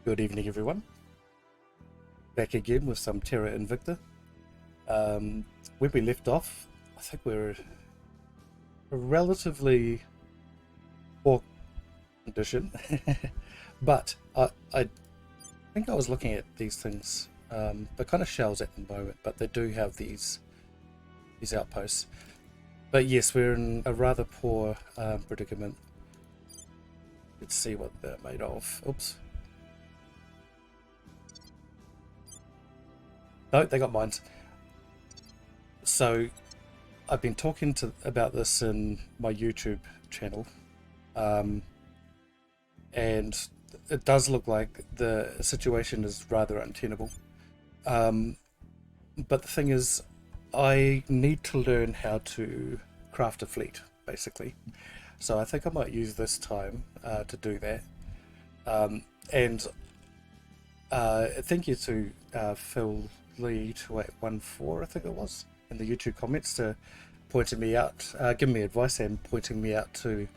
Good evening, everyone. Back again with some TERRA INVICTA. Where we left off, I think we're a relatively poor condition, but I think I was looking at these things. They're kind of shells at the moment, but they do have these outposts. But yes, we're in a rather poor predicament. Let's see what they're made of. Oops. No, they got mines. So I've been talking about this in my YouTube channel, and it does look like the situation is rather untenable. But the thing is, I need to learn how to craft a fleet, basically. So I think I might use this time to do that. And thank you to Phil Lee 2814, I think it was, in the YouTube comments, to pointing me out, giving me advice and pointing me out to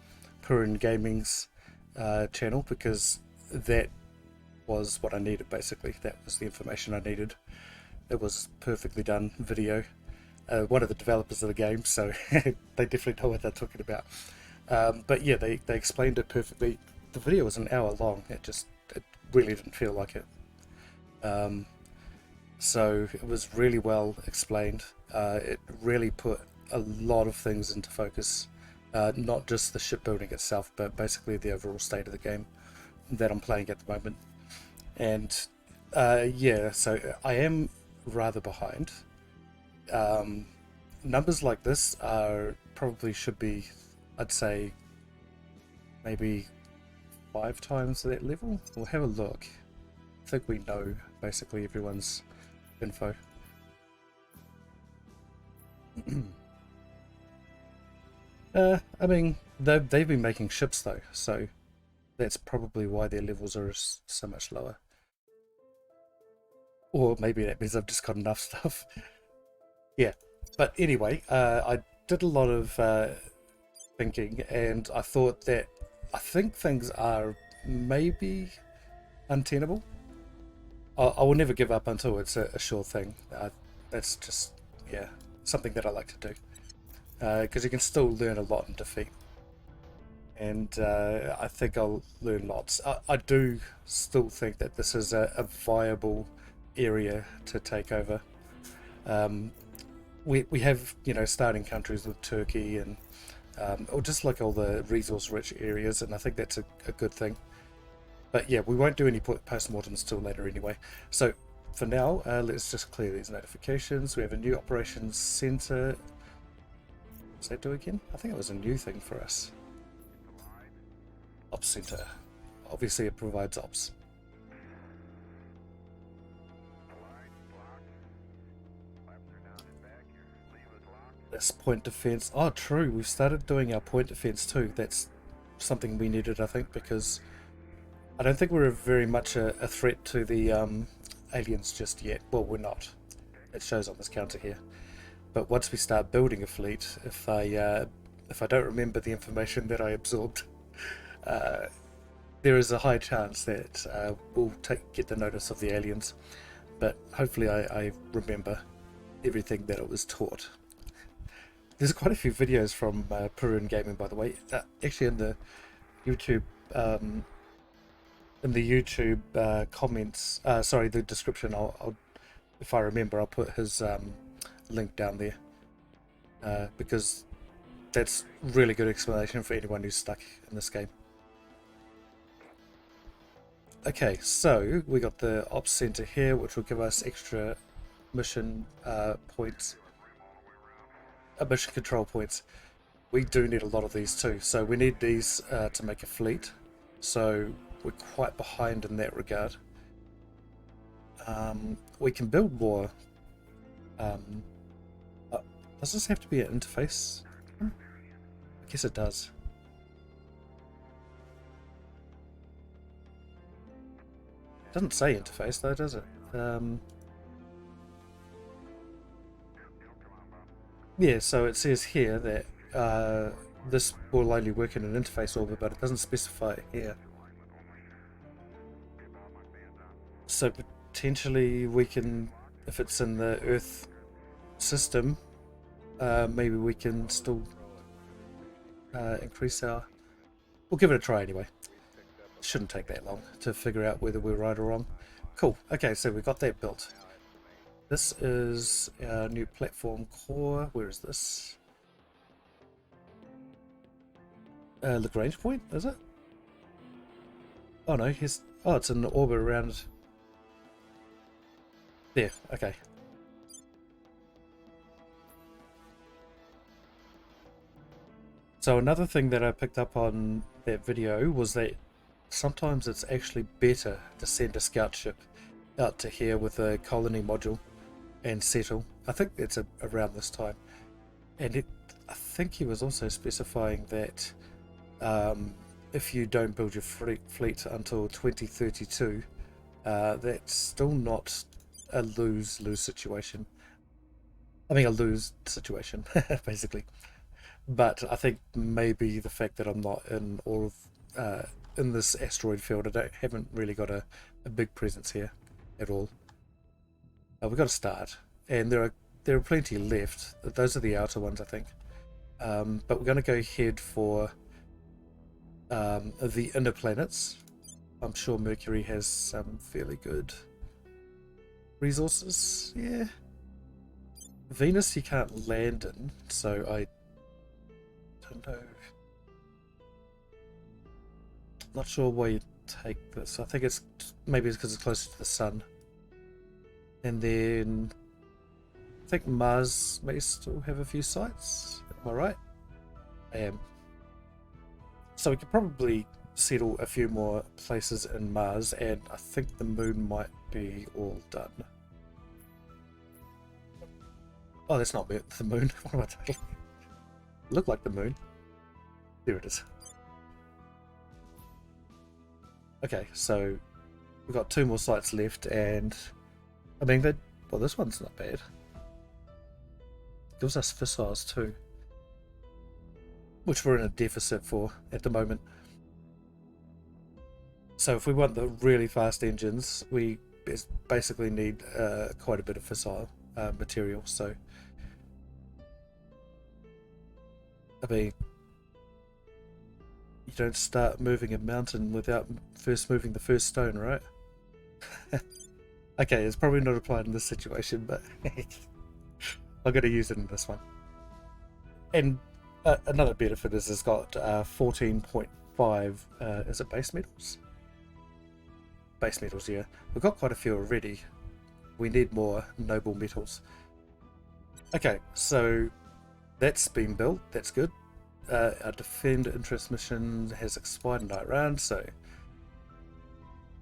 Purin Gaming's channel, because that was what I needed. Basically, that was the information I needed. It was perfectly done video. One of the developers of the game, so they definitely know what they're talking about. But yeah, they explained it perfectly. The video was an hour long. It really didn't feel like it. So it was really well explained. It really put a lot of things into focus, not just the shipbuilding itself, but basically the overall state of the game that I'm playing at the moment. And yeah, so I am rather behind. Numbers like this should be, I'd say, maybe 5 times that level. We'll have a look. I think we know basically everyone's info. I mean, they've been making ships though, so that's probably why their levels are so much lower. Or maybe that means I've just got enough stuff. Yeah, but anyway, I did a lot of thinking, and I thought that I think things are maybe untenable. I will never give up until it's a sure thing. That's just, yeah, something that I like to do, because you can still learn a lot in defeat, and I think I'll learn lots. I do still think that this is a viable area to take over. We have, you know, starting countries with Turkey and or just like all the resource rich areas, and I think that's a good thing. But yeah, we won't do any post-mortems till later anyway. So for now, let's just clear these notifications. We have a new operations center. What's that do again? I think it was a new thing for us. Ops center. Obviously it provides ops. This point defense. Oh, true. We've started doing our point defense too. That's something we needed, I think, because I don't think we're very much a threat to the aliens just yet. Well, we're not. It shows on this counter here. But once we start building a fleet, if I don't remember the information that I absorbed, there is a high chance that we'll get the notice of the aliens. But hopefully I remember everything that it was taught. There's quite a few videos from Purin Gaming, by the way. Actually, in the YouTube comments, sorry, the description. I'll, if I remember, I'll put his link down there, because that's really good explanation for anyone who's stuck in this game. Okay, so we got the ops center here, which will give us extra mission points. Mission control points. We do need a lot of these too, so we need these to make a fleet, so we're quite behind in that regard. We can build more. Does this have to be an interface? I guess it does. It doesn't say interface though, does it? Yeah, so it says here that this will only work in an interface orbit, but it doesn't specify it here. So potentially we can, if it's in the Earth system, maybe we can still increase our... We'll give it a try anyway. Shouldn't take that long to figure out whether we're right or wrong. Cool. Okay, so we got that built. This is our new platform core. Where is this? Lagrange point, is it? Oh no, here's... Oh, it's in orbit around... There, okay. So another thing that I picked up on that video was that sometimes it's actually better to send a scout ship out to here with a colony module and settle. I think it's around this time. And I think he was also specifying that if you don't build your fleet until 2032, that's still not a lose-lose situation. I mean, a lose situation, basically. But I think maybe the fact that I'm not in all of in this asteroid field, haven't really got a big presence here at all. We've got to start, and there are plenty left. Those are the outer ones, I think. But we're going to go head for the inner planets. I'm sure Mercury has some fairly good resources. Yeah. Venus you can't land in, so I don't know. Not sure why you take this. I think maybe it's because it's closer to the sun. And then I think Mars may still have a few sites. Am I right? I am. So we could probably settle a few more places in Mars, and I think the moon might be all done. Oh, that's not the moon. What am I talking? Look like the moon. There it is. Okay, so we've got 2 more sites left, and I mean, well, this one's not bad. Gives us fissiles too, which we're in a deficit for at the moment. So if we want the really fast engines, we basically need quite a bit of fissile material. So, I mean, you don't start moving a mountain without first moving the first stone, right? Okay, it's probably not applied in this situation, but I'm going to use it in this one. And another benefit is it's got 14.5, is it base metals? Base metals, yeah. We've got quite a few already. We need more noble metals. Okay, so that's been built, that's good. Our defend interest mission has expired in Iran, so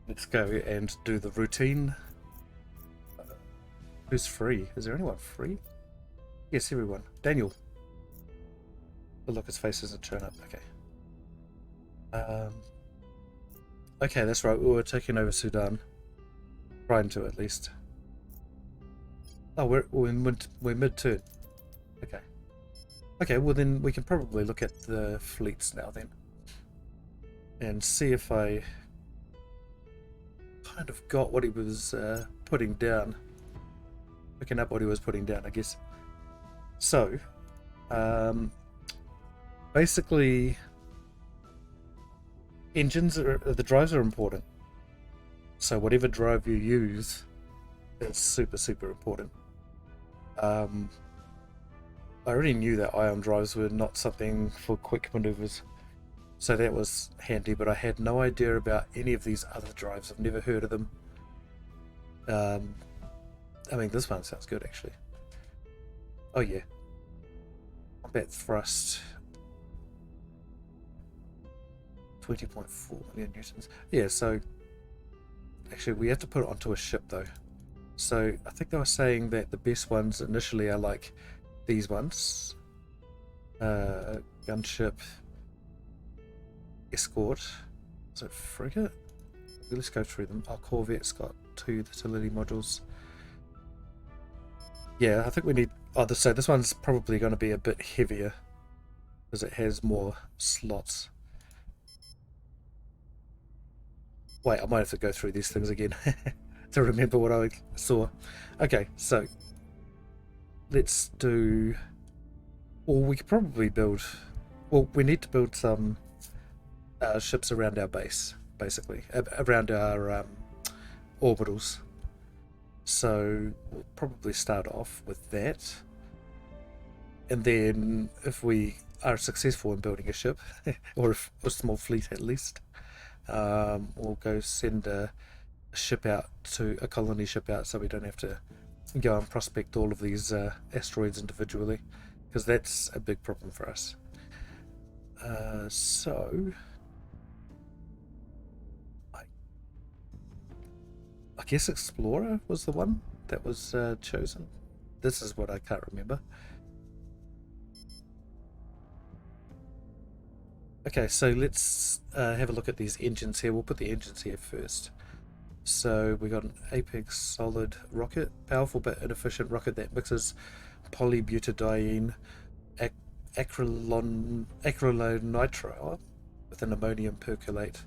let's go and do the routine. Who's free? Is there anyone free? Yes, everyone. Daniel. Oh, look, his face doesn't turn up. Okay. Okay, that's right. We were taking over Sudan. Trying to, at least. Oh, we're mid-turn. Okay. Okay, well then we can probably look at the fleets now then. And see if I kind of got what he was putting down. Picking up what he was putting down, I guess. So, basically, the drives are important. So whatever drive you use is super important. I already knew that ion drives were not something for quick maneuvers, so that was handy, but I had no idea about any of these other drives. I've never heard of them. I mean, this one sounds good, actually. Oh, yeah. Combat thrust. 20.4 million newtons. Yeah, so... Actually, we have to put it onto a ship, though. So, I think they were saying that the best ones initially are like these ones. Gunship. Escort. Is it frigate? Let's go through them. Our Corvette's got 2 utility modules. Yeah, I think we need... Oh, so this one's probably going to be a bit heavier because it has more slots. Wait, I might have to go through these things again. to remember what I saw. Okay, so let's do, or we could probably build, well, we need to build some ships around our base, basically, around our orbitals. So we'll probably start off with that. And then if we are successful in building a ship, or a small fleet at least, we'll go send a ship out to a colony ship out, so we don't have to go and prospect all of these asteroids individually, because that's a big problem for us. So I guess Explorer was the one that was chosen. This is what I can't remember. Okay, so let's have a look at these engines here. We'll put the engines here first. So we got an Apex solid rocket, powerful but inefficient rocket that mixes polybutadiene acrylonitrile with an ammonium percolate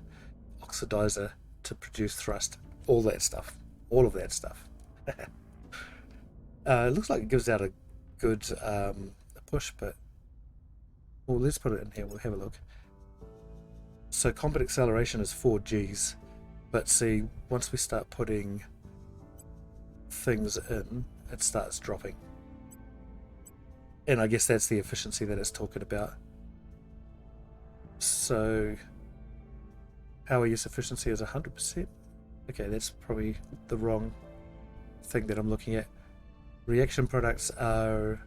oxidizer to produce thrust. All that stuff. All of that stuff. It looks like it gives out a good push, but well, let's put it in here. We'll have a look. So combat acceleration is 4 Gs, but see, once we start putting things in, it starts dropping. And I guess that's the efficiency that it's talking about. So power use efficiency is 100%. Okay, that's probably the wrong thing that I'm looking at. Reaction products are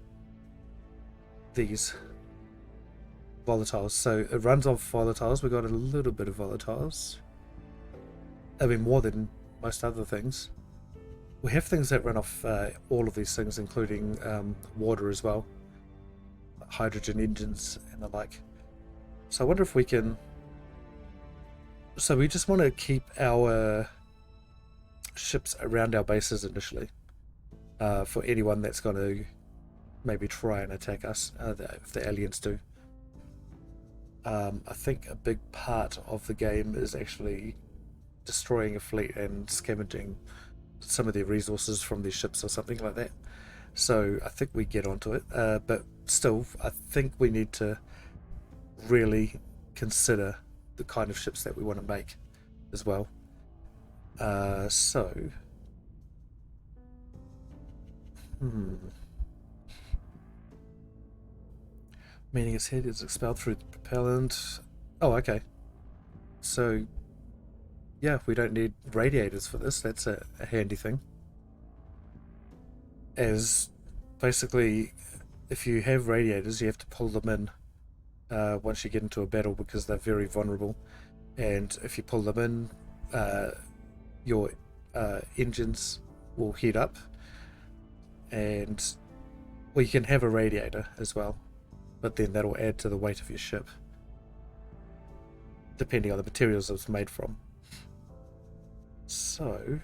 these volatiles. So it runs off volatiles. We got a little bit of volatiles. I mean, more than most other things. We have things that run off all of these things, including water as well, hydrogen engines and the like. So I wonder if we can. So we just want to keep our ships around our bases initially, for anyone that's going to maybe try and attack us, if the aliens do. I think a big part of the game is actually destroying a fleet and scavenging some of their resources from their ships or something like that. So I think we get onto it, but still I think we need to really consider the kind of ships that we want to make as well. Meaning its head is expelled through the propellant. Oh, okay. So, yeah, we don't need radiators for this. That's a handy thing. As basically, if you have radiators, you have to pull them in once you get into a battle, because they're very vulnerable. And if you pull them in, your engines will heat up. And, well, you can have a radiator as well, but then that'll add to the weight of your ship, depending on the materials it's made from. So,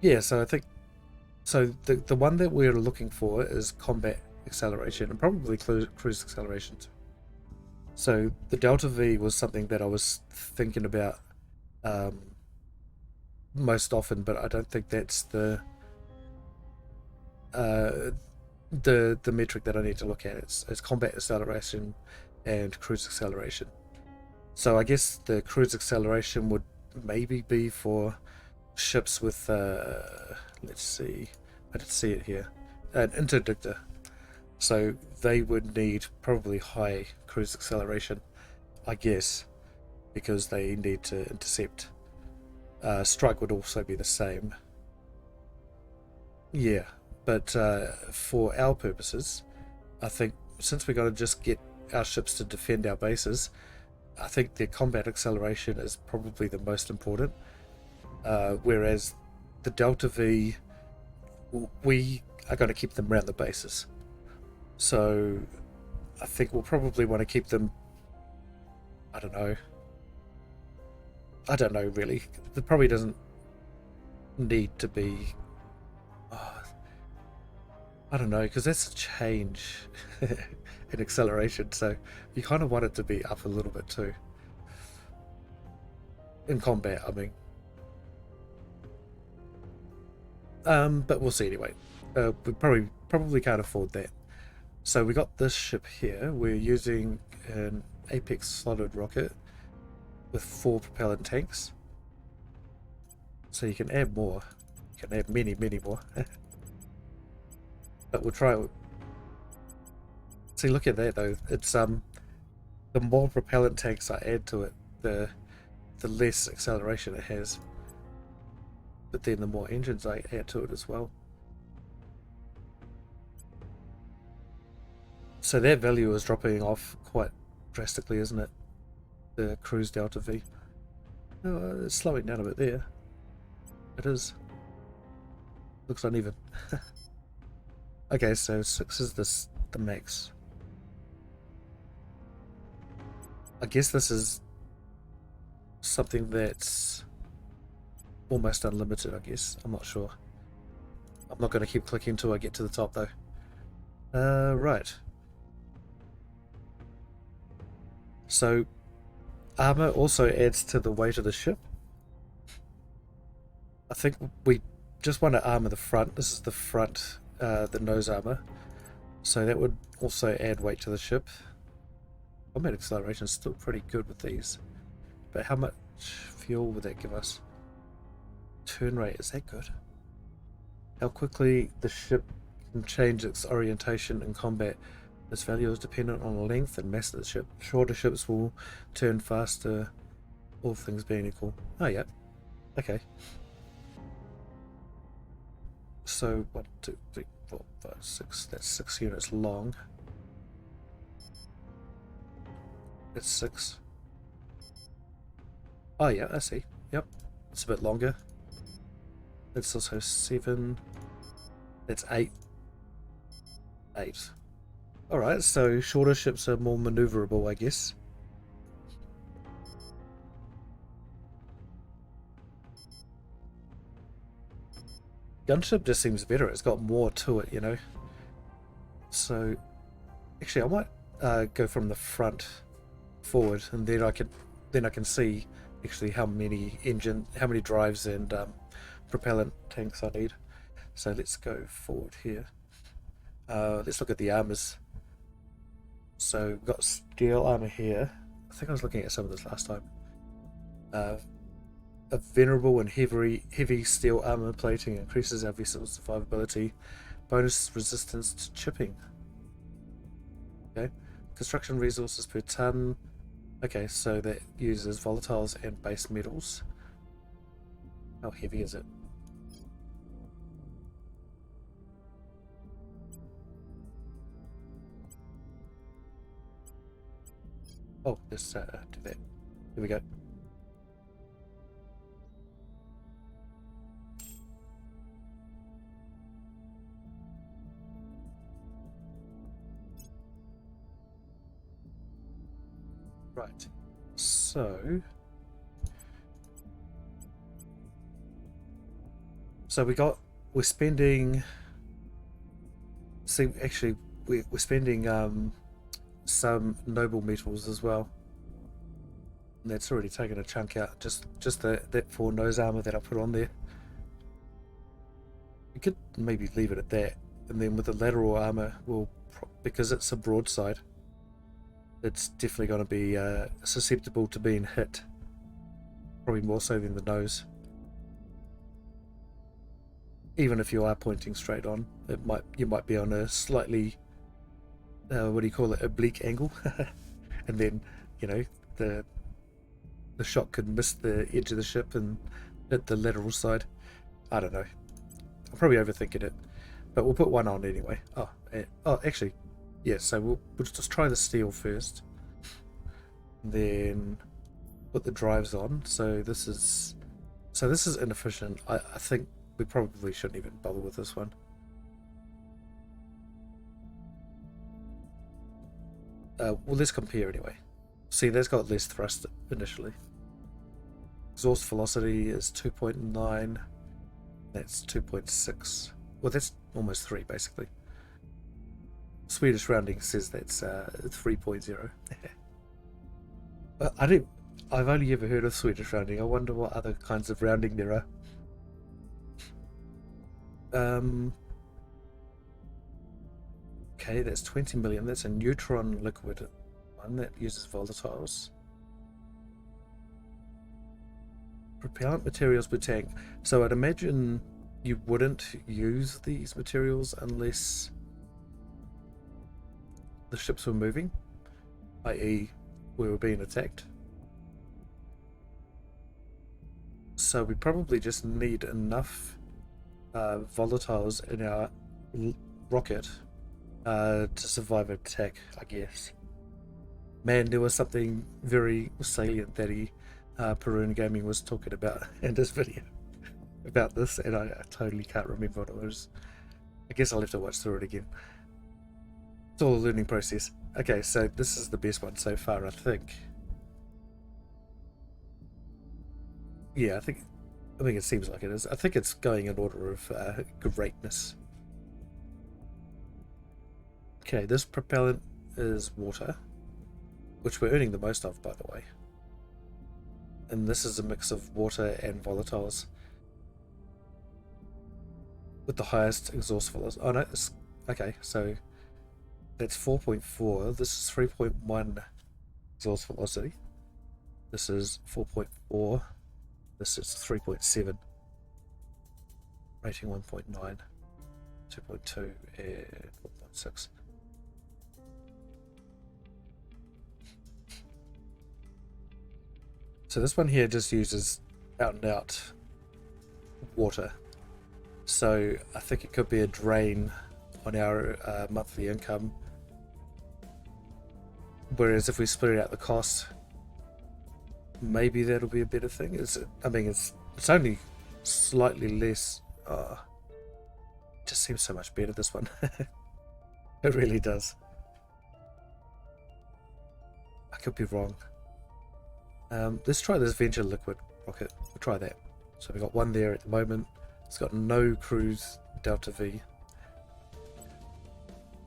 yeah, so I think, so the one that we're looking for is combat acceleration, and probably cruise acceleration too. So the Delta V was something that I was thinking about most often, but I don't think that's the metric that I need to look at. It's combat acceleration and cruise acceleration. So I guess the cruise acceleration would maybe be for ships with let's see, I didn't see it here, an interdictor. So they would need probably high cruise acceleration, I guess, because they need to intercept. Strike would also be the same. Yeah, but for our purposes, I think since we got to just get our ships to defend our bases, I think their combat acceleration is probably the most important. Whereas the Delta V, we are going to keep them around the bases. So I think we'll probably want to keep them, I don't know really. It probably doesn't need to be, I don't know, because that's a change in acceleration, so you kind of want it to be up a little bit too. In combat, I mean. But we'll see anyway. We probably can't afford that. So we got this ship here. We're using an Apex solid rocket with 4 propellant tanks. So you can add more. You can add many more. But we'll try. See, look at that though. It's the more propellant tanks I add to it, the less acceleration it has. But then the more engines I add to it as well. So that value is dropping off quite drastically, isn't it? The cruise delta V. Oh, it's slowing down a bit there. It is. Looks uneven. Okay, so 6 is the max. I guess this is something that's almost unlimited, I guess. I'm not sure. I'm not going to keep clicking until I get to the top though. Right. So armor also adds to the weight of the ship. I think we just want to armor the front. This is the front, the nose armor. So that would also add weight to the ship. Combat acceleration is still pretty good with these. But how much fuel would that give us? Turn rate, is that good? How quickly the ship can change its orientation in combat. This value is dependent on the length and mass of the ship. Shorter ships will turn faster, all things being equal. Oh yeah, okay. So 1, 2, 3, 4, 5, 6. That's 6 units long. That's 6. Oh yeah, I see. Yep, it's a bit longer. That's also 7. That's 8. 8. Alright, so shorter ships are more maneuverable, I guess. Gunship just seems better. It's got more to it, you know. So, actually, I might go from the front forward, and then I can see actually how many drives and propellant tanks I need. So let's go forward here. Let's look at the armors. So we've got steel armor here. I think I was looking at some of this last time. A venerable and heavy steel armor plating increases our vessel's survivability. Bonus resistance to chipping. Okay. Construction resources per ton. Okay, so that uses volatiles and base metals. How heavy is it? Oh, let's do that. Here we go. Right, so we're spending, see, actually we're spending some noble metals as well, and that's already taken a chunk out, just that 4 nose armor that I put on there. We could maybe leave it at that, and then with the lateral armor, because it's a broadside, it's definitely going to be susceptible to being hit, probably more so than the nose. Even if you are pointing straight on, you might be on a slightly what do you call it, oblique angle, and then, you know, the shot could miss the edge of the ship and hit the lateral side. I don't know. I'm probably overthinking it, but we'll put one on anyway. Oh, actually. Yeah, so we'll just try the steel first, then put the drives on. So this is inefficient. I think we probably shouldn't even bother with this one. Well, let's compare anyway. See, that's got less thrust initially. Exhaust velocity is 2.9. That's 2.6. Well, that's almost 3 basically. Swedish rounding says that's 3.0. I've only ever heard of Swedish rounding. I wonder what other kinds of rounding there are. Okay, that's 20 million. That's a neutron liquid one that uses volatiles. Propellant materials per tank. So I'd imagine you wouldn't use these materials unless the ships were moving, i.e. we were being attacked. So we probably just need enough volatiles in our rocket to survive an attack, I guess. Man, there was something very salient that Perun Gaming was talking about in this video about this, and I totally can't remember what it was. I guess I'll have to watch through it again. It's all a learning process. Okay, so this is the best one so far, I think. Yeah, I think it seems like it is. I think it's going in order of greatness. Okay, this propellant is water, which we're earning the most of, by the way. And this is a mix of water and volatiles with the highest exhaust velocity. Oh no, it's, okay, so that's 4.4. This is 3.1 exhaust velocity. This is 4.4. This is 3.7. Rating 1.9, 2.2, and 1.6. So this one here just uses out and out water. So I think it could be a drain on our monthly income. Whereas if we split out the cost, maybe that'll be a better thing. I mean, it's only slightly less. It just seems so much better, this one. It really does. I could be wrong. Let's try this venture liquid rocket. We'll try that. So we've got one there at the moment. It's got no cruise delta V.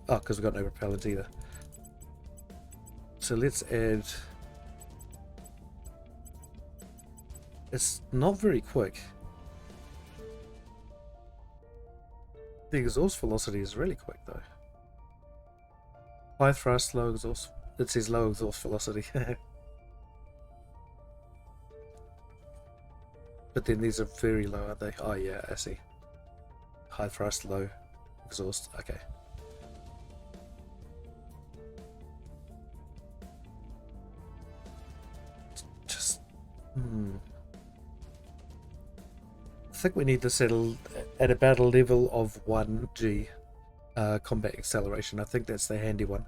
Oh, because we've got no propellant either. So let's add... It's not very quick. The exhaust velocity is really quick though. High thrust, low exhaust... It says low exhaust velocity. But then these are very low, aren't they? Oh yeah, I see. High thrust, low exhaust. Okay. Just... I think we need to settle at about a level of 1G combat acceleration. I think that's the handy one.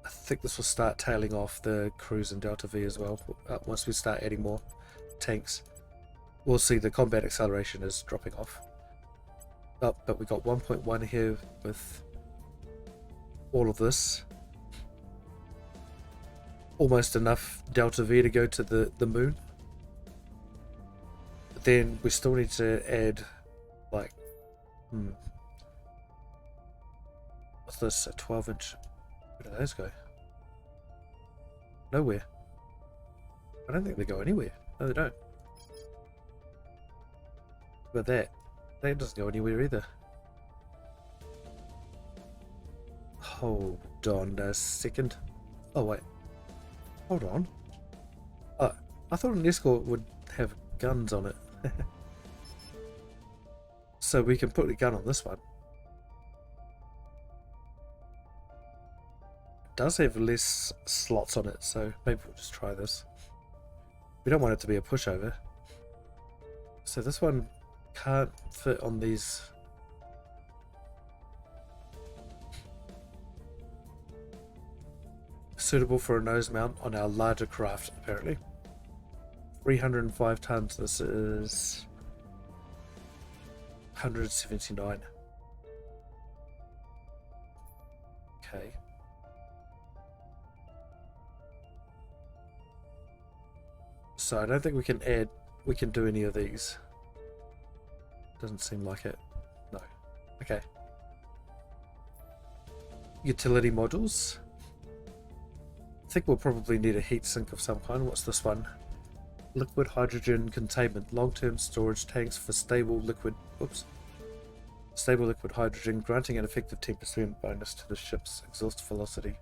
I think this will start tailing off the cruise and delta V as well. Once we start adding more tanks, we'll see the combat acceleration is dropping off. Oh, but we got 1.1 here with all of this. Almost enough delta V to go to the moon. But then we still need to add like what's this, a 12-inch? Where do those go? Nowhere. I don't think they go anywhere. No, they don't. But that doesn't go anywhere either. Hold on a second. Oh wait. Hold on. I thought an escort would have guns on it. So we can put a gun on this one. Does have less slots on it, so maybe we'll just try this. We don't want it to be a pushover. So this one can't fit on these. Suitable for a nose mount on our larger craft, apparently. 305 tons. This is 179. Okay. So I don't think we can do any of these. Doesn't seem like it. No. Okay. Utility modules. I think we'll probably need a heat sink of some kind. What's this one? Liquid hydrogen containment. Long-term storage tanks for stable liquid... Oops. Stable liquid hydrogen, granting an effective 10% bonus to the ship's exhaust velocity.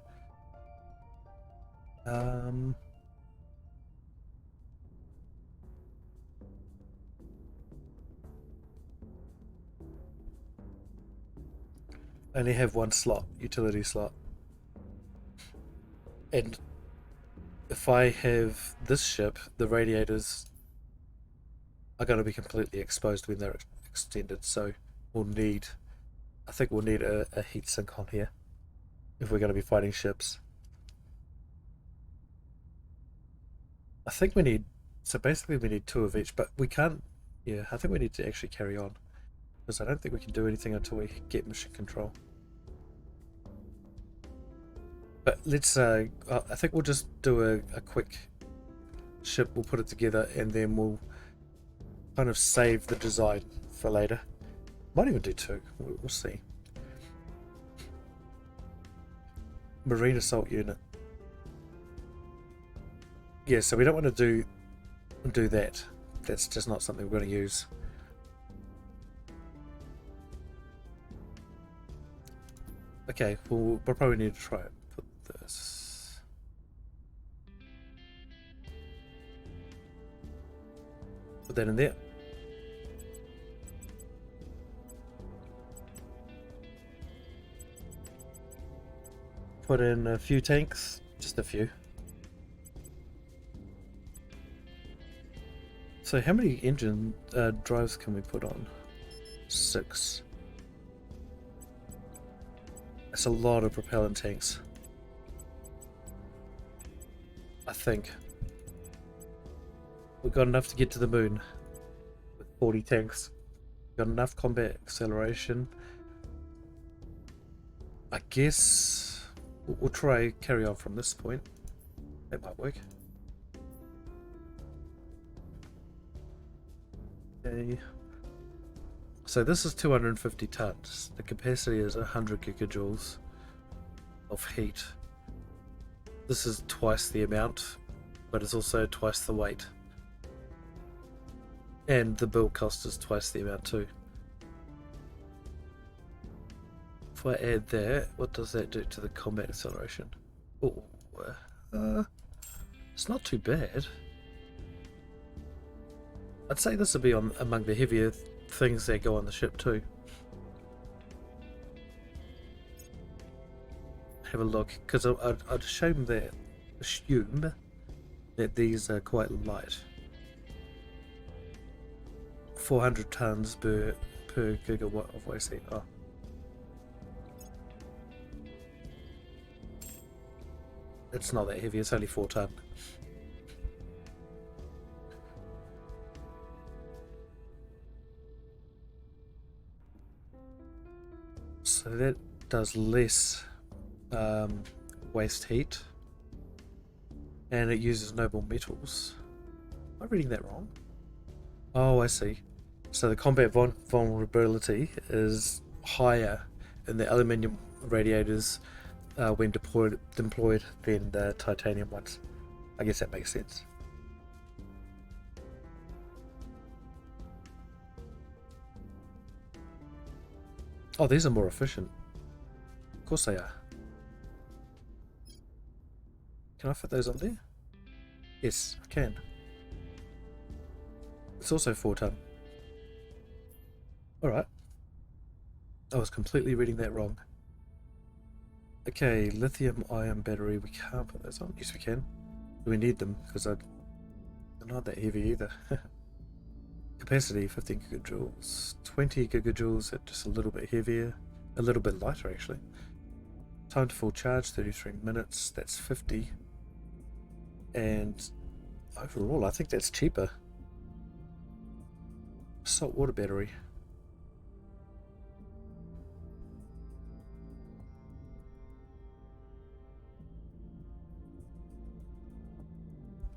Only have one slot, utility slot. And if I have this ship, the radiators are going to be completely exposed when they're extended, so we'll need, I think we'll need a heat sink on here if we're going to be fighting ships. I think we need, so basically we need 2 of each, but we can't, yeah, I think we need to actually carry on, because I don't think we can do anything until we get mission control. But let's, I think we'll just do a quick ship, we'll put it together, and then we'll kind of save the design for later. Might even do 2, we'll see. Marine Assault Unit. Yeah, so we don't want to do that. That's just not something we're going to use. Okay, we'll probably need to try it. Put this. Put that in there. Put in a few tanks, just a few. So how many engine drives can we put on? 6. That's a lot of propellant tanks. I think. We've got enough to get to the moon with 40 tanks. Got enough combat acceleration. I guess we'll try carry on from this point. That might work. Okay. So this is 250 tons. The capacity is 100 gigajoules of heat. This is twice the amount, but it's also twice the weight. And the build cost is twice the amount too. If I add that, what does that do to the combat acceleration? Oh, it's not too bad. I'd say this would be on among the heavier things that go on the ship too. Have a look, because I'd assume that these are quite light. 400 tons per gigawatt of waste heat. Oh. It's not that heavy, it's only 4 ton. So that does less waste heat, and it uses noble metals. Am I reading that wrong? Oh, I see. So the combat vulnerability is higher in the aluminium radiators when deployed than the titanium ones. I guess that makes sense. Oh, these are more efficient. Of course they are. Can I fit those on there? Yes, I can. It's also 4 ton. Alright. I was completely reading that wrong. Okay, lithium ion battery. We can't put those on. Yes, we can. We need them because they're not that heavy either. Capacity 15 gigajoules, 20 gigajoules at just a little bit heavier, a little bit lighter actually. Time to full charge 33 minutes, that's 50. And overall I think that's cheaper. Salt water battery.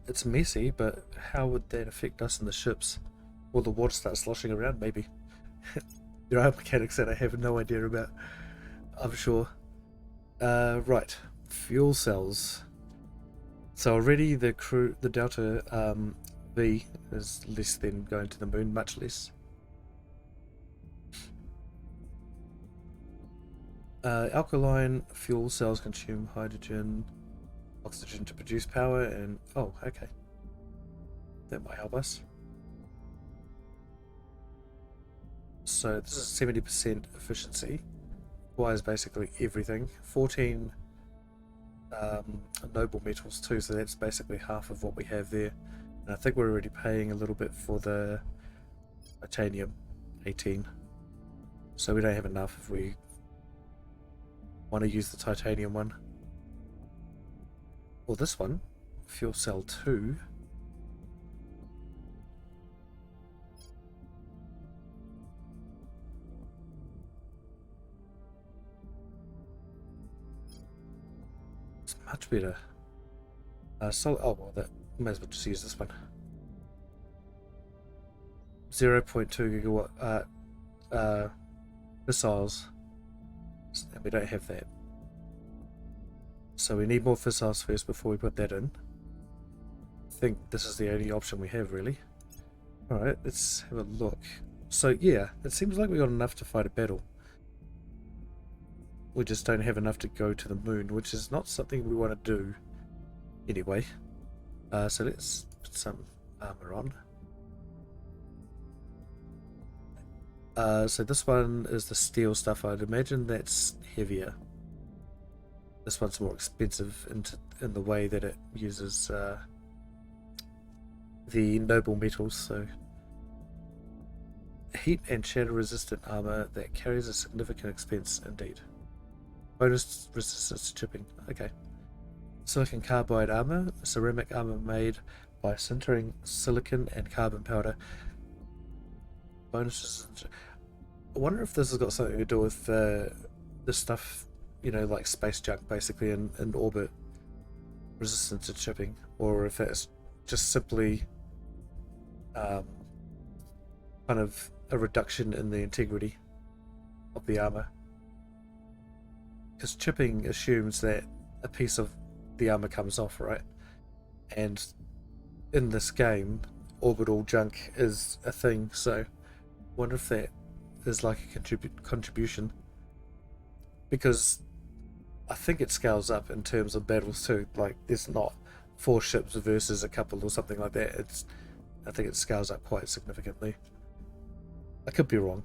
It's messy, but how would that affect us in the ships? Will the water start sloshing around? Maybe. There are mechanics that I have no idea about, I'm sure. Right, fuel cells. So already the Delta V is less than going to the moon, much less. Alkaline fuel cells consume hydrogen, oxygen to produce power, and oh, okay, that might help us. So this is 70% efficiency. Requires basically everything. 14 noble metals too, so that's basically half of what we have there. And I think we're already paying a little bit for the titanium, 18. So we don't have enough if we want to use the titanium one. Or this one, fuel cell 2. It's much better. Oh well, that may as well just use this one. 0.2 gigawatt missiles, and we don't have that. So we need more missiles first before we put that in. I think this is the only option we have, really. Alright, let's have a look. So yeah, it seems like we got enough to fight a battle. We just don't have enough to go to the moon, which is not something we want to do anyway. So let's put some armor on. So this one is the steel stuff. I'd imagine that's heavier. This one's more expensive in the way that it uses the noble metals. So heat and shatter resistant armor that carries a significant expense indeed. Bonus resistance to chipping. Okay. Silicon carbide armor, ceramic armor made by sintering silicon and carbon powder. Bonuses. I wonder if this has got something to do with the stuff, you know, like space junk basically in orbit, resistant to chipping, or if it's just simply kind of a reduction in the integrity of the armor. Because chipping assumes that a piece of the armor comes off, right? And in this game, orbital junk is a thing, so I wonder if that is like a contribution. Because I think it scales up in terms of battles too. Like, there's not 4 ships versus a couple or something like that. I think it scales up quite significantly. I could be wrong.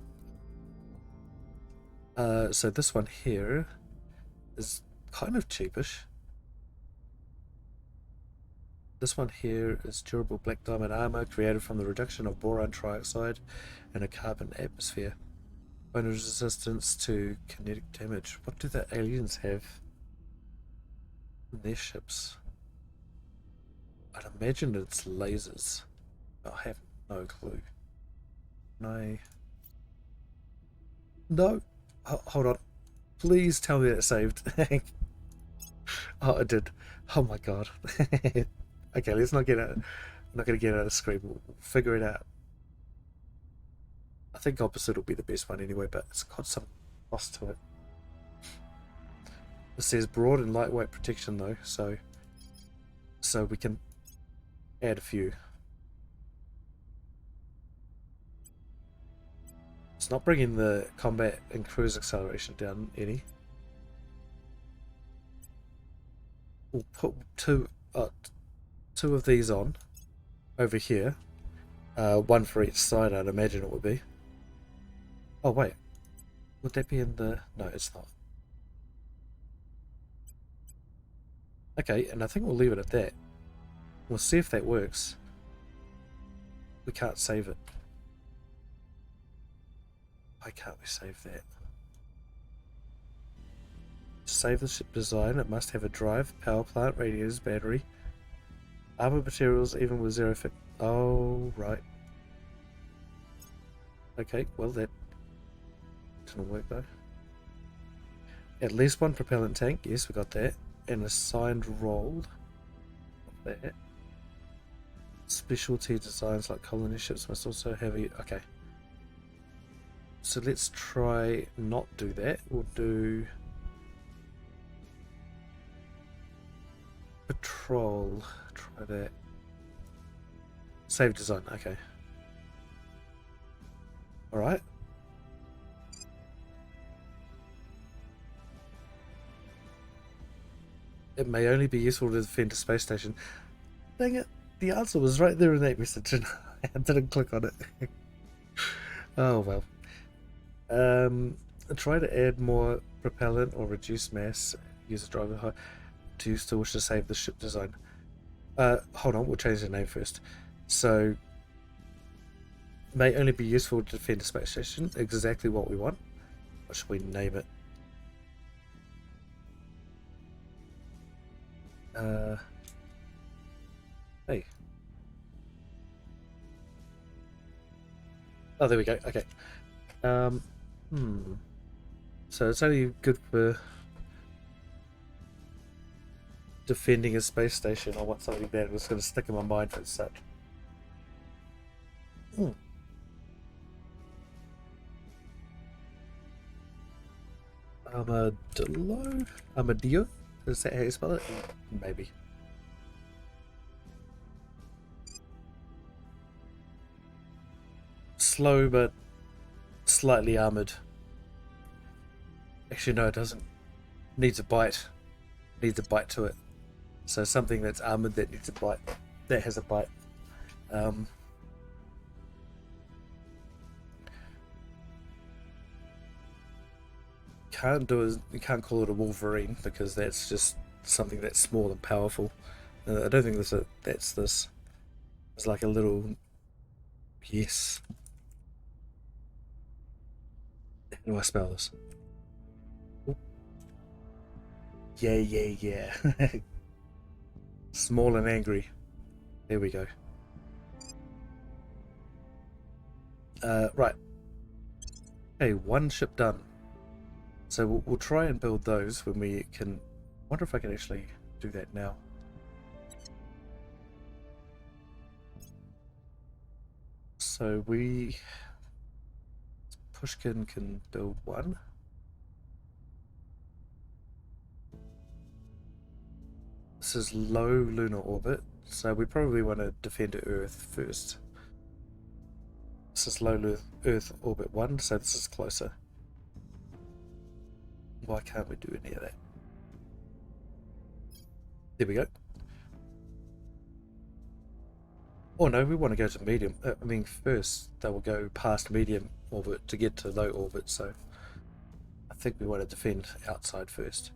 So this one here is kind of cheapish. This one here is durable black diamond armor created from the reduction of boron trioxide in a carbon atmosphere. Bonus resistance to kinetic damage. What do the aliens have in their ships? I'd imagine it's lasers. I have no clue. No. Hold on. Please tell me that it saved. Oh, it did. Oh my god. Okay, let's not get out. I'm not going to get out of screen. We'll figure it out. I think opposite will be the best one anyway, but it's got some cost to it. It says broad and lightweight protection though, so we can add a few. It's not bringing the combat and cruise acceleration down any. We'll put two of these on over here. One for each side, I'd imagine it would be. Oh wait, would that be in the... No, it's not. Okay, and I think we'll leave it at that. We'll see if that works. We can't save it. Why can't we save that? To save the ship design, it must have a drive, power plant, radiators, battery, armor materials, even with zero fit. Oh, right. Okay, well that didn't work though. At least one propellant tank, yes, we got that. An assigned role. That. Specialty designs like colony ships must also have a... Okay. So let's try not do that. We'll do patrol. Try that. Save design, okay. Alright. It may only be useful to defend a space station. Dang it, the answer was right there in that message and I didn't click on it. Oh well. Try to add more propellant or reduce mass. Use a driver height. Do you still wish to save the ship design? Hold on, we'll change the name first. So, may only be useful to defend a space station. Exactly what we want. What should we name it? Hey. Oh, there we go. Okay. So it's only good for defending a space station. I want something that was going to stick in my mind for such. Armadillo? Is that how you spell it? Maybe. Slow but slightly armored. Actually, no, it doesn't. Needs a bite. Needs a bite to it. So something that's armored that needs a bite. That has a bite. You can't call it a Wolverine because that's just something that's small and powerful. I don't think that's this. It's like a little. Yes. How do I spell this? Ooh. Yeah. Small and angry. There we go. Right. Okay, one ship done. So we'll try and build those when we can. Wonder if I can actually do that now. So Pushkin can build one. This is low lunar orbit, so we probably want to defend Earth first. This is low Earth orbit 1, so this is closer. Why can't we do any of that? There we go. Oh no, we want to go to medium. I mean, first they will go past medium orbit to get to low orbit, so I think we want to defend outside first.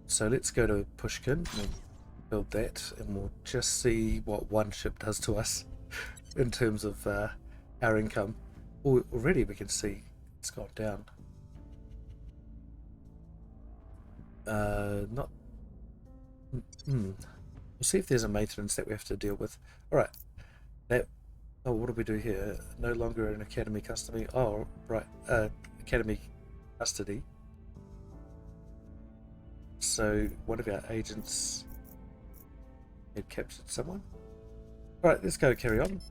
So let's go to Pushkin and build that, and we'll just see what one ship does to us in terms of our income. Already we can see it's gone down. Not. We'll see if there's a maintenance that we have to deal with. Alright. Oh, what do we do here? No longer an academy custody. Oh, right. Academy custody. So one of our agents had captured someone. Alright, let's go carry on.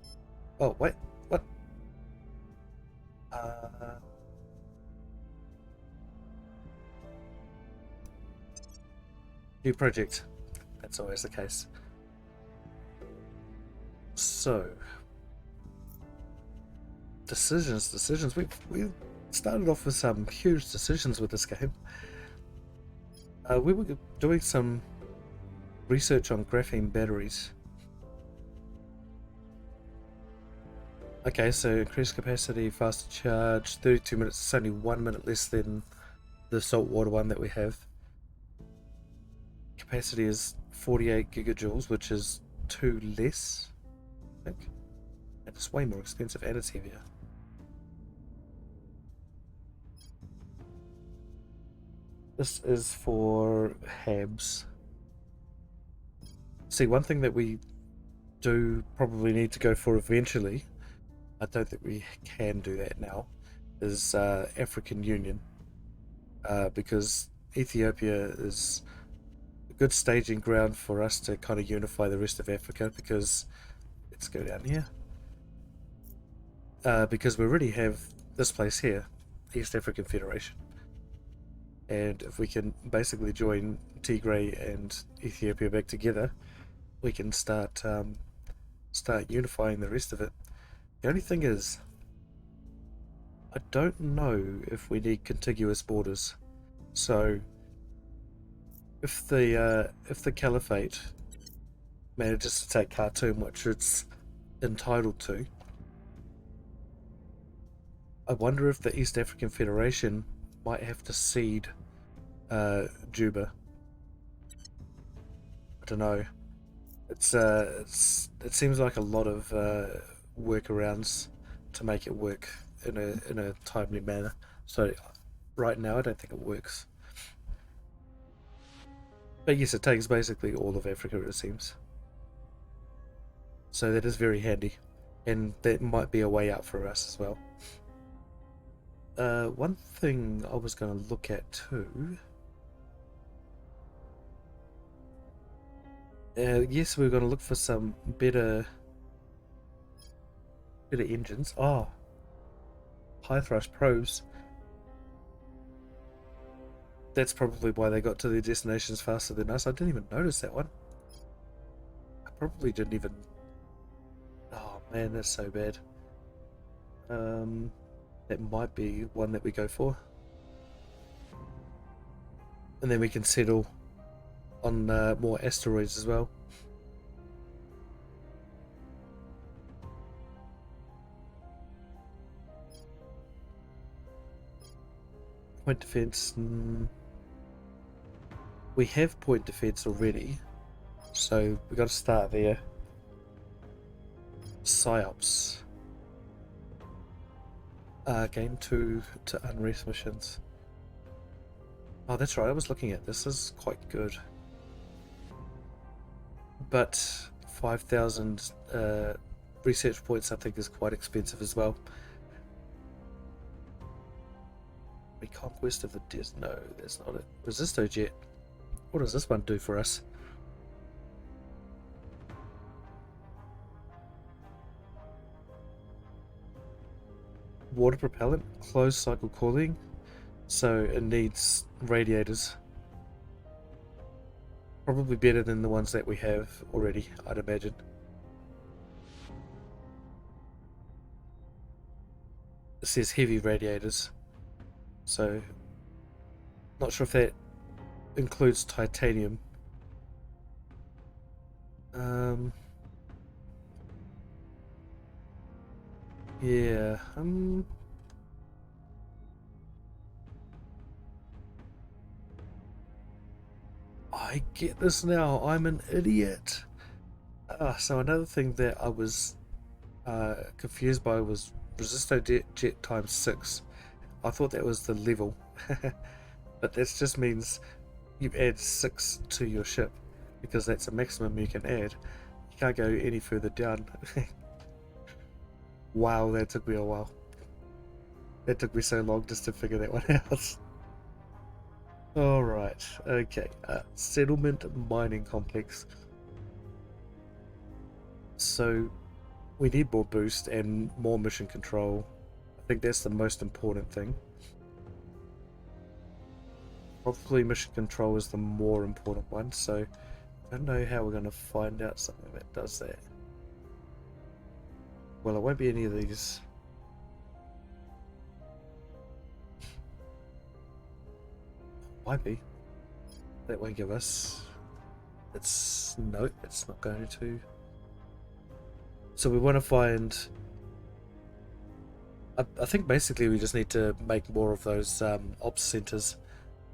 Oh, wait. What? New project. That's always the case. So, decisions. We started off with some huge decisions with this game. We were doing some research on graphene batteries. Okay, so increased capacity, faster charge, 32 minutes. It's only 1 minute less than the saltwater one that we have. Capacity is 48 gigajoules, which is 2 less, I think. And it's way more expensive and it's heavier. This is for HABs. See, one thing that we do probably need to go for eventually, I don't think we can do that now, is African Union. Because Ethiopia is a good staging ground for us to kind of unify the rest of Africa, because let's go down here. Because we already have this place here, East African Federation. And if we can basically join Tigray and Ethiopia back together, we can start start unifying the rest of it. The only thing is, I don't know if we need contiguous borders. So if the Caliphate manages to take Khartoum, which it's entitled to, I wonder if the East African Federation might have to cede Juba. I don't know. It seems like a lot of workarounds to make it work in a timely manner. So right now, I don't think it works. But yes, it takes basically all of Africa, it seems. So that is very handy, and that might be a way out for us as well. One thing I was going to look at too. Yes, we're going to look for some better engines. Oh, high thrust probes. That's probably why they got to their destinations faster than us. I didn't even notice that one. I probably didn't even... Oh man, that's so bad. That might be one that we go for. And then we can settle on more asteroids as well. Point defense. We have point defense already, so we got to start there. Psyops. Game 2 to unrest missions. Oh, that's right, I was looking at this. This is quite good. But 5,000 research points I think is quite expensive as well. Reconquest of the Desert. No, that's not it. Resistojet. What does this one do for us? Water propellant, closed cycle cooling, so it needs radiators. Probably better than the ones that we have already, I'd imagine. It says heavy radiators, so not sure if that includes titanium. Yeah, I get this now. I'm an idiot. So another thing that I was confused by was Resistojet times 6. I thought that was the level, but that just means you add 6 to your ship, because that's a maximum you can add. You can't go any further down. Wow, that took me a while. That took me so long just to figure that one out. Alright, okay. Settlement mining complex. So, we need more boost and more mission control. I think that's the most important thing. Probably mission control is the more important one, so I don't know how we're going to find out something that does that. Well, it won't be any of these. Might be. That won't give us... No, it's not going to. So we want to find... I think basically we just need to make more of those ops centers.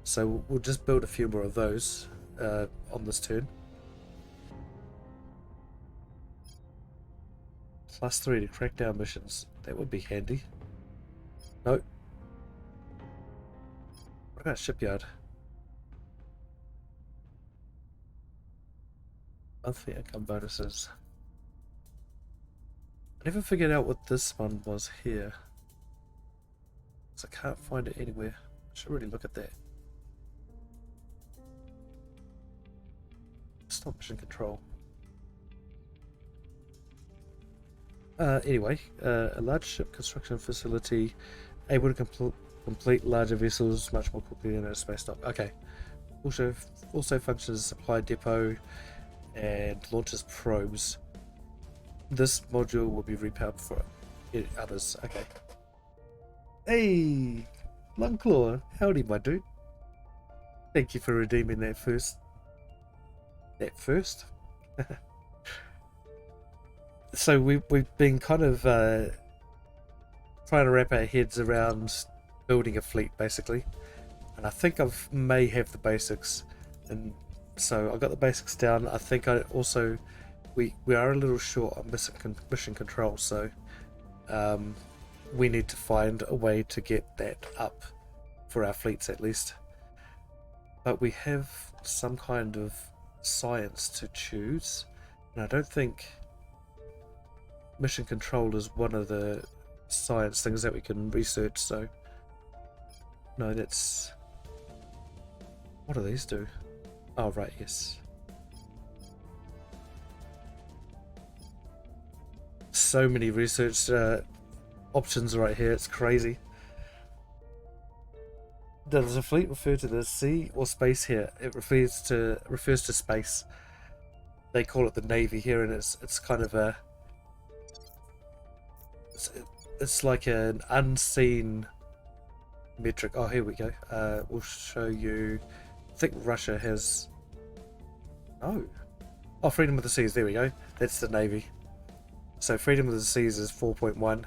So we'll just build a few more of those on this turn. +3 to crack down missions. That would be handy. Nope. What about shipyard? Monthly income bonuses. I never figured out what this one was here. So I can't find it anywhere. I should really look at that. Stop mission control. Anyway, a large ship construction facility able to complete larger vessels much more quickly than a space dock. Okay. Also functions as a supply depot and launches probes. This module will be repowered for others. Okay. Hey, Lungclaw, howdy, my dude. Thank you for redeeming that first. So we've been kind of trying to wrap our heads around building a fleet, basically, and I think I may have the basics, and so I got the basics down. I think I also we are a little short on mission control, so we need to find a way to get that up for our fleets at least. But we have some kind of science to choose, and I don't think mission control is one of the science things that we can research. So no, that's, what do these do? Oh right, yes. So many research options right here, it's crazy. Does a fleet refer to the sea or space here? It refers to space. They call it the Navy here, and it's kind of a it's like an unseen metric. Oh, here we go. We'll show you. I think Russia has. Oh, freedom of the seas. There we go. That's the Navy. So freedom of the seas is 4.1,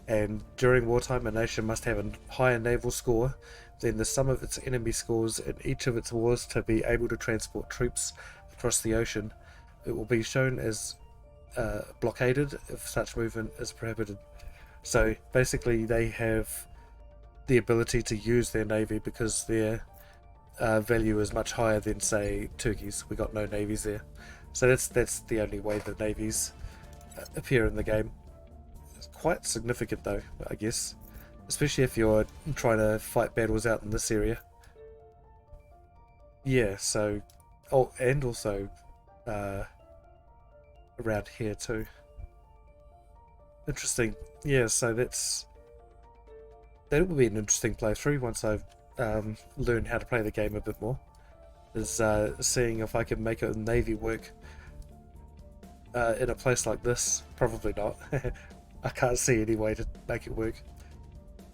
and during wartime, a nation must have a higher naval score than the sum of its enemy scores in each of its wars to be able to transport troops across the ocean. It will be shown as blockaded if such movement is prohibited. So basically they have the ability to use their navy because their value is much higher than, say, Turkey's. We got no navies there. So that's the only way the navies appear in the game. It's quite significant though, I guess. Especially if you're trying to fight battles out in this area. Yeah, so... Oh, and also around here too. Interesting. Yeah, so that will be an interesting playthrough once I've learned how to play the game a bit more. Is seeing if I can make a navy work in a place like this. Probably not. I can't see any way to make it work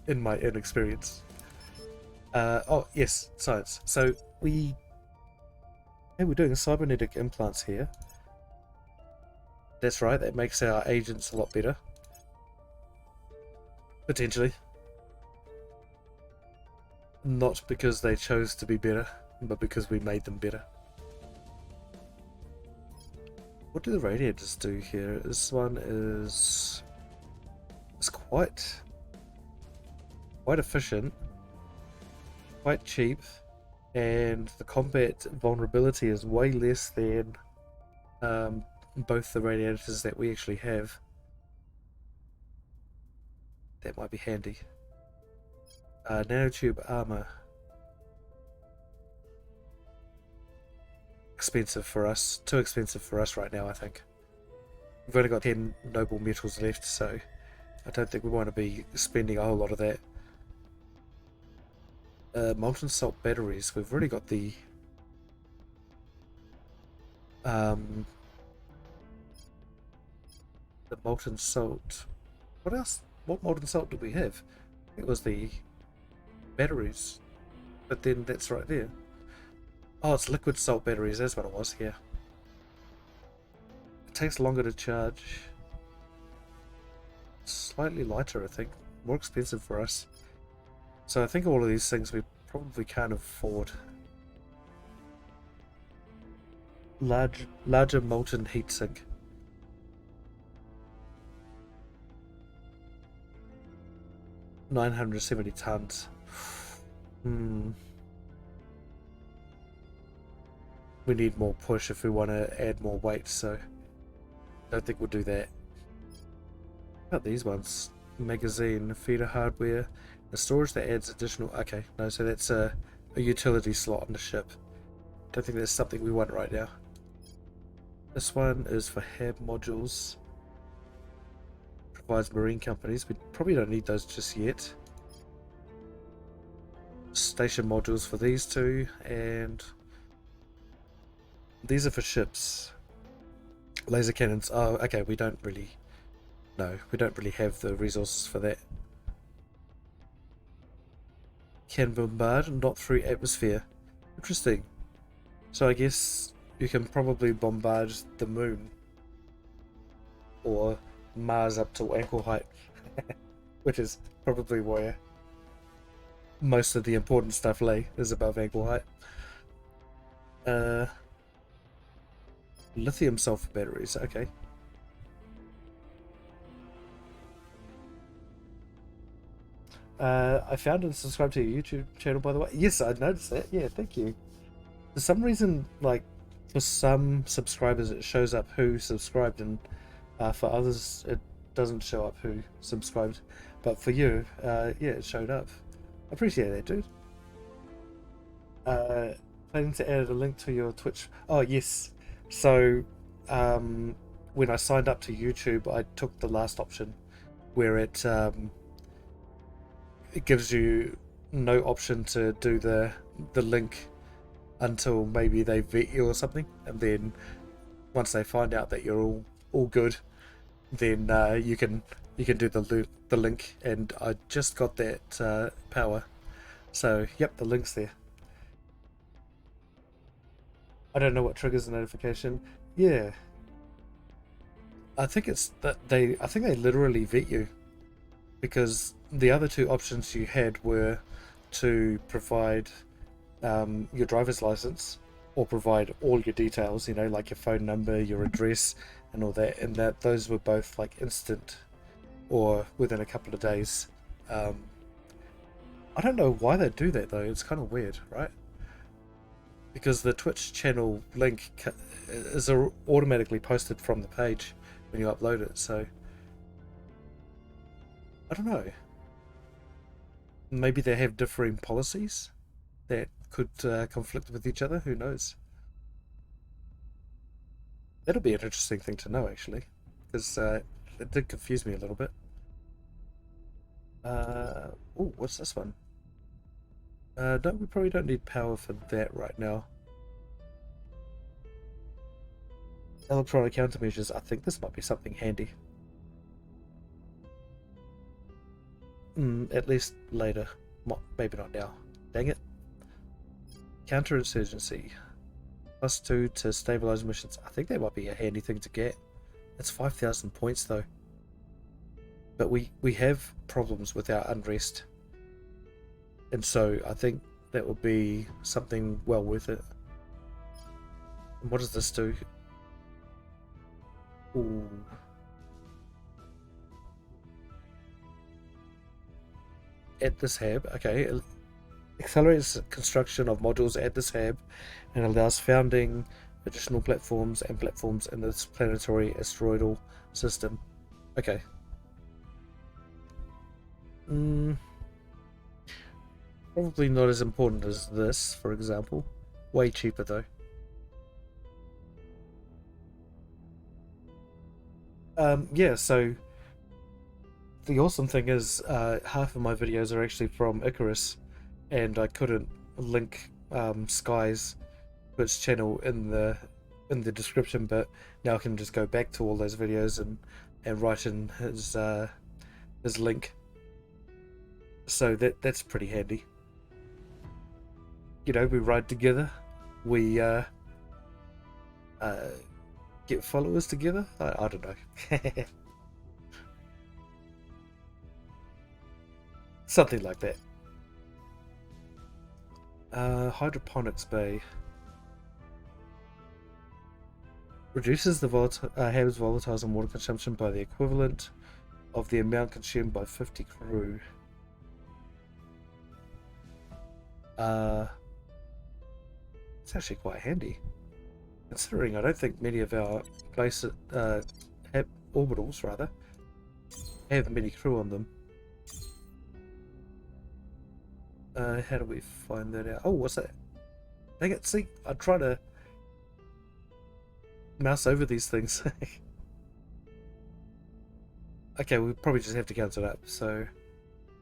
in my inexperience. Oh yes, science. So we're doing cybernetic implants here. That's right, that makes our agents a lot better. Potentially. Not because they chose to be better, but because we made them better. What do the radiators do here? This one is quite efficient, quite cheap, and the combat vulnerability is way less than both the radiators that we actually have. That might be handy. Nanotube armor. Expensive for us. Too expensive for us right now, I think. We've only got 10 noble metals left, so I don't think we want to be spending a whole lot of that. Molten salt batteries. We've already got the molten salt. What else? What molten salt did we have? It was the batteries, but then that's right there. Oh, it's liquid salt batteries. That's what it was. Yeah. It takes longer to charge. Slightly lighter, I think. More expensive for us. So I think all of these things we probably can't afford. Larger molten heatsink. $970 tons. We need more push if we want to add more weight, so don't think we'll do that. How about these ones? Magazine, feeder hardware, the storage that adds additional... Okay, no, so that's a utility slot on the ship. Don't think that's something we want right now. This one is for HAB modules. Provides marine companies. We probably don't need those just yet. Station modules for these two, and these are for ships. Laser cannons. Oh, okay. We don't really. No, we don't really have the resources for that. Can bombard, not through atmosphere. Interesting. So I guess you can probably bombard the moon or Mars up to ankle height, which is probably where most of the important stuff lay, is above ankle height. Uh, Lithium sulfur batteries, okay. I found and subscribed to your YouTube channel, by the way. Yes, I noticed that. Yeah, thank you. For some reason, like, for some subscribers it shows up who subscribed, and for others it doesn't show up who subscribed. But for you, yeah, it showed up. I appreciate that, dude. Planning to add a link to your Twitch. Oh, yes. So, when I signed up to YouTube, I took the last option where it gives you no option to do the link until maybe they vet you or something, and then once they find out that you're all good, then you can do the link. And I just got that power, so yep, the link's there. I don't know what triggers the notification. Yeah, I think it's that I think they literally vet you, because the other two options you had were to provide your driver's license or provide all your details, you know, like your phone number, your address, and all that, and that those were both like instant or within a couple of days. Um, I don't know why they do that though. It's kind of weird, right? Because the Twitch channel link is automatically posted from the page when you upload it, so I don't know. Maybe they have differing policies that could conflict with each other. Who knows? That'll be an interesting thing to know, actually, because it did confuse me a little bit. Oh, what's this one? No, we probably don't need power for that right now. Electronic countermeasures. I think this might be something handy. At least later. Maybe not now. Dang it. Counterinsurgency. +2 to stabilize missions. I think that might be a handy thing to get. It's 5,000 points though. But we have problems with our unrest. And so I think that would be something well worth it. And what does this do? Ooh. At this hab, okay. Accelerates construction of modules at this hab and allows founding additional platforms and platforms in this planetary asteroidal system. Okay. Probably not as important as this, for example. Way cheaper though. Yeah, so the awesome thing is half of my videos are actually from Icarus, and I couldn't link Sky's Twitch channel in the description, but now I can just go back to all those videos and write in his link. So that's pretty handy. You know, we ride together, we get followers together. I don't know. Something like that. Hydroponics bay. Reduces the hab's volatiles and water consumption by the equivalent of the amount consumed by 50 crew. It's actually quite handy, considering I don't think many of our orbitals rather have many crew on them. How do we find that out? Oh, what's that? Dang it, see, I try to mouse over these things. Okay, we probably just have to count it up, so...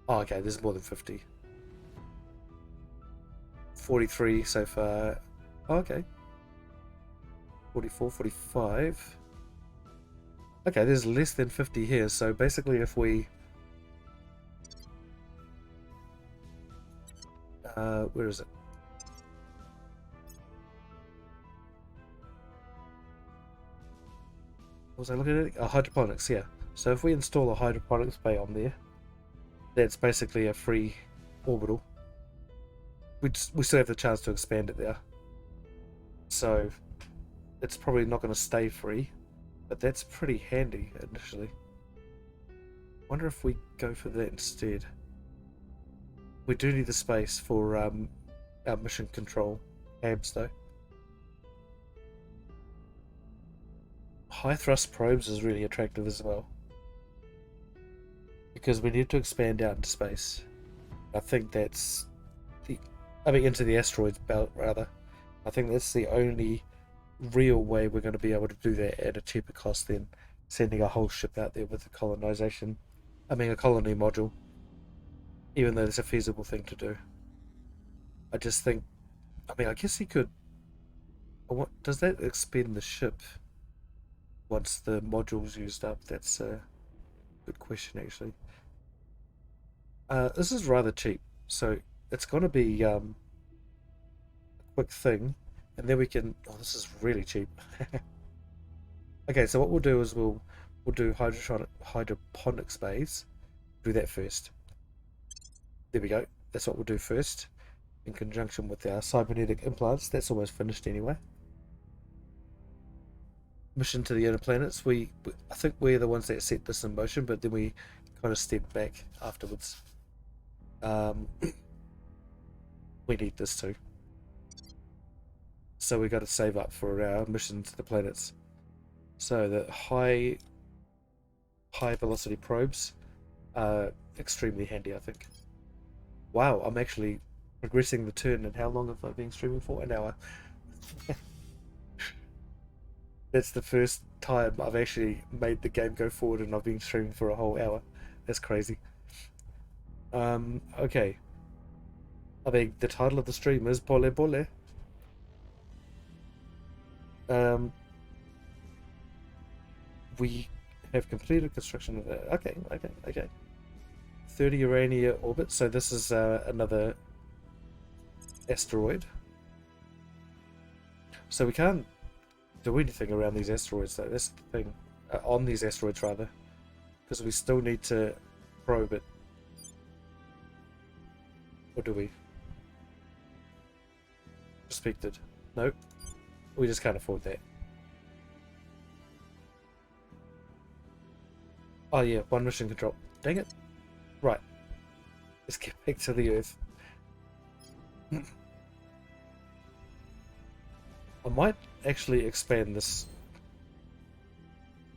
Oh, okay, there's more than 50. 43 so far. Oh, okay. 44, 45. Okay, there's less than 50 here, so basically if we... where is it? What was I looking at? Hydroponics, yeah. So if we install a hydroponics bay on there, that's basically a free orbital. We still have the chance to expand it there. So it's probably not going to stay free, but that's pretty handy initially. Wonder if we go for that instead. We do need the space for our mission control cabs though. High thrust probes is really attractive as well, because we need to expand out into space. I think that's into the asteroids belt rather. I think that's the only real way we're going to be able to do that at a cheaper cost than sending a whole ship out there with a colonization. A colony module. Even though it's a feasible thing to do. I just think, I guess he could. What does that expend the ship once the module's used up? That's a good question actually. This is rather cheap, so it's going to be a quick thing, and then we can. Oh, this is really cheap. Okay, so what we'll do is we'll do hydroponic space. Do that first. There we go. That's what we'll do first, in conjunction with our cybernetic implants. That's almost finished anyway. Mission to the inner planets. I think we're the ones that set this in motion, but then we kind of stepped back afterwards. We need this too. So we got to save up for our mission to the planets. So the high velocity probes are extremely handy, I think. Wow, I'm actually progressing the turn, and how long have I been streaming for? An hour. That's the first time I've actually made the game go forward and I've been streaming for a whole hour. That's crazy. Okay. The title of the stream is Pole Pole. We have completed construction of that. Okay. 30 Urania orbit, so this is another asteroid. So we can't do anything around these asteroids though, that's the thing. On these asteroids rather, because we still need to probe it. Or do we? Respected. Nope. We just can't afford that. Oh yeah, one mission control. Dang it. Right. Let's get back to the Earth. I might actually expand this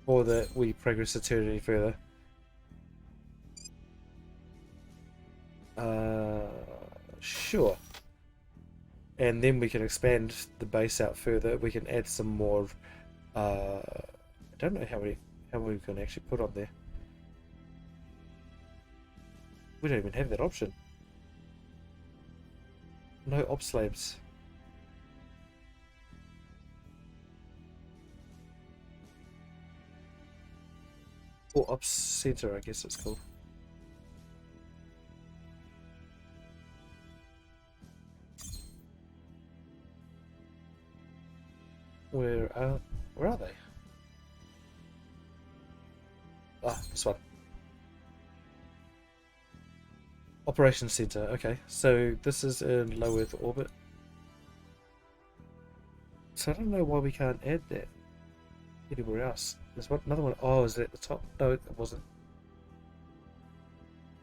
or that we progress eternity further. Sure. And then we can expand the base out further. We can add some more. I don't know how we can actually put on there. We don't even have that option. No ops labs. Or ops center, I guess it's called. Where are they? Ah, this one. Operations Center, okay. So this is in low Earth orbit. So I don't know why we can't add that anywhere else. There's another one. Oh, is it at the top? No, it wasn't.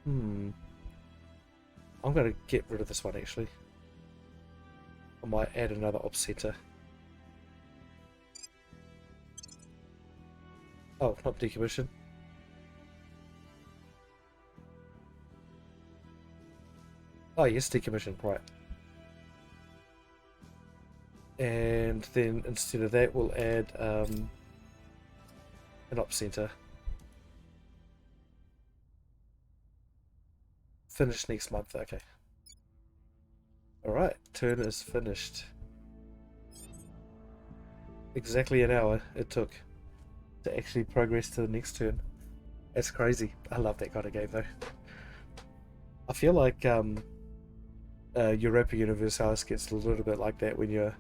I'm going to get rid of this one actually. I might add another op center. Oh, not decommission. Oh yes, decommission, right. And then instead of that we'll add an op center. Finish next month, okay. Alright, turn is finished. Exactly an hour it took. to actually progress to the next turn. It's crazy. I love that kind of game though. I feel like Europa Universalis gets a little bit like that when you're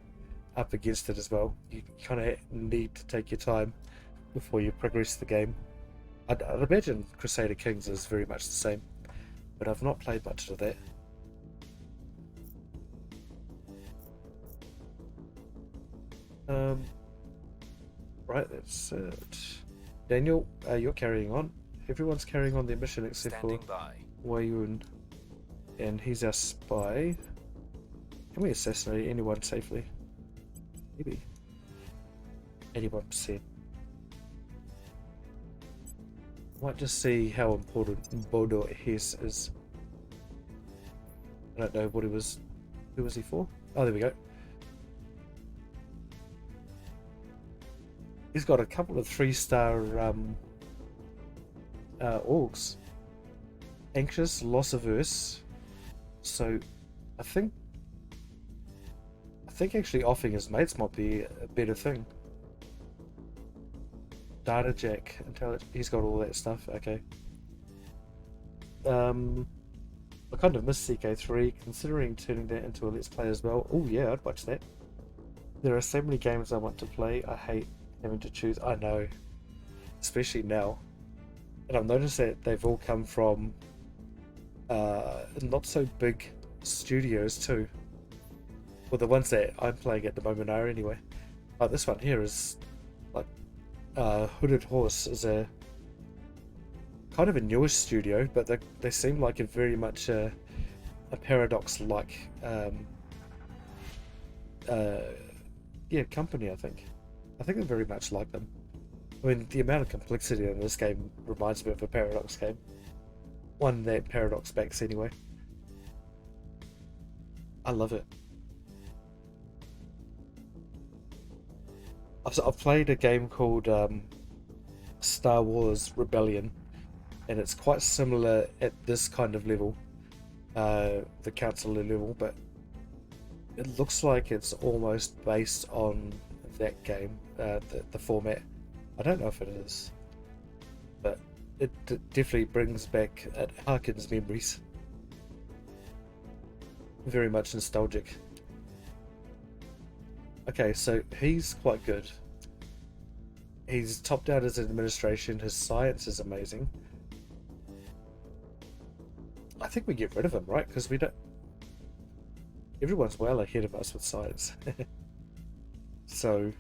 up against it as well. You kind of need to take your time before you progress the game. I'd imagine Crusader Kings is very much the same, but I've not played much of that. Right, that's it. Daniel, you're carrying on. Everyone's carrying on their mission except for Wayun, and he's our spy. Can we assassinate anyone safely? Maybe. 81%. Might just see how important Bodo Hess is. I don't know what he was. Who was he for? Oh, there we go. He's got a couple of 3-star orgs. Anxious, loss averse. So, I think actually offing his mates might be a better thing. Data jack, intelligence. He's got all that stuff. Okay. I kind of miss CK3, considering turning that into a Let's Play as well. Oh yeah, I'd watch that. There are so many games I want to play. I hate having to choose. I know, especially now. And I've noticed that they've all come from not so big studios too. Well, the ones that I'm playing at the moment are anyway. Like this one here is like Hooded Horse is a kind of a newish studio, but they seem like a very much a Paradox-like company. I think they're very much like them. I mean, the amount of complexity in this game reminds me of a Paradox game. One that Paradox backs anyway. I love it. I've played a game called Star Wars Rebellion, and it's quite similar at this kind of level, the counselor level, but it looks like it's almost based on that game, the format. I don't know if it is, but it definitely brings back, it harkens memories. Very much nostalgic. Okay, so he's quite good. He's topped out his administration, his science is amazing. I think we get rid of him, right? Because we don't... Everyone's well ahead of us with science. So...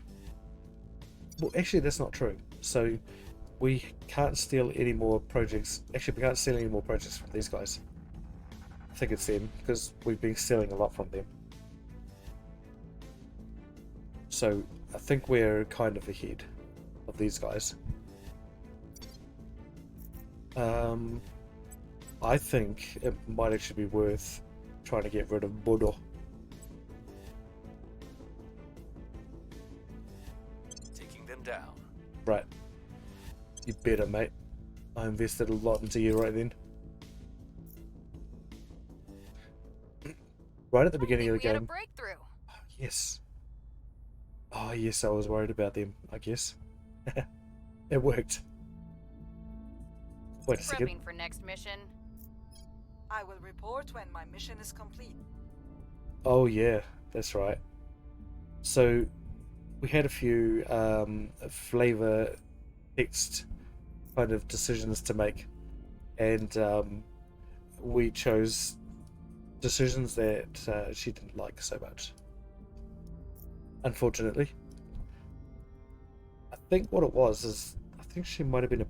Well, actually that's not true. So, we can't steal any more projects. Actually, we can't steal any more projects from these guys. I think it's them, because we've been stealing a lot from them. So, I think we're kind of ahead of these guys. I think it might actually be worth trying to get rid of Bodo. Taking them down. Right. You better, mate. I invested a lot into you right then. Right at the beginning of the game. Had a breakthrough. Yes. Oh yes, I was worried about them, I guess. It worked. Wait a second. Prepping for next mission. I will report when my mission is complete. Oh yeah, that's right. So we had a few flavor text kind of decisions to make, and we chose decisions that she didn't like so much. Unfortunately. I think what it was is, I think she might have been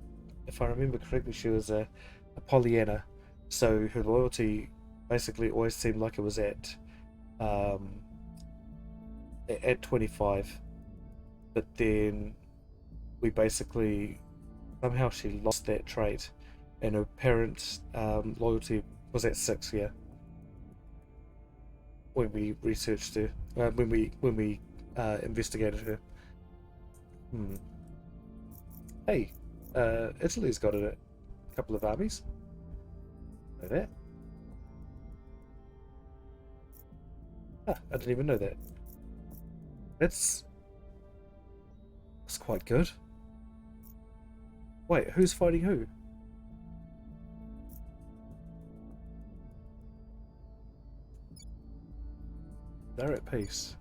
if I remember correctly, she was a Pollyanna, so her loyalty basically always seemed like it was at 25, but then we basically somehow she lost that trait, and her parent loyalty was at 6. Yeah, when we researched her, when we investigated her. Hey, Italy's got a couple of armies. Know that? Ah, I didn't even know that. That's quite good. Wait, who's fighting who? They're at peace.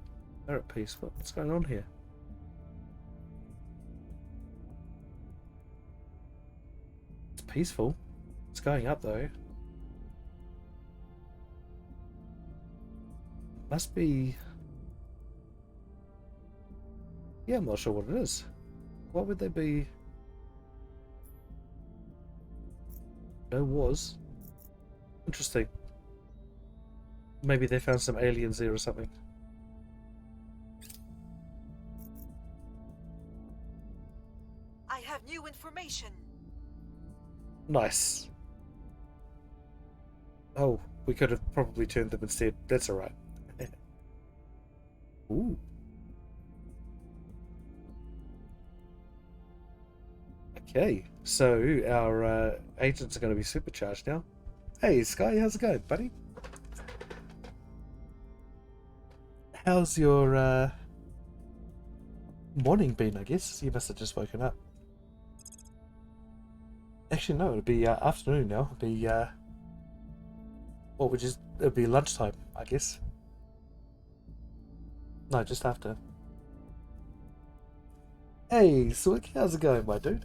They're at peace. What's going on here? It's peaceful. It's going up though. Must be... Yeah, I'm not sure what it is. What would they be? No wars. Interesting. Maybe they found some aliens there or something. I have new information. Nice. Oh, we could have probably turned them instead. That's alright. Ooh. Okay, so our agents are going to be supercharged now. Hey, Sky, how's it going, buddy? How's your morning been, I guess? You must have just woken up. Actually, no, it'll be afternoon now. It'll be, it'll be lunchtime, I guess. No, just after. Hey, Swick, how's it going, my dude?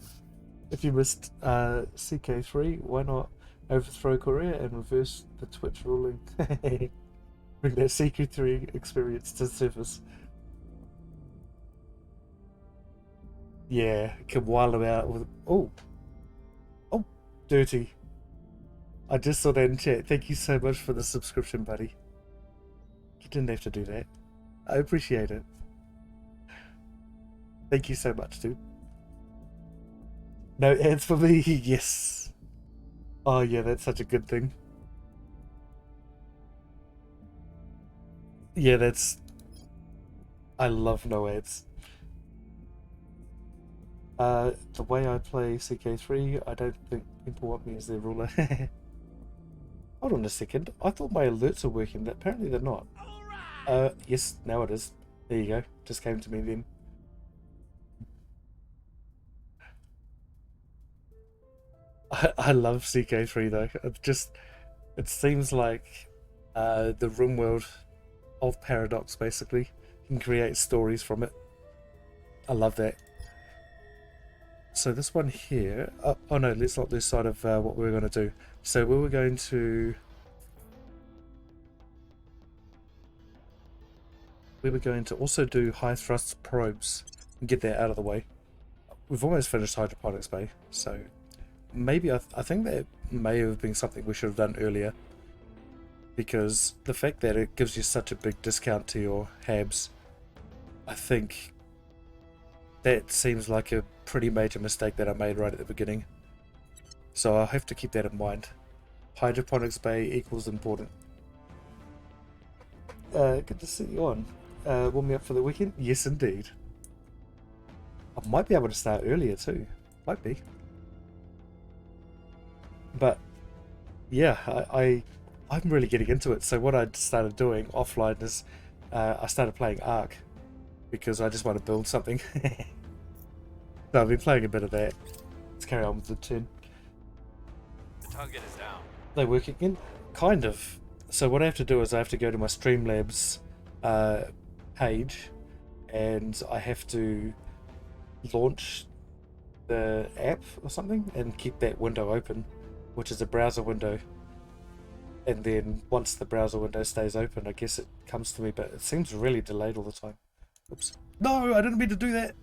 If you missed CK3, why not overthrow Korea and reverse the Twitch ruling? Bring that CK3 experience to the surface. Yeah, can while them out with... Oh, dirty. I just saw that in chat. Thank you so much for the subscription, buddy. You didn't have to do that. I appreciate it. Thank you so much, dude. No ads for me? Yes. Oh yeah, that's such a good thing. Yeah, that's... I love no ads. The way I play CK3, I don't think people want me as their ruler. Hold on a second. I thought my alerts were working, but apparently they're not. Yes, now it is. There you go. Just came to me then. I love CK3 though. It seems like the room world of Paradox basically. You can create stories from it. I love that. So this one here, oh no, let's not lose sight of what we were going to do. So we were going to also do high thrust probes and get that out of the way. We've almost finished hydroponics bay, so maybe I think that may have been something we should have done earlier, because the fact that it gives you such a big discount to your HABs, I think that seems like a pretty major mistake that I made right at the beginning. So I'll have to keep that in mind. Hydroponics bay equals important. Good to see you on. Warm me up for the weekend? Yes, indeed. I might be able to start earlier too. Might be. But yeah, I'm really getting into it. So what I started doing offline is I started playing Ark because I just want to build something. So I've been playing a bit of that. Let's carry on with the turn. The target is down. They working in? Kind of. So what I have to do is I have to go to my Streamlabs page, and I have to launch the app or something and keep that window open, which is a browser window. And then once the browser window stays open, I guess it comes to me, but it seems really delayed all the time. Oops. No, I didn't mean to do that.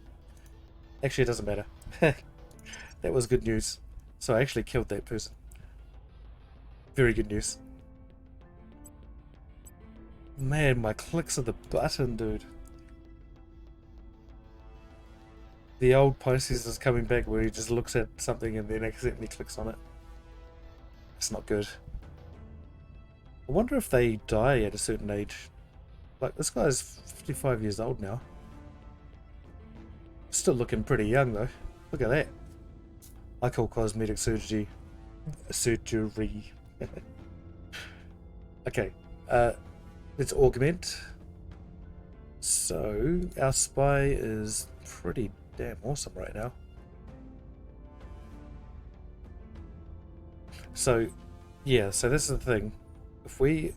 Actually, it doesn't matter. That was good news. So I actually killed that person. Very good news. Man, my clicks of the button, dude. The old Pisces is coming back where he just looks at something and then accidentally clicks on it. It's not good. I wonder if they die at a certain age. Like, this guy's 55 years old now. Still looking pretty young though. Look at that. I call cosmetic surgery. Okay. Let's augment. So our spy is pretty damn awesome right now. So, yeah, so this is the thing. If we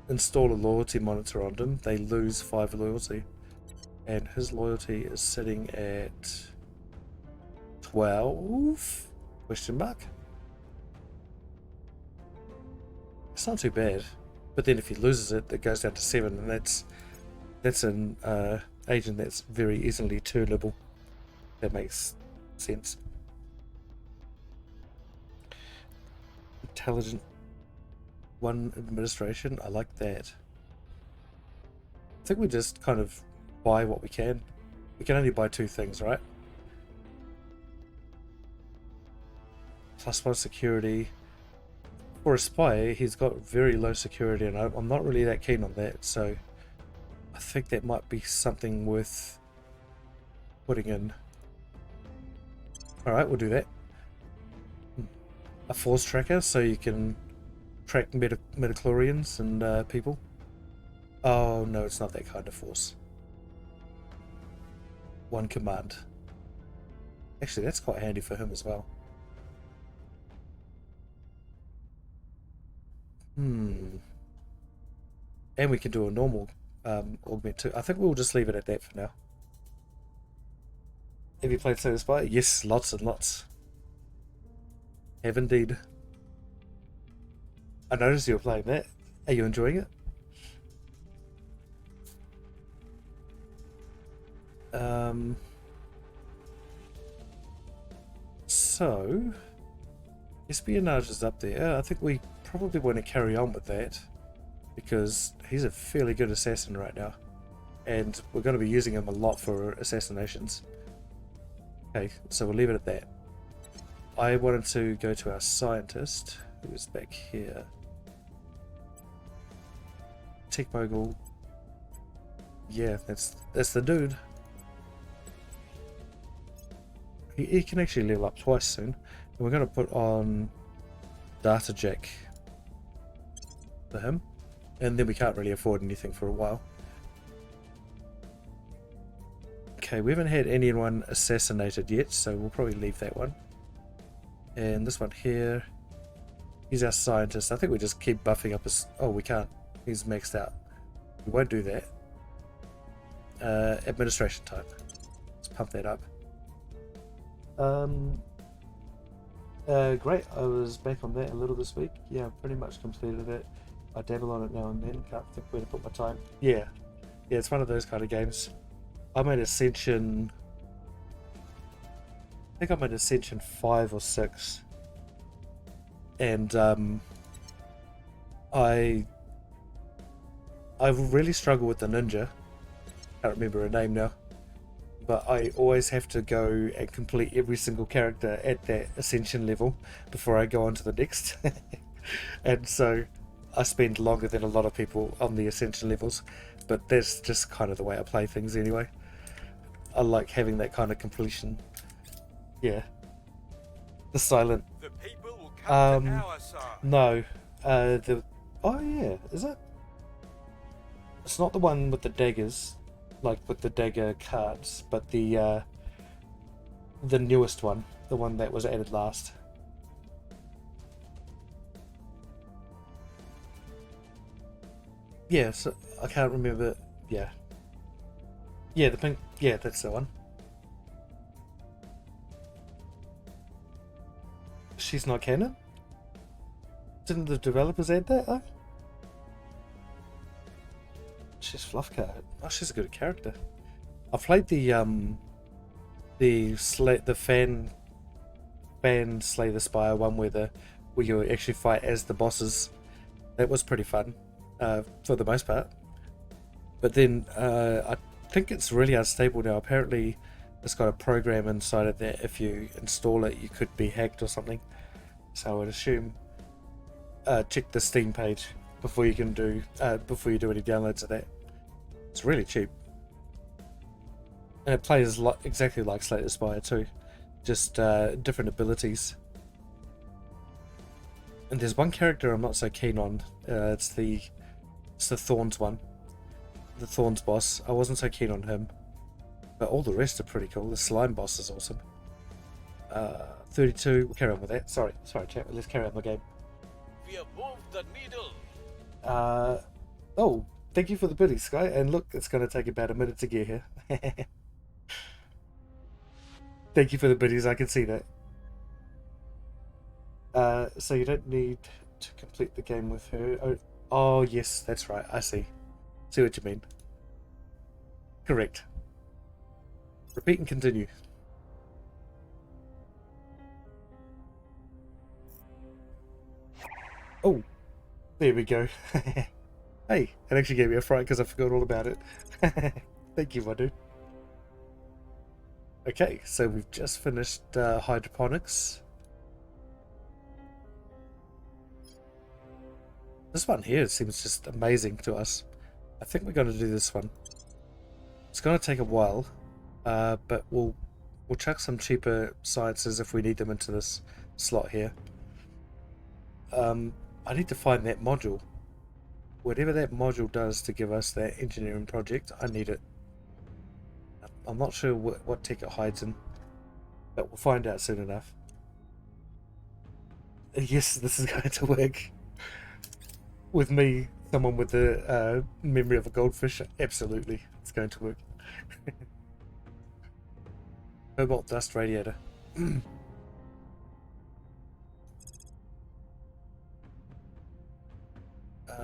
install a loyalty monitor on them, they lose 5 loyalty. And his loyalty is sitting at 12? Question mark? It's not too bad. But then if he loses it, it goes down to 7, and that's an agent that's very easily turnable. That makes sense. Intelligent 1 administration, I like that. I think we just kind of buy what we can. We can only buy 2 things, right? +1 security. For a spy, he's got very low security, and I'm not really that keen on that, so I think that might be something worth putting in. Alright, we'll do that. A force tracker, so you can track midichlorians and people. Oh no, it's not that kind of force. 1 command. Actually, that's quite handy for him as well. And we can do a normal augment too. I think we'll just leave it at that for now. Have you played Slay the Spire? Yes, lots and lots. Have indeed. I noticed you were playing that. Are you enjoying it? So espionage is up there. I think we probably want to carry on with that because he's a fairly good assassin right now, and we're going to be using him a lot for assassinations. Okay, so we'll leave it at that. I wanted to go to our scientist, who's back here. Tech mogul. Yeah, that's the dude. He can actually level up twice soon. And we're going to put on data jack for him, and then we can't really afford anything for a while. Okay, we haven't had anyone assassinated yet, so we'll probably leave that one. And this one here, he's our scientist. I think we just keep buffing up his... Oh, we can't. He's maxed out. We won't do that. Administration type. Let's pump that up. Great. I was back on that a little this week. Yeah, pretty much completed it. I dabble on it now and then. Can't think where to put my time. Yeah, it's one of those kind of games. I'm at Ascension... I think I'm at Ascension 5 or 6. And I really struggle with the ninja. Can't remember her name now. But I always have to go and complete every single character at that Ascension level before I go on to the next. And so I spend longer than a lot of people on the Ascension levels, but that's just kind of the way I play things anyway. I like having that kind of completion. Yeah. The silent... The people will come to our side. No. Oh yeah, is it? It's not the one with the daggers. Like with the dagger cards, but the newest one, the one that was added last. Yeah, so I can't remember. Yeah, the pink. Yeah, that's the one. She's not canon. Didn't the developers add that though? She's fluff card. Oh, she's a good character. I played the fan Slay the Spire one where you actually fight as the bosses. That was pretty fun, for the most part. But then I think it's really unstable now. Apparently, it's got a program inside it that if you install it, you could be hacked or something. So I would assume check the Steam page before you do any downloads of that. It's really cheap, and it plays exactly like Slay the Spire too, just different abilities. And there's one character I'm not so keen on. It's the Thorns one, the Thorns boss. I wasn't so keen on him, but all the rest are pretty cool. The slime boss is awesome. 32. We'll carry on with that. Sorry, chat. Let's carry on the game. We have moved the needle. Oh, thank you for the biddies, Sky. And look, it's going to take about a minute to get here. Thank you for the biddies. I can see that. So you don't need to complete the game with her. Oh, yes, that's right. I see. See what you mean. Correct. Repeat and continue. Oh, there we go. Hey, it actually gave me a fright because I forgot all about it. Thank you, my dude. Okay, so we've just finished hydroponics. This one here seems just amazing to us. I think we're going to do this one. It's going to take a while, but we'll chuck some cheaper sciences if we need them into this slot here. I need to find that module. Whatever that module does to give us that engineering project, I need it. I'm not sure what tech it hides in, but we'll find out soon enough. Yes, this is going to work. With me, someone with the memory of a goldfish, absolutely, it's going to work. Cobalt dust radiator.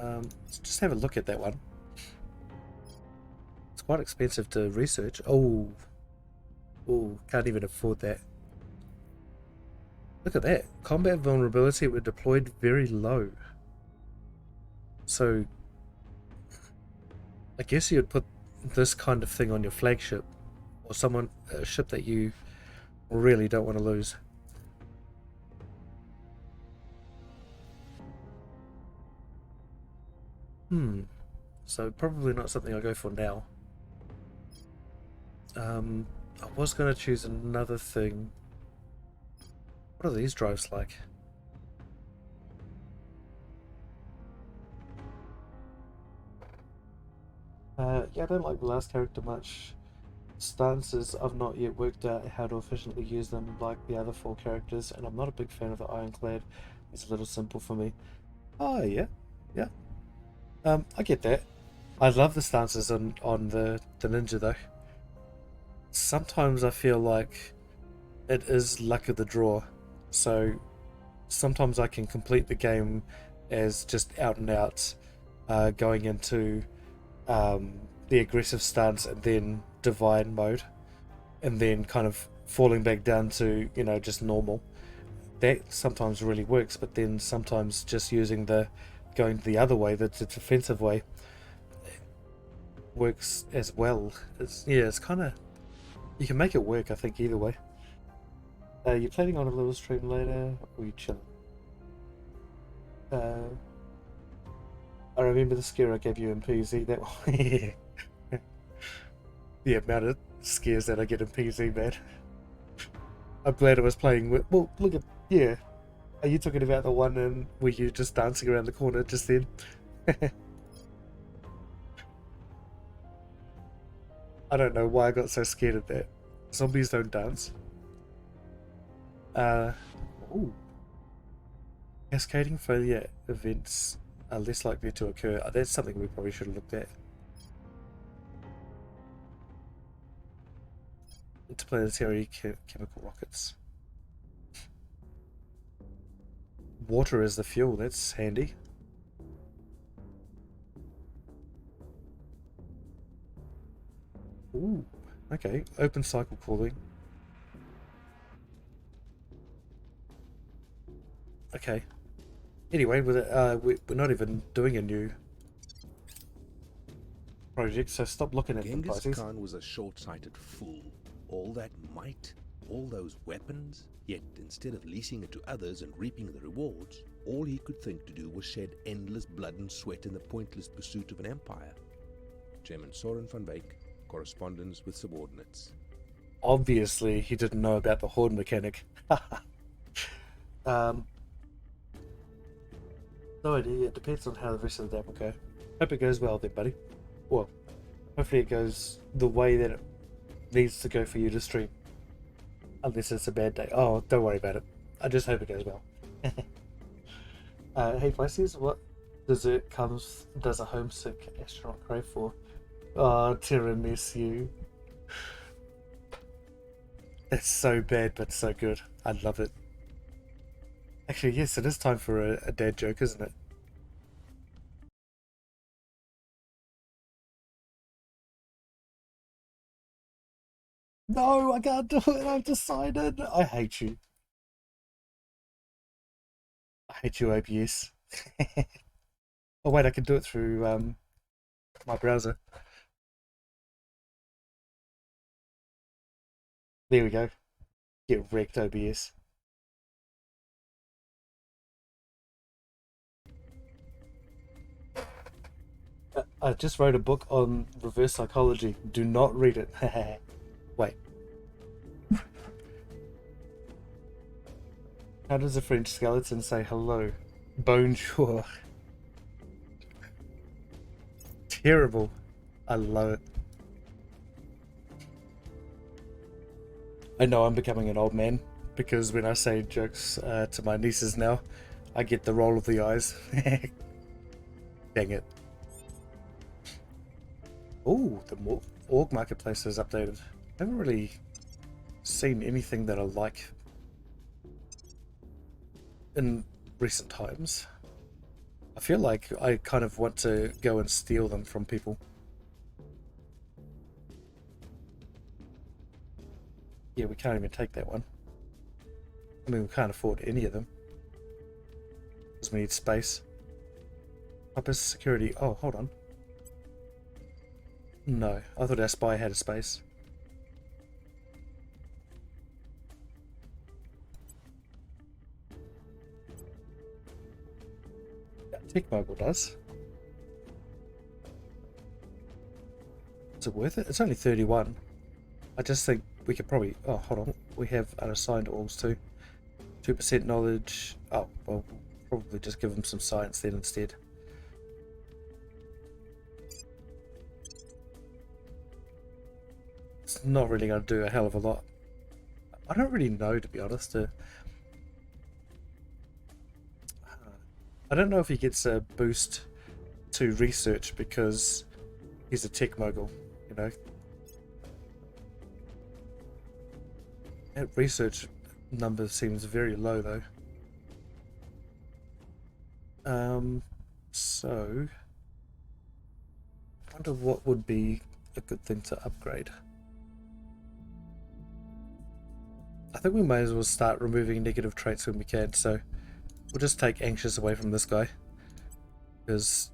Let's just have a look at that one. It's quite expensive to research. Oh, can't even afford that. Look at that. Combat vulnerability were deployed very low. So, I guess you'd put this kind of thing on your flagship, or a ship that you really don't want to lose. So probably not something I'll go for now. I was going to choose another thing. What are these drives like? Yeah, I don't like the last character much. Stances, I've not yet worked out how to efficiently use them like the other 4 characters, and I'm not a big fan of the ironclad. It's a little simple for me. Oh, yeah. I get that. I love the stances on the ninja though. Sometimes I feel like it is luck of the draw. So sometimes I can complete the game as just out and out going into the aggressive stance and then divine mode, and then kind of falling back down to, you know, just normal. That sometimes really works, but then sometimes just using going the other way, the defensive way, works as well. It's kind of, you can make it work, I think, either way. You planning on a little stream later, or you chilling? I remember the scare I gave you in PZ. That one. The amount of scares that I get in PZ, man. I'm glad I was playing with. Well, look at, yeah. Are you talking about the one where you're just dancing around the corner just then? I don't know why I got so scared of that. Zombies don't dance. Ooh. Cascading failure events are less likely to occur. That's something we probably should have looked at. Interplanetary chemical rockets. Water is the fuel, that's handy. Ooh, okay. Open cycle cooling. Okay. Anyway, with we're not even doing a new project, so stop looking at them, Genghis prices. Khan was a short-sighted fool. All that might, all those weapons, yet instead of leasing it to others and reaping the rewards, all he could think to do was shed endless blood and sweat in the pointless pursuit of an empire. Chairman Soren van Wyk, correspondence with subordinates. Obviously, he didn't know about the horde mechanic. No idea. It depends on how the rest of the day will go. Hope it goes well then, buddy. Well, hopefully it goes the way that it needs to go for you to stream. Unless it's a bad day. Oh, don't worry about it. I just hope it goes well. Hey Pisces, what dessert does a homesick astronaut crave for? Oh, Terra, miss you. It's so bad but so good. I love it. Actually, yes, it is time for a dad joke, isn't it? No, I can't do it. I've decided. I hate you. I hate you, OBS. Oh wait, I can do it through my browser. There we go. Get wrecked, OBS. I just wrote a book on reverse psychology. Do not read it. Wait. How does a French skeleton say hello? Bonjour. Terrible. I love it. I know I'm becoming an old man because when I say jokes to my nieces now, I get the roll of the eyes. Dang it. Oh, the org marketplace is updated. I haven't really seen anything that I like in recent times. I feel like I kind of want to go and steal them from people. Yeah, we can't even take that one. I mean, we can't afford any of them. Because we need space. Upper security. Oh, hold on. No, I thought our spy had a space. Yeah, Tech Mobile does. Is it worth it? It's only 31. I just think we could probably... Oh, hold on. We have unassigned orgs too. 2% knowledge. Oh, well, we'll probably just give them some science then instead. It's not really going to do a hell of a lot. I don't really know, to be honest. I don't know if he gets a boost to research because he's a tech mogul, you know. That research number seems very low though. So I wonder what would be a good thing to upgrade. I think we may as well start removing negative traits when we can, so we'll just take anxious away from this guy. Because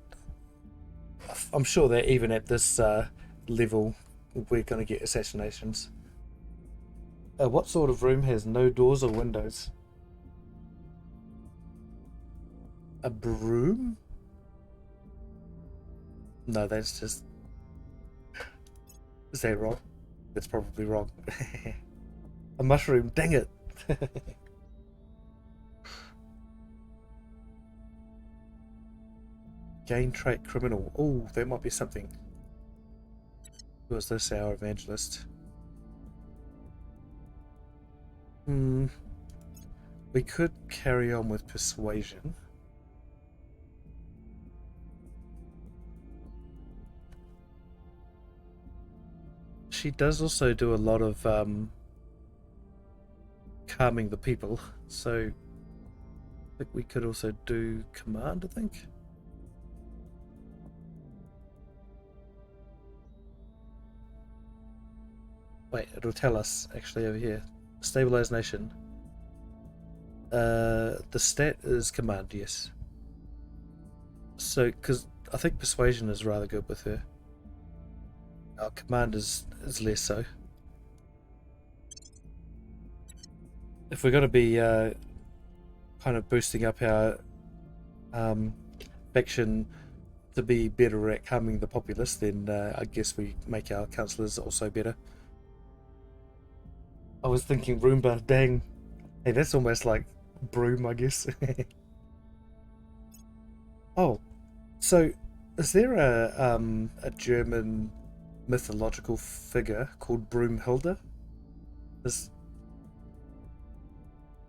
I'm sure that even at this level, we're going to get assassinations. What sort of room has no doors or windows? A broom? No, that's just... Is that wrong? That's probably wrong. A mushroom, dang it! Gain trait criminal. Oh, that might be something. Who is this, our evangelist? We could carry on with persuasion. She does also do a lot of calming the people, so I think we could also do command, I think. Wait, it'll tell us actually over here. Stabilize nation. The stat is command, yes. So, because I think persuasion is rather good with her. Our command is less so. If we're going to be kind of boosting up our faction to be better at calming the populace, then I guess we make our councillors also better. I was thinking Roomba, dang. Hey, that's almost like broom, I guess. Oh, so is there a German mythological figure called Broomhilda?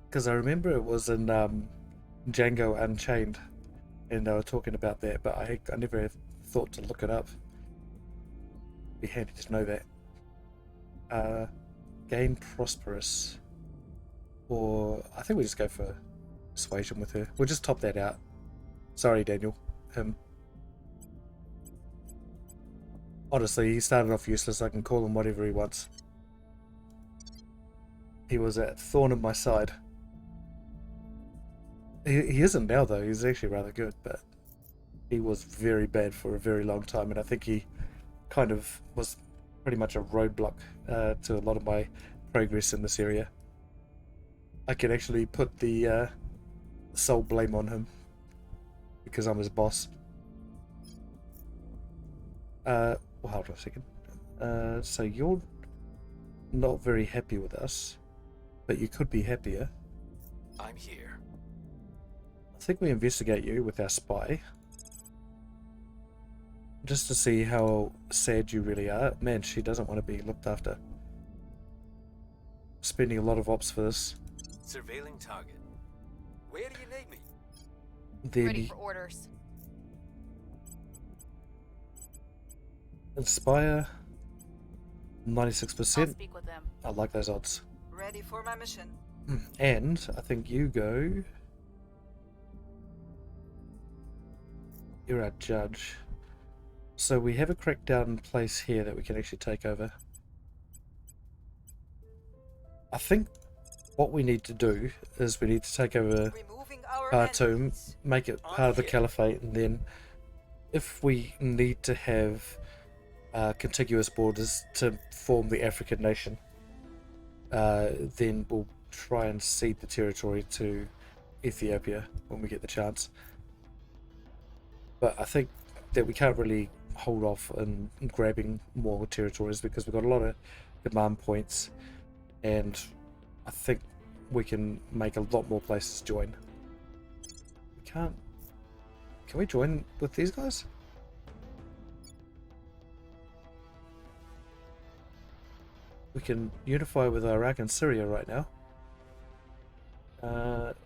Because I remember it was in Django Unchained, and they were talking about that, but I never thought to look it up. Be handy to know that. Gain prosperous, or I think we just go for persuasion with her. We'll just top that out. Sorry, Daniel. Honestly, he started off useless. I can call him whatever he wants. He was a thorn in my side. He isn't now, though. He's actually rather good, but he was very bad for a very long time, and I think he kind of was pretty much a roadblock to a lot of my progress in this area. I could actually put the sole blame on him because I'm his boss. Well, hold on a second. So you're not very happy with us, but you could be happier. I'm here. I think we investigate you with our spy, just to see how sad you really are. Man, she doesn't want to be looked after. Spending a lot of ops for this. Surveilling target. Where do you need me? Then Ready for orders. Inspire, I'll 96%. speak with them. I like those odds. Ready for my mission. And I think you go. You're our judge. So we have a crackdown place here that we can actually take over. I think what we need to do is we need to take over Removing our Khartoum, enemies. make it part of the caliphate, and then if we need to have contiguous borders to form the African nation, then we'll try and cede the territory to Ethiopia when we get the chance. But I think that we can't really hold off on grabbing more territories because we've got a lot of command points, and I think we can make a lot more places join. We can't. Can we join with these guys? We can unify with Iraq and Syria right now.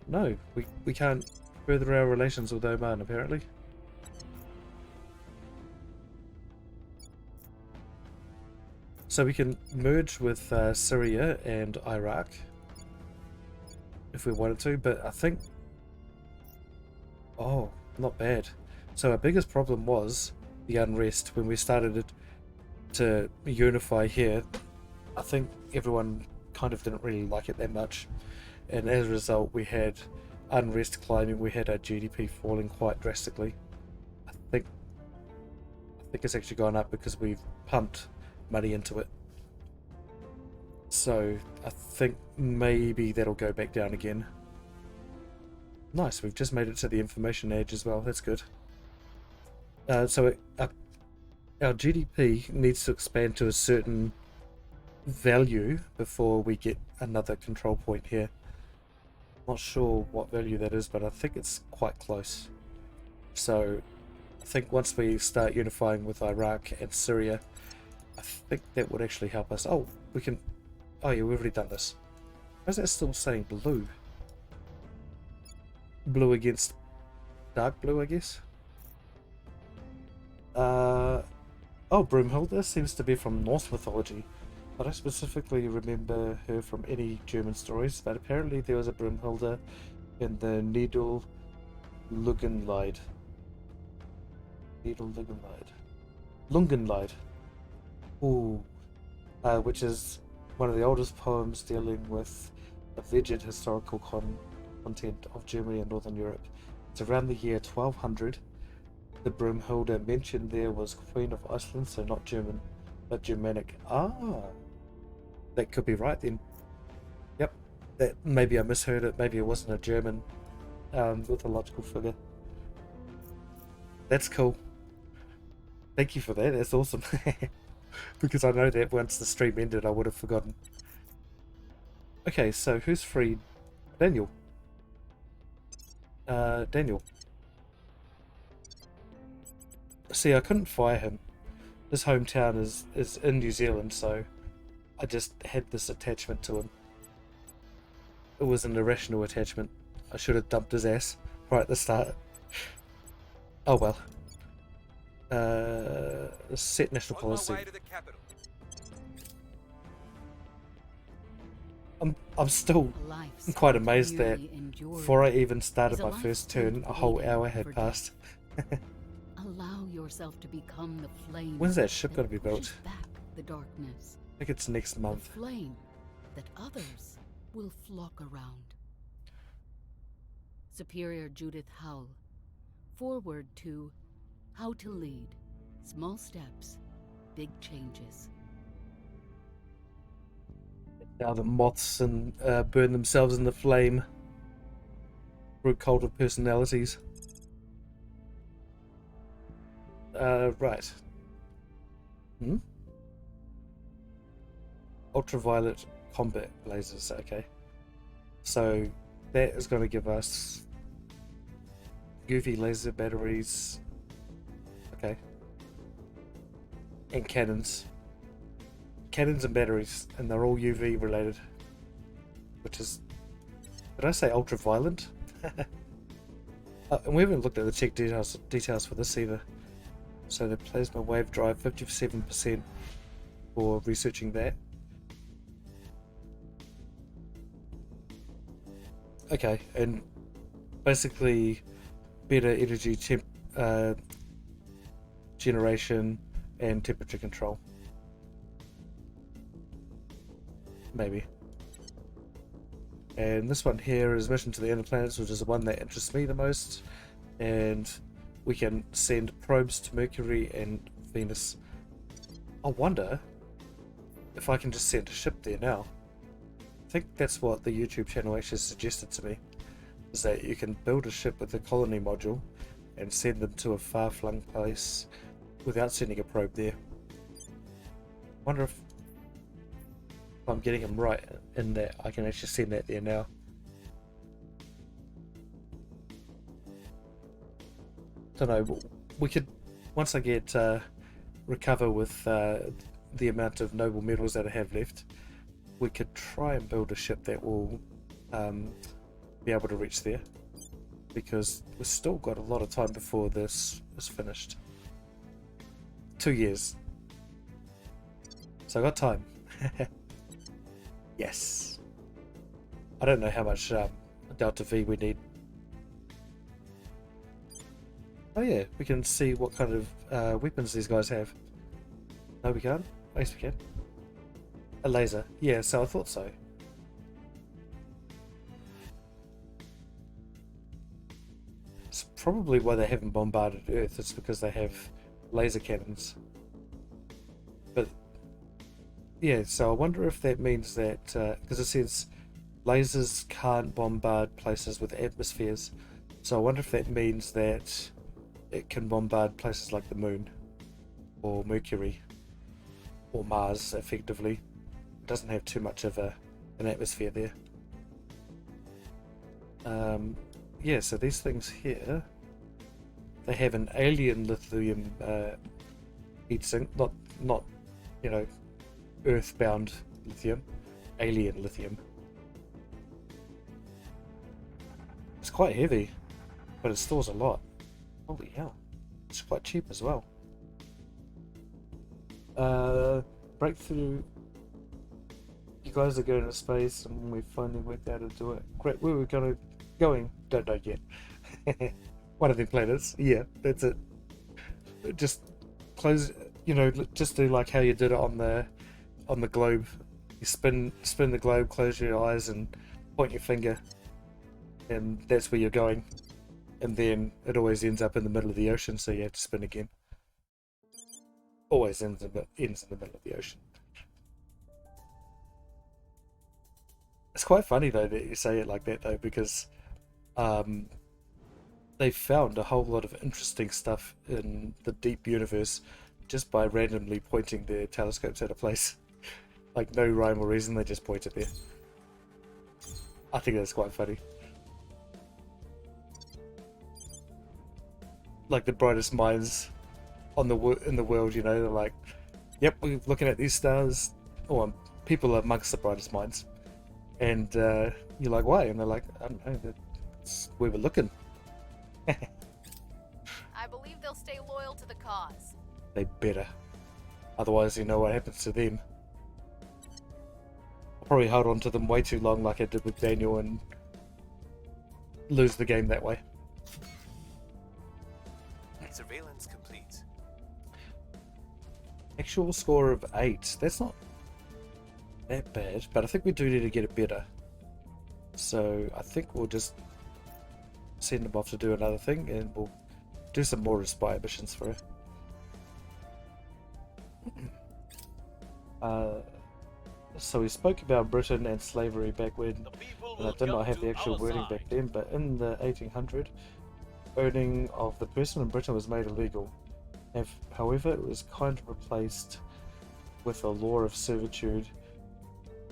No, we can't further our relations with Oman apparently. So we can merge with Syria and Iraq if we wanted to, but I think... Oh, not bad. So our biggest problem was the unrest when we started to unify here. I think everyone kind of didn't really like it that much, and as a result we had unrest climbing, we had our GDP falling quite drastically. I think it's actually gone up because we've pumped money into it. So I think maybe that'll go back down again. Nice, we've just made it to the information age as well, that's good. So our GDP needs to expand to a certain value before we get another control point here. Not sure what value that is, but I think it's quite close. So I think once we start unifying with Iraq and Syria, I think that would actually help us. Oh, we can... Oh yeah, we've already done this. Why is that still saying blue? Blue against dark blue, I guess? Oh, Broomhilda seems to be from Norse mythology. I don't specifically remember her from any German stories, but apparently there was a Broomhilda in the Lungenlied. Lungenlied. Ooh. Which is one of the oldest poems dealing with alleged historical content of Germany and Northern Europe. It's around the year 1200. The Broomhilda mentioned there was Queen of Iceland, so not German, but Germanic. Ah, that could be right then. Yep, that maybe I misheard it. Maybe it wasn't a German mythological figure. That's cool. Thank you for that. That's awesome. Because I know that once the stream ended, I would have forgotten. Okay, so who's freed? Daniel. Daniel. See, I couldn't fire him. His hometown is in New Zealand, so I just had this attachment to him. It was an irrational attachment. I should have dumped his ass right at the start. Oh well. Set national On my policy. way to the capital. I'm still Life quite amazed that merely endured. before I even started is a my life first spent turn, a whole waiting hour had for passed. Allow yourself to become the flame. When's that ship gonna be built? pushes back the darkness. I think it's next The month. flame that others will flock around. Superior Judith Howell. Forward to How to Lead. Small steps, big changes. Now the moths and burn themselves in the flame through cult of personalities. Right. Ultraviolet combat lasers, okay. So that is going to give us UV laser batteries, okay, and cannons. Cannons and batteries, and they're all UV related, which is, did I say ultraviolet? And we haven't looked at the tech details for this either. So the plasma wave drive, 57% for researching that. Okay, and basically better energy generation and temperature control. Maybe. And this one here is Mission to the Inner Planets, which is the one that interests me the most. And we can send probes to Mercury and Venus. I wonder if I can just send a ship there now. I think that's what the YouTube channel actually suggested to me, is that you can build a ship with a colony module and send them to a far-flung place without sending a probe there. Wonder if I'm getting them right in that I can actually send that there now. Don't know, we could, once I get recover with the amount of noble metals that I have left, we could try and build a ship that will be able to reach there, because we've still got a lot of time before this is finished. 2 years. So I got time. Yes. I don't know how much Delta V we need. Oh yeah, we can see what kind of weapons these guys have. No, we can't? Yes, we can. A laser. Yeah, so I thought so. It's probably why they haven't bombarded Earth. It's because they have laser cannons. But yeah, so I wonder if that means that, because it says lasers can't bombard places with atmospheres. So I wonder if that means that it can bombard places like the Moon or Mercury or Mars effectively. It doesn't have too much of an atmosphere there. Yeah, so these things here, they have an alien lithium heatsink, not you know, earthbound lithium, alien lithium. It's quite heavy, but it stores a lot. Holy hell, it's quite cheap as well. Breakthrough. You guys are going to space, and we finally worked out how to do it. Great, where we're going? Don't know yet. One of them planets. Yeah, that's it. Just close. You know, just do like how you did it on the globe. You spin the globe, close your eyes, and point your finger, and that's where you're going. And then it always ends up in the middle of the ocean, so you have to spin again. Always ends in the middle of the ocean. It's quite funny though that you say it like that though, because they found a whole lot of interesting stuff in the deep universe just by randomly pointing their telescopes at a place. Like no rhyme or reason, they just point it there. I think that's quite funny. Like the brightest minds in the world, you know, they're like, yep, we're looking at these stars. Oh, people are amongst the brightest minds. And You're like, why? And they're like, I don't know, that's where we're looking. I believe they'll stay loyal to the cause. They better. Otherwise, you know what happens to them. I'll probably hold on to them way too long like I did with Daniel and lose the game that way. Surveillance complete. Actual score of 8. That's not that bad, but I think we do need to get it better. So I think we'll just send them off to do another thing, and we'll do some more Respire missions for her. So we spoke about Britain and slavery back when, and I did not have the actual wording back then, but in the 1800, owning of the person in Britain was made illegal. However, it was kind of replaced with a law of servitude,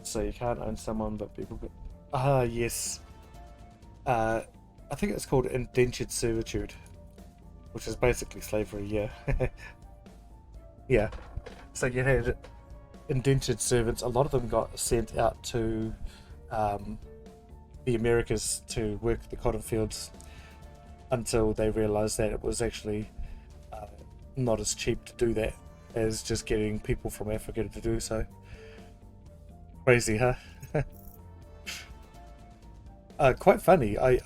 so you can't own someone, but people could... Ah, yes. I think it's called indentured servitude, which is basically slavery, yeah. Yeah. So you had indentured servants. A lot of them got sent out to the Americas to work the cotton fields until they realized that it was actually not as cheap to do that as just getting people from Africa to do so. Crazy, huh? Quite funny. I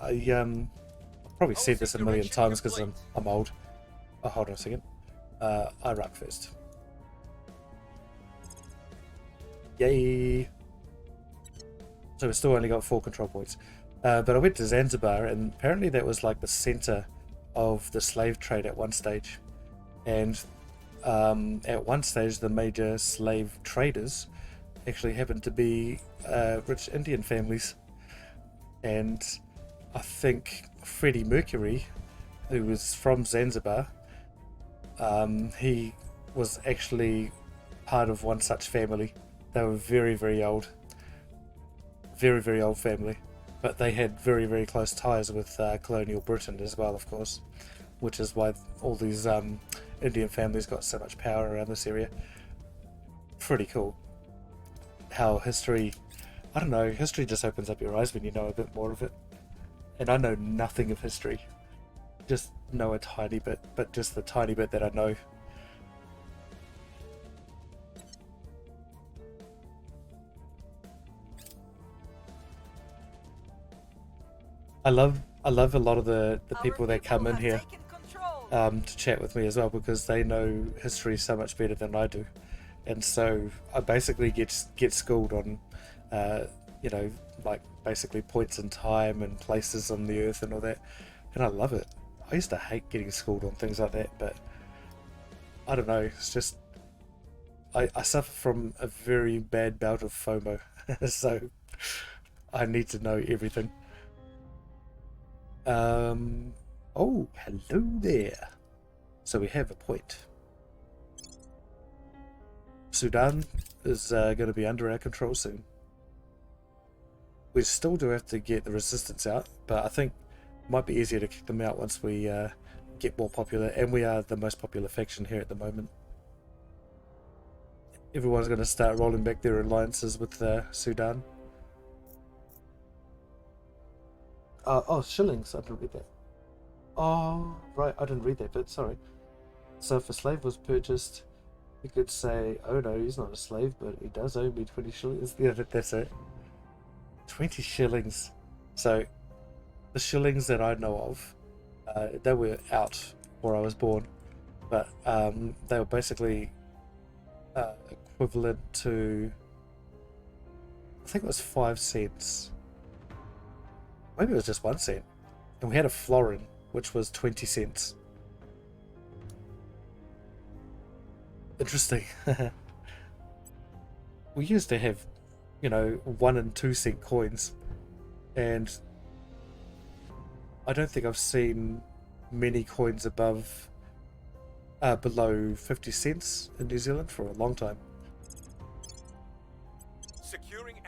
probably said this a million times because I'm old. Oh, hold on a second. Iraq first. Yay! So we've still only got 4 control points. But I went to Zanzibar, and apparently that was like the center of the slave trade at one stage. And at one stage, the major slave traders actually happened to be rich Indian families. And I think Freddie Mercury, who was from Zanzibar, he was actually part of one such family. They were very, very old. Very, very old family. But they had very, very close ties with colonial Britain as well, of course. Which is why all these Indian families got so much power around this area. Pretty cool. How history... I don't know, history just opens up your eyes when you know a bit more of it. And I know nothing of history. Just know a tiny bit, but just the tiny bit that I know. I love a lot of the people that come in here to chat with me as well, because they know history so much better than I do. And so I basically get schooled on you know, like basically points in time and places on the earth and all that, and I love it. I used to hate getting schooled on things like that, but I don't know, it's just I suffer from a very bad bout of FOMO. So I need to know everything. Oh, hello there. So we have a point. Sudan is going to be under our control soon. We still do have to get the resistance out, but I think it might be easier to kick them out once we get more popular, and we are the most popular faction here at the moment. Everyone's going to start rolling back their alliances with Sudan. Oh, shillings, I didn't read that. Oh, right, I didn't read that bit, sorry. So if a slave was purchased, you could say, oh no, he's not a slave, but he does owe me 20 shillings. Yeah, that's it. 20 shillings. So the shillings that I know of, they were out before I was born, but they were basically equivalent to, I think it was 5 cents. Maybe it was just 1 cent. And we had a florin, which was 20 cents. Interesting. We used to have, you know, 1 and 2 cent coins, and I don't think I've seen many coins above below 50 cents in New Zealand for a long time.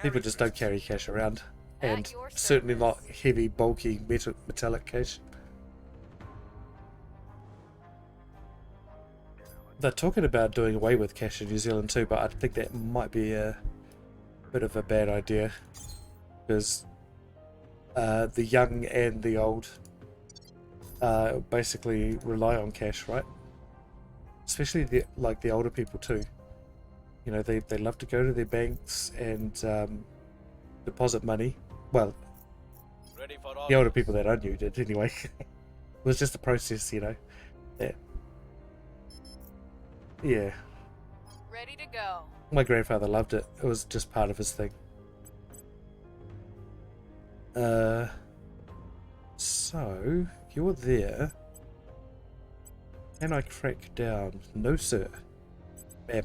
People just don't carry cash around, and certainly not heavy, bulky, metallic cash. They're talking about doing away with cash in New Zealand too, but I think that might be a bit of a bad idea, because the young and the old basically rely on cash, right? Especially the older people too. You know, they love to go to their banks and deposit money. Well, the older people that I knew did anyway. It was just a process, you know. Yeah. Ready to go. My grandfather loved it. It was just part of his thing. So you're there. Can I crack down? No, sir. Bam.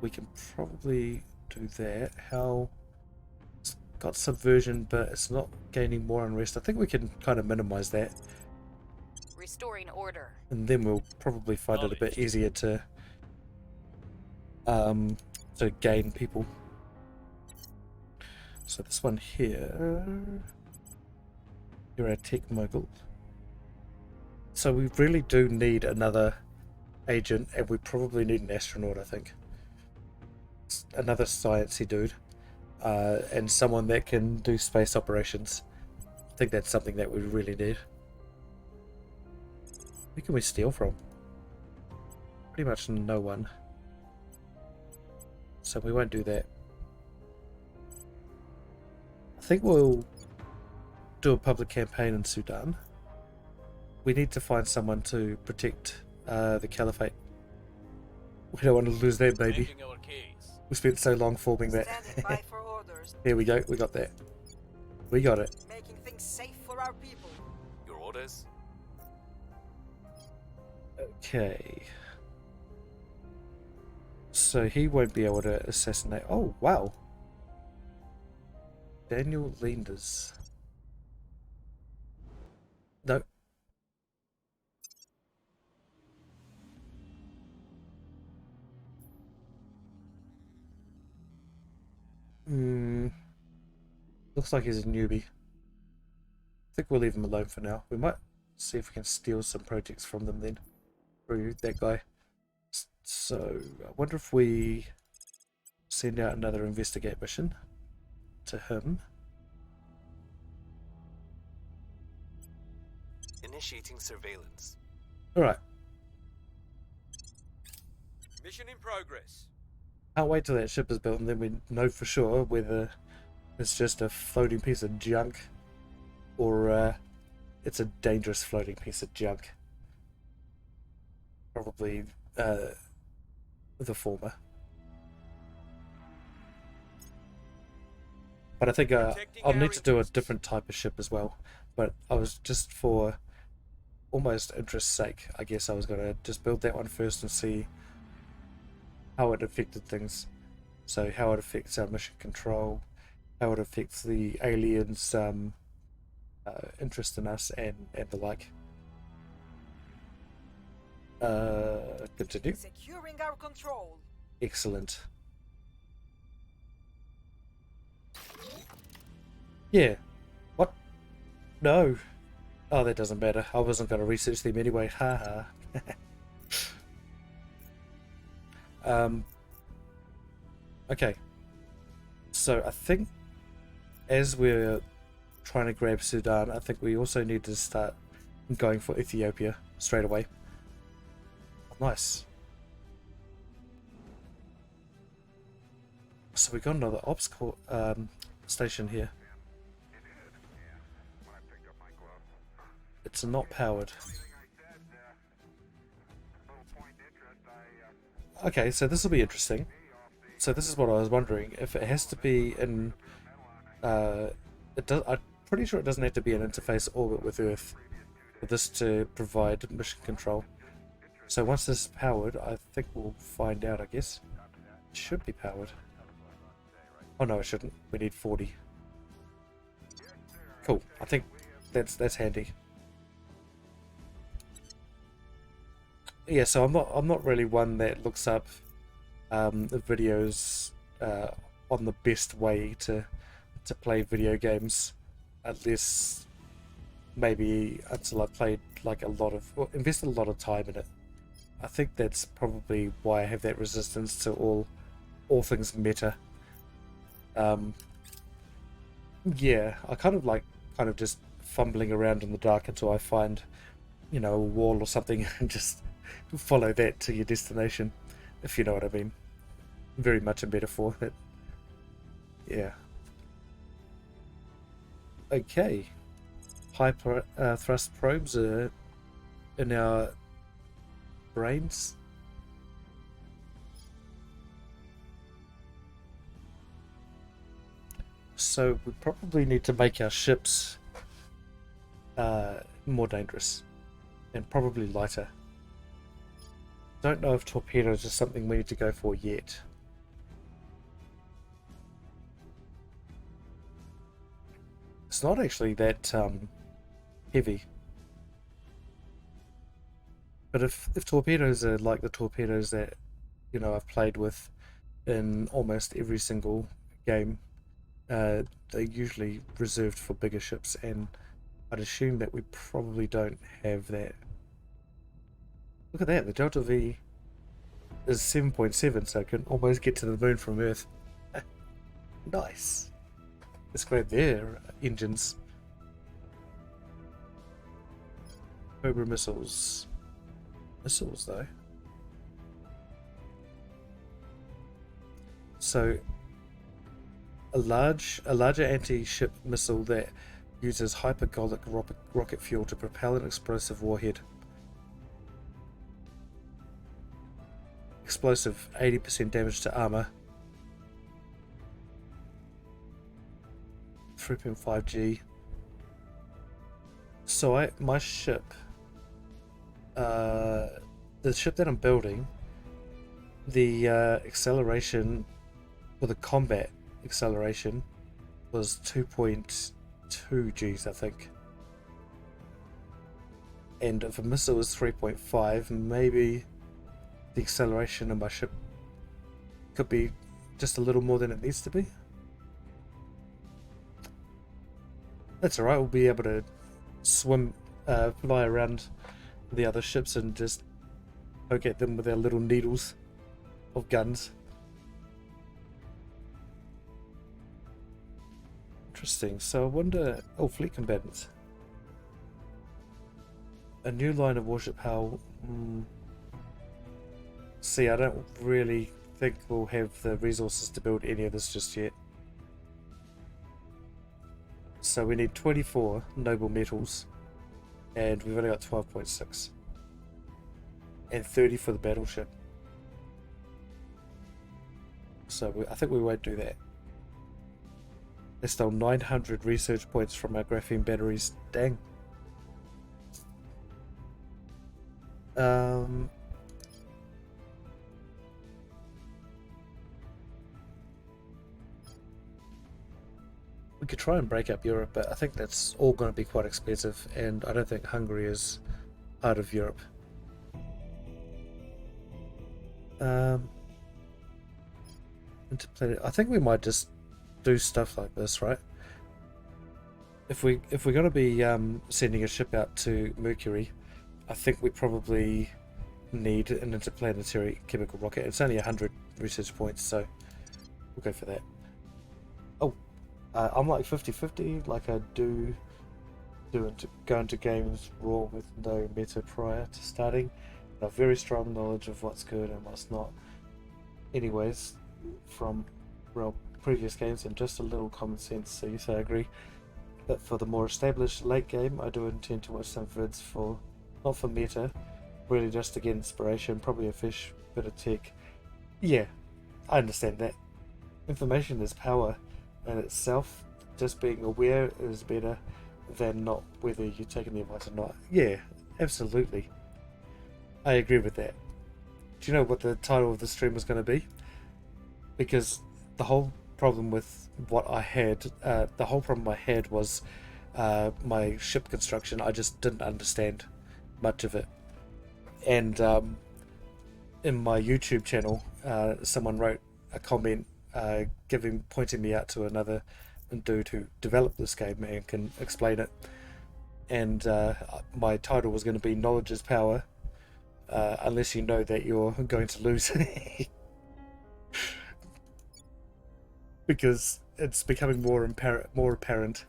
We can probably do that. How? It's got subversion, but it's not gaining more unrest. I think we can kind of minimize that. Restoring order. And then we'll probably find it a bit easier to gain people. So this one here, you're a tech mogul. So we really do need another agent, and we probably need an astronaut, I think. Another sciencey dude, and someone that can do space operations. I think that's something that we really need. Who can we steal from? Pretty much no one. So we won't do that. I think we'll do a public campaign in Sudan. We need to find someone to protect the caliphate. We don't want to lose that baby. We spent so long forming that. Standing by for orders. Here we go, we got that. We got it. Making things safe for our people. Your orders? Okay. So he won't be able to assassinate. Oh, wow. Daniel Lenders. No. Looks like he's a newbie. I think we'll leave him alone for now. We might see if we can steal some projects from them then. Through that guy. So, I wonder if we send out another investigate mission to him. Initiating surveillance. Alright. Mission in progress. Can't wait till that ship is built and then we know for sure whether it's just a floating piece of junk or it's a dangerous floating piece of junk. Probably the former. But I think I'll need to do a different type of ship as well. But I was just for almost interest's sake, I guess I was going to just build that one first and see how it affected things. So how it affects our mission control, how it affects the aliens' interest in us and the like. Continue. Securing our control. Excellent. Yeah. What? No. Oh, that doesn't matter. I wasn't going to research them anyway. Haha. Okay. So I think as we're trying to grab Sudan, I think we also need to start going for Ethiopia straight away. Nice. So we got another ops station here. It's not powered. Okay, so this will be interesting. So this is what I was wondering, if it has to be in I'm pretty sure it doesn't have to be an interface orbit with Earth for this to provide mission control. So once this is powered, I think we'll find out, I guess. It should be powered. Oh no, it shouldn't. We need 40. Cool. I think that's handy. Yeah, so I'm not really one that looks up the videos on the best way to play video games, unless maybe until I've played like invested a lot of time in it. I think that's probably why I have that resistance to all things meta. Yeah, I kind of like just fumbling around in the dark until I find, a wall or something and just follow that to your destination, if you know what I mean. Very much a metaphor. That, yeah. Okay. Hyper thrust probes are in our brains. So we probably need to make our ships more dangerous and probably lighter. Don't know if torpedoes is something we need to go for yet. It's not actually that heavy. But if torpedoes are like the torpedoes that, I've played with in almost every single game, they're usually reserved for bigger ships, and I'd assume that we probably don't have that. Look at that, the Delta V is 7.7, so it can almost get to the moon from Earth. Nice. Let's grab their engines. Cobra missiles. Missiles, though. So, a larger anti-ship missile that uses hypergolic rocket fuel to propel an explosive warhead. Explosive, 80% damage to armor. 3.5 G. So my ship, the ship that I'm building, the acceleration, or the combat acceleration, was 2.2 Gs, I think. And if a missile is 3.5, maybe the acceleration of my ship could be just a little more than it needs to be. That's alright, we'll be able to swim, fly around the other ships and just poke at them with our little needles of guns. Interesting, so I wonder... Oh, fleet combatants. A new line of warship hull. See, I don't really think we'll have the resources to build any of this just yet. So we need 24 noble metals, and we've only got 12.6. And 30 for the battleship. So I think we won't do that. There's still 900 research points from our graphene batteries. Dang. We could try and break up Europe, but I think that's all going to be quite expensive, and I don't think Hungary is part of Europe. Interplanet. I think we might just do stuff like this, right? If we're going to be sending a ship out to Mercury, I think we probably need an interplanetary chemical rocket. It's only 100 research points, so we'll go for that. Oh, I'm like 50-50, like I go into games raw with no meta prior to starting. I have very strong knowledge of what's good and what's not. Anyways, from previous games and just a little common sense, so yes, I agree. But for the more established late game, I do intend to watch some vids not for meta, really just to get inspiration, probably a fish, bit of tech. Yeah, I understand that. Information is power in itself. Just being aware is better than not whether you're taking the advice or not. Yeah, absolutely. I agree with that. Do you know what the title of the stream was going to be? Because the whole problem with what I had, was my ship construction. I just didn't understand much of it. And in my YouTube channel, someone wrote a comment pointing me out to another dude who developed this game and can explain it. And my title was going to be Knowledge is Power, unless you know that you're going to lose. Because it's becoming more apparent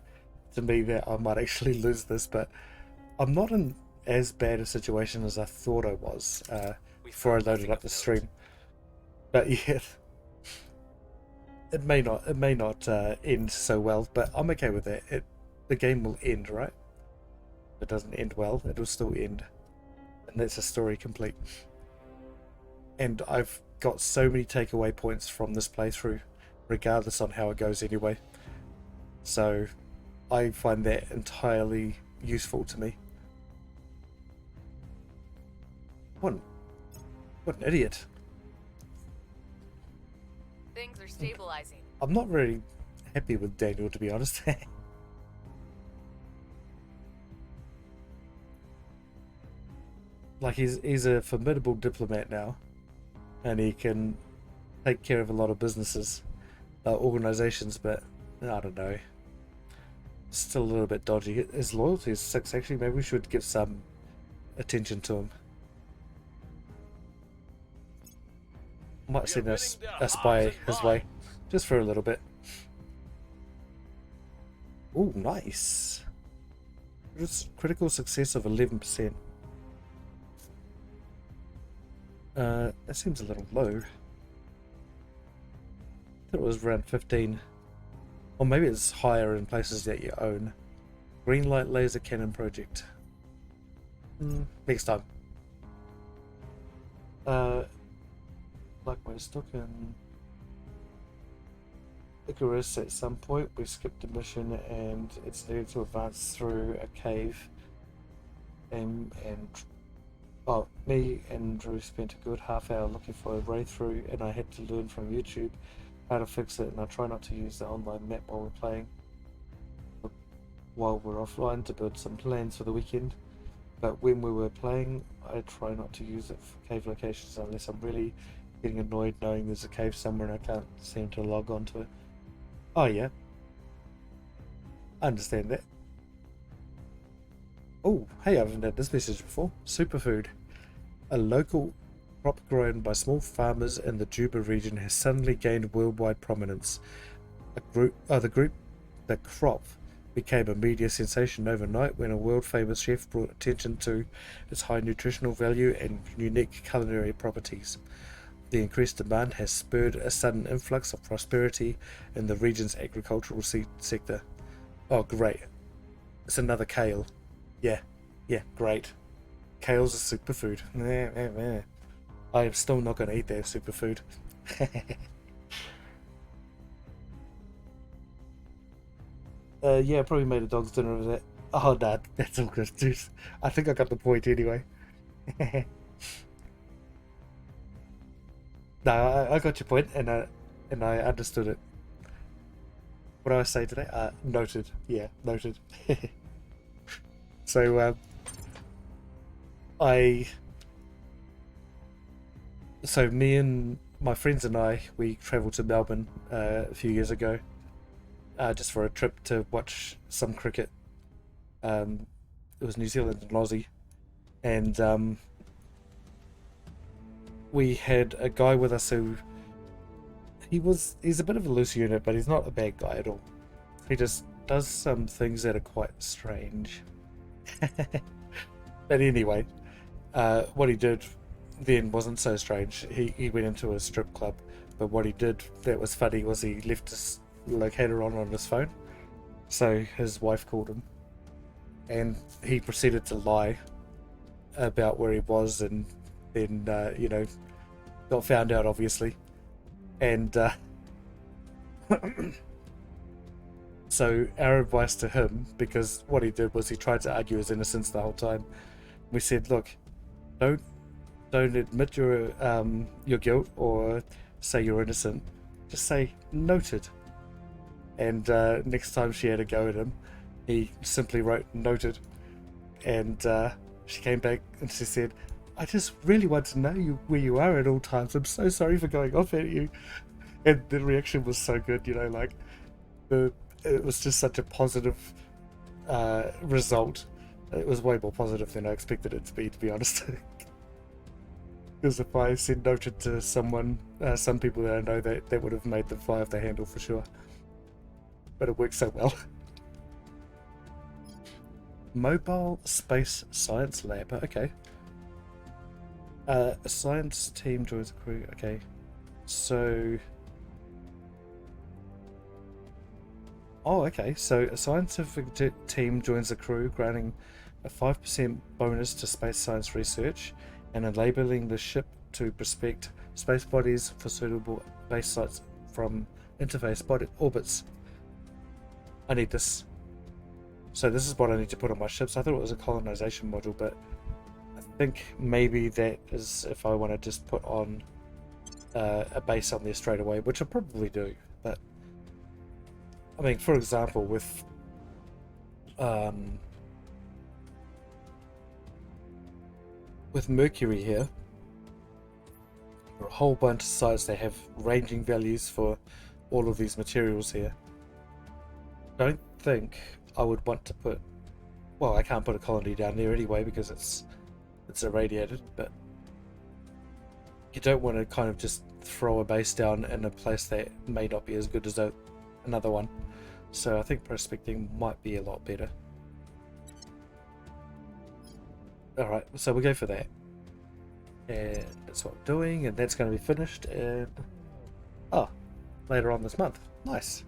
to me that I might actually lose this, but I'm not in as bad a situation as I thought I was before I loaded up the stream. But yeah, it may not end so well, but I'm okay with that. The game will end, right? If it doesn't end well, it will still end, and that's a story complete. And I've got so many takeaway points from this playthrough, regardless on how it goes anyway. So I find that entirely useful to me. What an idiot. Things are stabilizing. I'm not really happy with Daniel, to be honest. Like, he's a formidable diplomat now, and he can take care of a lot of businesses, organizations, but I don't know. Still a little bit dodgy. His loyalty is 6, actually. Maybe we should give some attention to him. Might send us a spy his way, just for a little bit. Ooh, nice. Critical success of 11%. That seems a little low. I thought it was around 15. Or maybe it's higher in places that you own. Green light laser cannon project. Next time. Like we're stuck in Icarus at some point. We skipped a mission and it's needed to advance through a cave. Me and Drew spent a good half hour looking for a way through, and I had to learn from YouTube how to fix it, and I try not to use the online map while we're playing. While we're offline to build some plans for the weekend. But when we were playing, I try not to use it for cave locations unless I'm really getting annoyed knowing there's a cave somewhere and I can't seem to log onto it. Oh yeah. I understand that. Oh, hey, I haven't had this message before. Superfood. A local crop grown by small farmers in the Juba region has suddenly gained worldwide prominence. The crop became a media sensation overnight when a world-famous chef brought attention to its high nutritional value and unique culinary properties. The increased demand has spurred a sudden influx of prosperity in the region's agricultural sector. Oh, great. It's another kale. Yeah, great. Kale's a superfood. I am still not going to eat that superfood. Yeah, I probably made a dog's dinner of that. Oh, nah, that's all good, dude. I think I got the point anyway. No, I got your point, and I understood it. What do I say today? Noted. Yeah, noted. So, me and my friends and I, we travelled to Melbourne a few years ago, just for a trip to watch some cricket. It was New Zealand and Aussie, and we had a guy with us who he's a bit of a loose unit, but he's not a bad guy at all. He just does some things that are quite strange. But anyway, what he did then wasn't so strange. He went into a strip club, but what he did that was funny was he left his locator on his phone, so his wife called him, and he proceeded to lie about where he was, and then got found out, obviously, and so our advice to him, because what he did was he tried to argue his innocence the whole time, we said, look, don't admit your guilt or say you're innocent, just say noted. And next time she had a go at him, he simply wrote noted, and she came back and she said, I just really want to know where you are at all times. I'm so sorry for going off at you. And the reaction was so good, like it was just such a positive result. It was way more positive than I expected it to be honest. Because if I said noted to someone, some people that I know, that would have made them fly off the handle for sure. but it works so well. Mobile Space Science Lab. Okay. A science team joins the crew. Okay. So... Oh, okay. So a scientific team joins the crew, granting a 5% bonus to space science research and enabling the ship to prospect space bodies for suitable base sites from interface body orbits. I need this. So this is what I need to put on my ships. I thought it was a colonization module, but I think maybe that is if I want to just put on a base on there straight away, which I probably do. But I mean, for example, with Mercury here, there are a whole bunch of sites that have ranging values for all of these materials here. I don't think I would want to put, well, I can't put a colony down there anyway because it's irradiated, but you don't want to kind of just throw a base down in a place that may not be as good as another one. So I think prospecting might be a lot better. Alright, so we'll go for that. And that's what I'm doing, and that's going to be finished in... Oh, later on this month. Nice.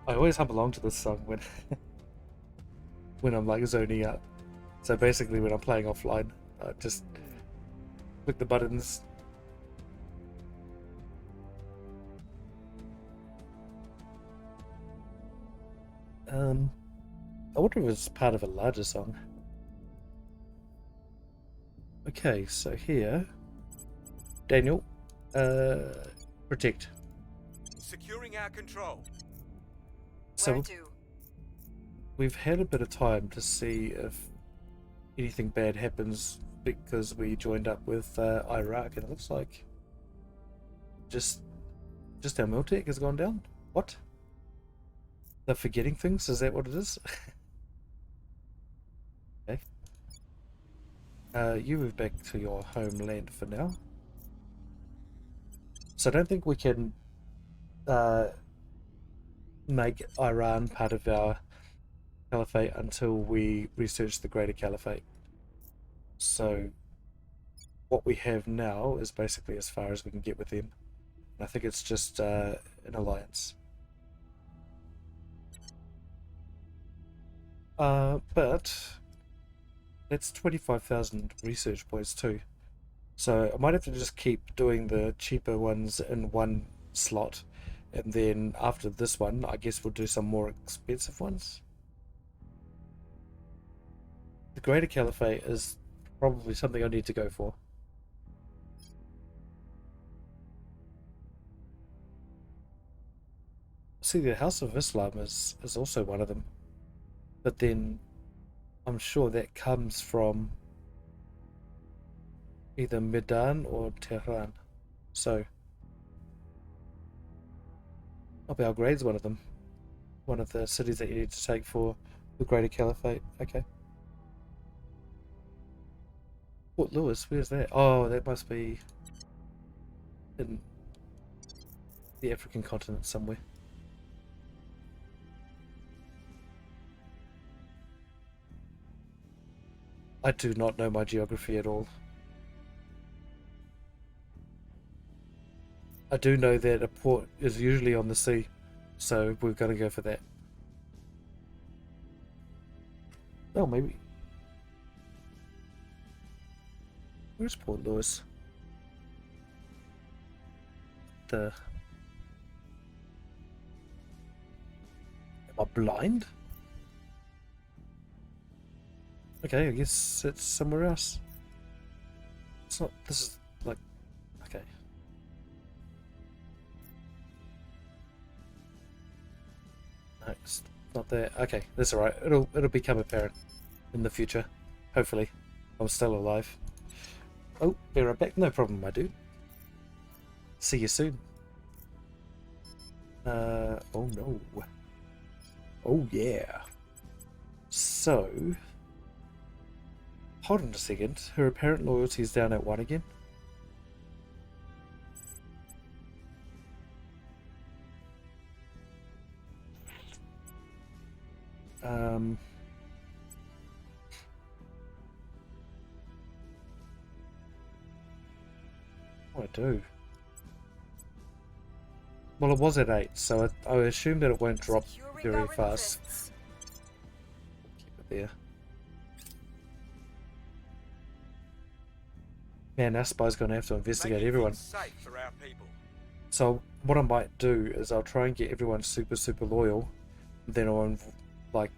I always hum along to this song when when I'm like zoning out. So basically when I'm playing offline, I just click the buttons. I wonder if it's part of a larger song. Okay, so here, Daniel, protect. Securing our control. So Where to? we've had a bit of time to see if anything bad happens because we joined up with Iraq, and it looks like just our miltech has gone down. What? They're forgetting things? Is that what it is? Okay. You move back to your homeland for now. So I don't think we can make Iran part of our caliphate until we research the Greater Caliphate. So what we have now is basically as far as we can get with them. I think it's just an alliance. But that's 25,000 research points too. So I might have to just keep doing the cheaper ones in one slot, and then after this one, I guess we'll do some more expensive ones. The Greater Caliphate is probably something I need to go for. See, the House of Islam is also one of them. But then I'm sure that comes from either Medan or Tehran. So Belgrade's one of them. One of the cities that you need to take for the Greater Caliphate. Okay. Port Louis, where's that? Oh, that must be in the African continent somewhere. I do not know my geography at all. I do know that a port is usually on the sea, so we've got to go for that. Oh, maybe. Where's Port Louis? Am I blind? Okay, I guess it's somewhere else. It's not. This is like. Okay. No, it's not there. Okay, that's alright. It'll become apparent in the future. Hopefully. I'm still alive. Oh, be right back. No problem, my dude. See you soon. Oh no. Oh yeah. So Hold on a second. Her apparent loyalty is down at 1 again. What do I do? Well, it was at 8, so I assume that it won't drop Securing very our fast. interests. Keep it there. Man, our spy's going to have to investigate Making everyone. things safe for our people. So what I might do is I'll try and get everyone super loyal. Then I'll like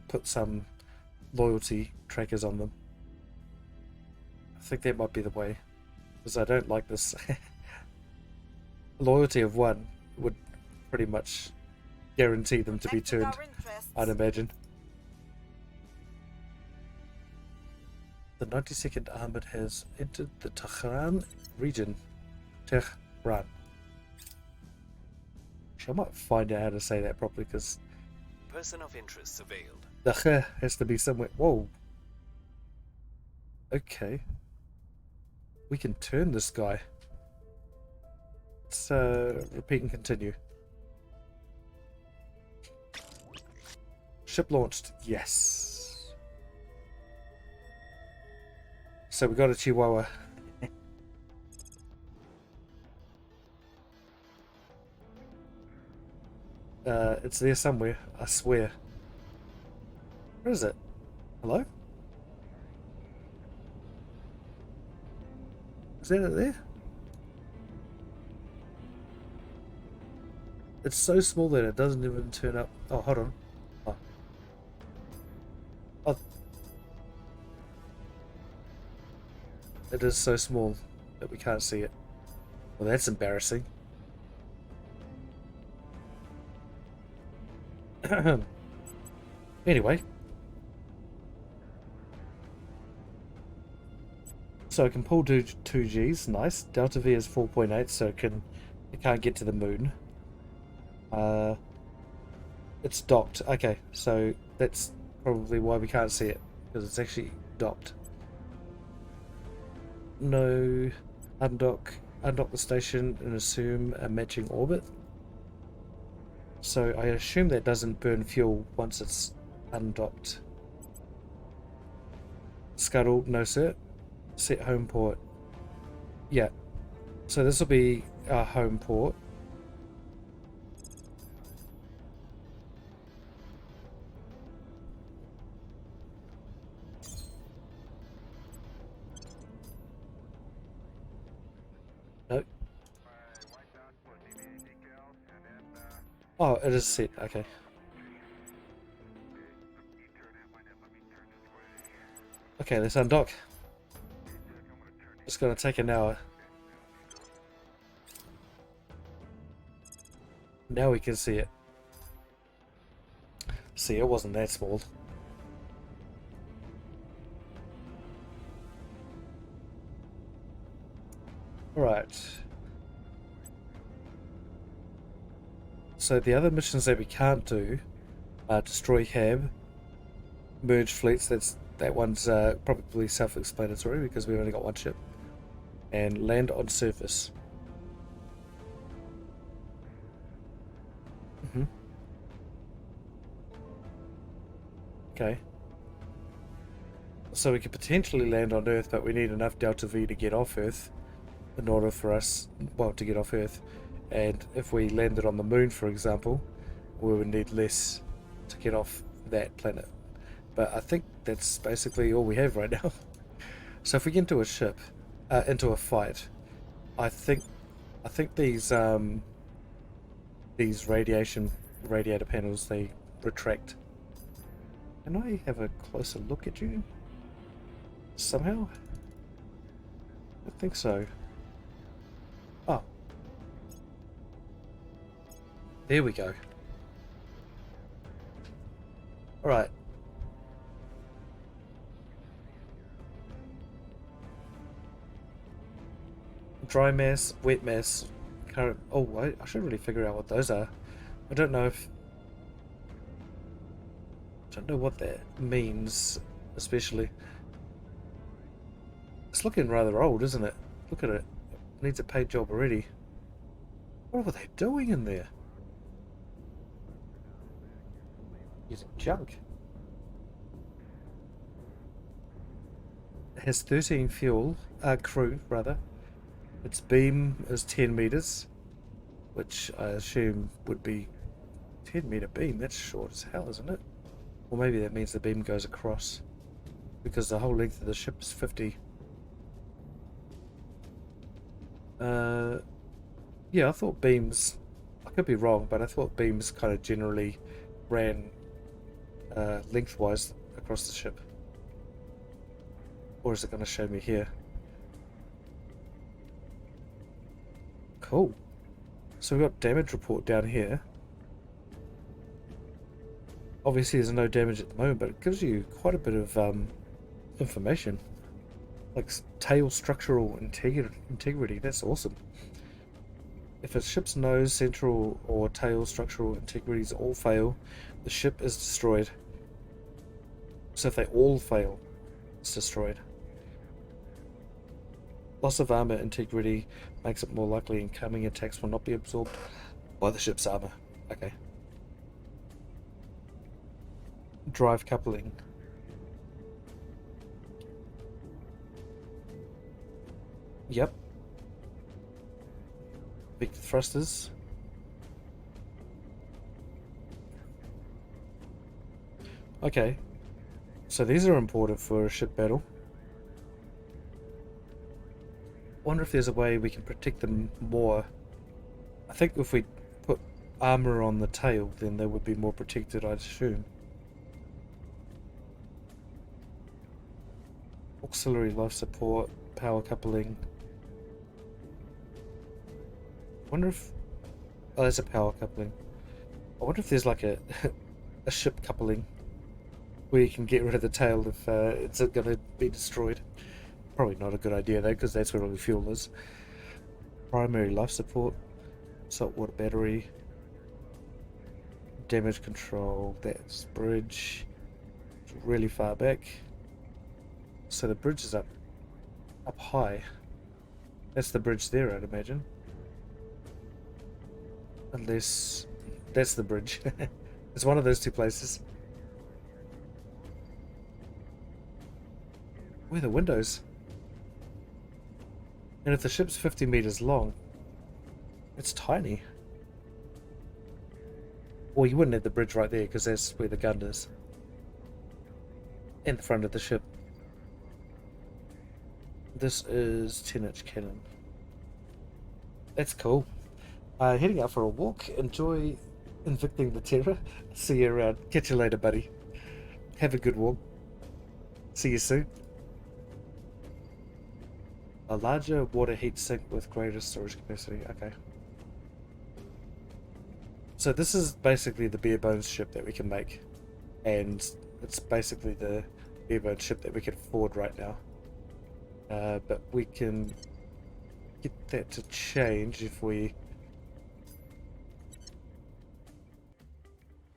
put some loyalty trackers on them. I think that might be the way, because I don't like this. Loyalty of 1 would pretty much guarantee them to be Protecting turned, our interests. I'd imagine. The 92nd Armored has entered the Tehran region. Tehran. I might find out how to say that properly, because Person of interest surveilled. the kh has to be somewhere. Whoa. Okay. We can turn this guy. Let's repeat and continue. Ship launched. Yes. So we got a Chihuahua. It's there somewhere, I swear. Where is it? Hello? Is that it there? It's so small that it doesn't even turn up. Oh, hold on. Oh. Oh. It is so small that we can't see it. Well, that's embarrassing. Anyway. So I can pull 2Gs, nice. Delta V is 4.8, so it can't get to the moon. It's docked. Okay, so that's probably why we can't see it, because it's actually docked. No, undock the station and assume a matching orbit. So I assume that doesn't burn fuel once it's undocked. Scuttle, no sir. Set home port. Yeah. So this will be our home port. Nope. Oh, it is set. Okay. Okay, let's undock. It's gonna take an hour. Now we can see it. See, it wasn't that small. Right. So the other missions that we can't do are destroy HAB, merge fleets. That one's probably self-explanatory because we've only got one ship, and land on surface. Okay. So we could potentially land on Earth, but we need enough Delta V to get off Earth in order for us, well, to get off Earth. And if we landed on the moon, for example, we would need less to get off that planet. But I think that's basically all we have right now. So if we get into a ship, into a fight, I think these radiator panels, they retract. Can I have a closer look at you? Somehow? I think so. Oh. There we go. Alright. Dry mass, wet mass, current... Oh, I should really figure out what those are. I don't know if... I don't know what that means, especially. It's looking rather old, isn't it? Look at it. It needs a paint job already. What were they doing in there? Using junk. It has 13 crew rather. Its beam is 10 meters, which I assume would be 10-meter beam. That's short as hell, isn't it? Or maybe that means the beam goes across, because the whole length of the ship is 50. Yeah, I thought beams, I could be wrong, but I thought beams kind of generally ran lengthwise across the ship. Or is it going to show me here? Cool. So we've got damage report down here. Obviously there's no damage at the moment, but it gives you quite a bit of information. Like tail structural integrity, that's awesome. If a ship's nose, central, or tail structural integrities all fail, the ship is destroyed. So if they all fail, it's destroyed. Loss of armor integrity makes it more likely incoming attacks will not be absorbed by the ship's armor. Okay. Drive coupling. Yep. Vector thrusters. Okay. So these are important for a ship battle. Wonder if there's a way we can protect them more. I think if we put armor on the tail, then they would be more protected, I'd assume. Auxiliary life support, power coupling. Wonder if... Oh, there's a power coupling. I wonder if there's like a a ship coupling where you can get rid of the tail if it's going to be destroyed. Probably not a good idea though, because that's where all the fuel is. Primary life support, saltwater battery, damage control, that's bridge. It's really far back. So the bridge is up high. That's the bridge there, I'd imagine. Unless that's the bridge. It's one of those two places. Where are the windows? And if the ship's 50 meters long, it's tiny. Well, you wouldn't have the bridge right there because that's where the gun is. In the front of the ship. This is 10-inch cannon. That's cool. Heading out for a walk. Enjoy invicting the Terra. See you around. Catch you later, buddy. Have a good walk. See you soon. A larger water heat sink with greater storage capacity. Okay. So this is basically the bare bones ship that we can make. And it's basically the bare bones ship that we can afford right now. But we can get that to change if we...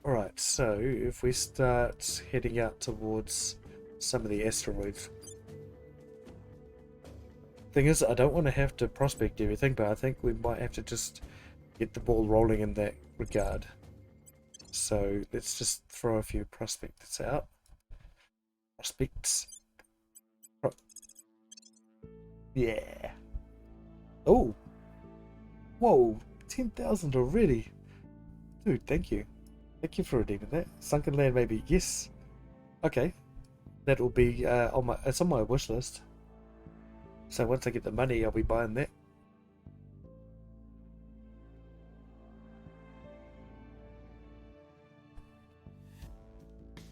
Alright, so if we start heading out towards some of the asteroids. Thing is, I don't want to have to prospect everything, but I think we might have to just get the ball rolling in that regard. So let's just throw a few prospects out. Prospects. Yeah. Oh. Whoa. 10,000 already. Dude, thank you. Thank you for redeeming that. Sunken land, maybe. Yes. Okay. That will be on my. It's on my wish list. So once I get the money, I'll be buying that.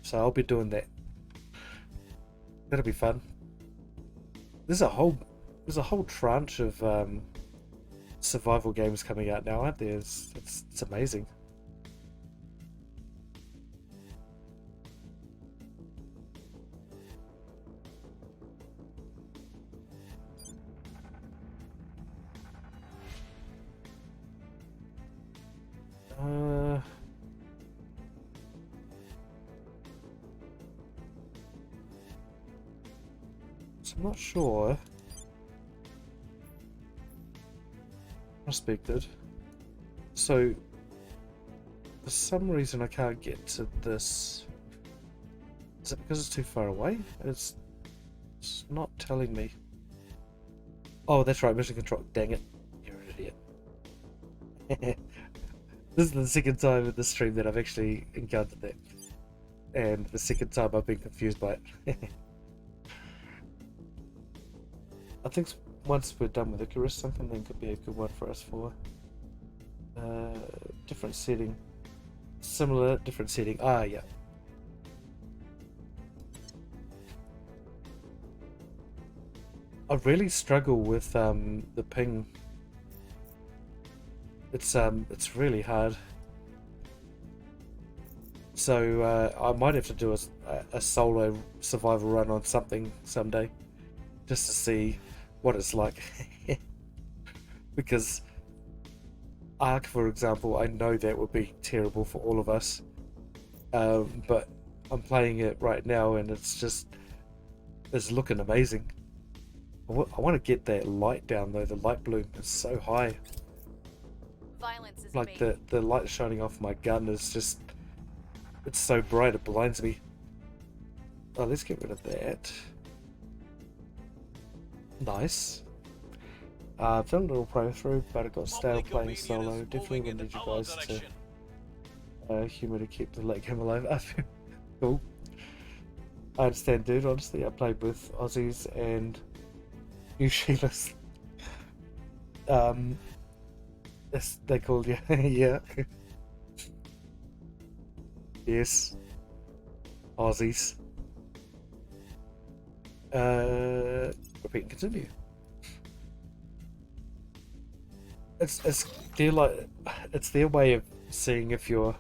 So I'll be doing that. That'll be fun. There's a whole tranche of survival games coming out now, aren't there? It's amazing. So I'm not sure prospected. So for some reason I can't get to this. Is it because it's too far away? It's not telling me. Oh, that's right, mission control. Dang it. You're an idiot. This is the second time in the stream that I've actually encountered that. And the second time I've been confused by it. I think once we're done with Icarus, something then could be a good one for us for different setting. Similar, different setting. Ah, yeah. I really struggle with the ping. It's really hard. So I might have to do a solo survival run on something someday, just to see what it's like. Because Ark, for example, I know that would be terrible for all of us. But I'm playing it right now, and it's looking amazing. I want to get that light down though. The light bloom is so high. Violence is Like bait. the light shining off my gun is just, it's so bright it blinds me. Oh, let's get rid of that. Nice. I've done a little playthrough, but it got stale playing solo. Definitely would need you guys to humor to keep the late game alive. Cool. I understand, dude. Honestly, I played with Aussies and New Zealanders. They called you. Yeah. Yes. Aussies. Repeat and continue. It's their way of seeing if you're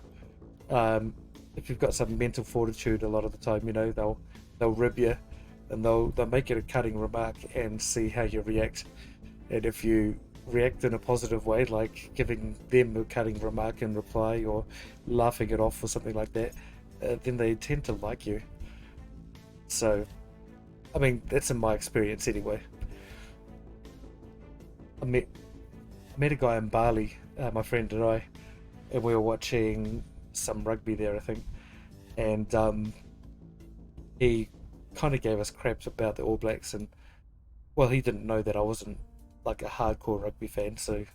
if you've got some mental fortitude. A lot of the time, you know, they'll rib you, and they'll make it a cutting remark and see how you react. And if you react in a positive way, like giving them a cutting remark in reply or laughing it off or something like that, then they tend to like you. So, I mean, that's in my experience anyway. I met a guy in Bali, my friend and I, and we were watching some rugby there, I think, and he kind of gave us crap about the All Blacks, and well, he didn't know that I wasn't like a hardcore rugby fan, so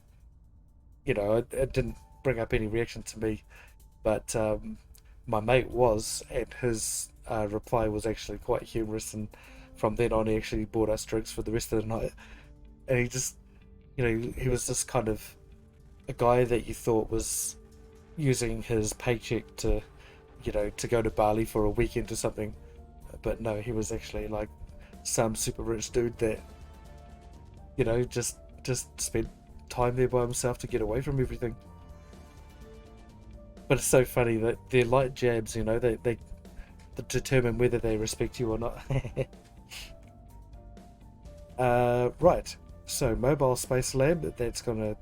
you know, it didn't bring up any reaction to me, but my mate was, and his reply was actually quite humorous, and from then on he actually bought us drinks for the rest of the night. And he just, you know, he was just kind of a guy that you thought was using his paycheck to, you know, to go to Bali for a weekend or something, but no, he was actually like some super rich dude that, you know, just spent time there by himself to get away from everything. But it's so funny that they're like jabs, you know, they determine whether they respect you or not. Right, so mobile space lab, that's going to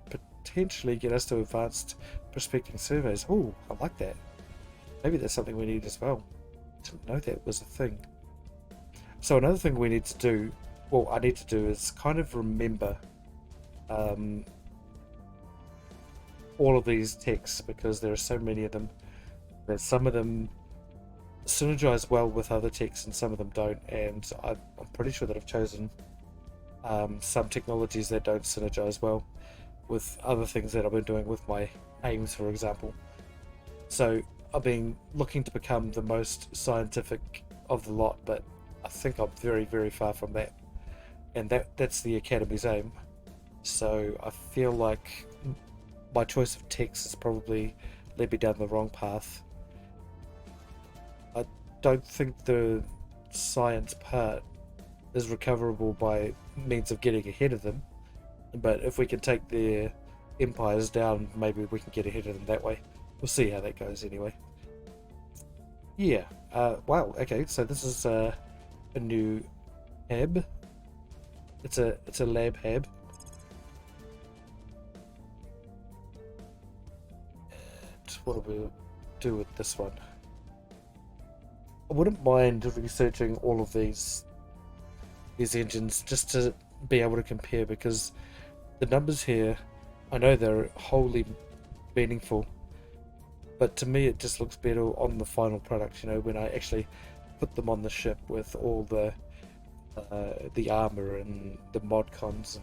potentially get us to advanced prospecting surveys. Oh, I like that. Maybe that's something we need as well. Didn't know that was a thing. So another thing we need to do, well, I need to do, is kind of remember all of these texts, because there are so many of them that some of them synergize well with other texts and some of them don't, and I'm pretty sure that I've chosen some technologies that don't synergize well with other things that I've been doing with my aims, for example. So I've been looking to become the most scientific of the lot, but I think I'm very, very far from that, and that's the Academy's aim. So I feel like my choice of text has probably led me down the wrong path. I don't think the science part is recoverable by means of getting ahead of them, but if we can take their empires down, maybe we can get ahead of them that way. We'll see how that goes anyway. Yeah, wow, okay, so this is a new hab. It's a lab hab. And what do we do with this one? I wouldn't mind researching all of these engines just to be able to compare, because the numbers here I know they're wholly meaningful, but to me it just looks better on the final product, you know, when I actually put them on the ship with all the armor and the mod cons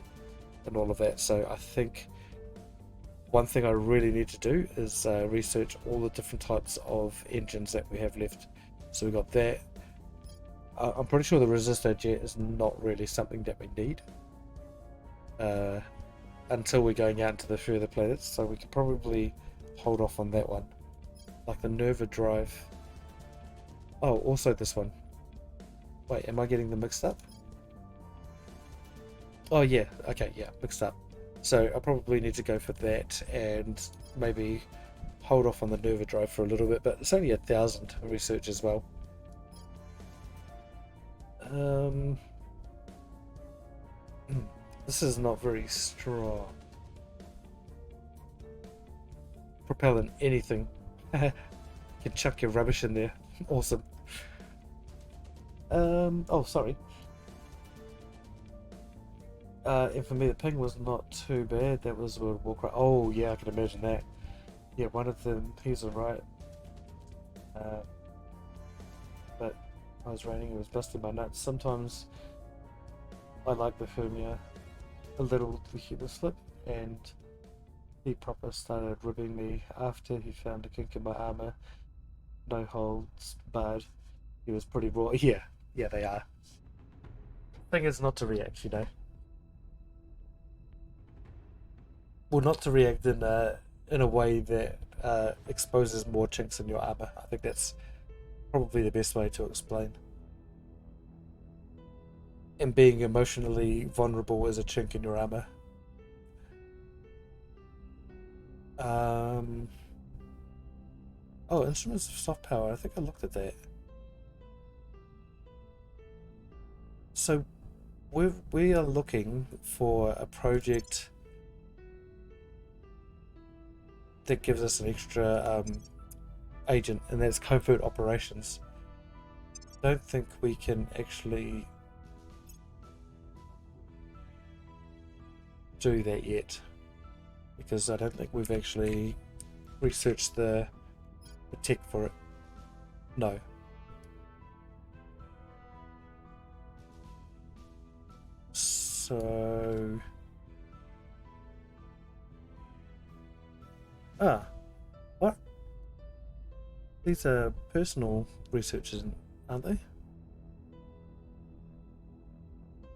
and all of that. So I think one thing I really need to do is research all the different types of engines that we have left. So we got that. I'm pretty sure the resistor jet is not really something that we need until we're going out into the further planets, so we could probably hold off on that one. Like the Nerva drive. Oh, also this one. Wait, am I getting them mixed up? Oh yeah, okay, yeah, mixed up. So I probably need to go for that and maybe hold off on the Nerva drive for a little bit, but it's only 1,000 research as well. This is not very strong. Propellant, anything. You can chuck your rubbish in there. Awesome. Oh, sorry. And for me, the ping was not too bad. That was World of Warcraft. Oh, yeah, I can imagine that. Yeah, one of them, he's alright. But I was raining, it was busting my nuts. Sometimes I like the Hermia a little to hit the slip, and he proper started ribbing me after he found a kink in my armor. No holds barred. He was pretty raw. Yeah, they are. Thing is not to react, you know. Well, not to react in a way that exposes more chinks in your armor. I think that's probably the best way to explain. And being emotionally vulnerable is a chink in your armor. Oh, instruments of soft power. I think I looked at that. So we are looking for a project that gives us an extra agent, and that's covert operations. I don't think we can actually do that yet, because I don't think we've actually researched the tech for it. No. So what? These are personal researchers, aren't they?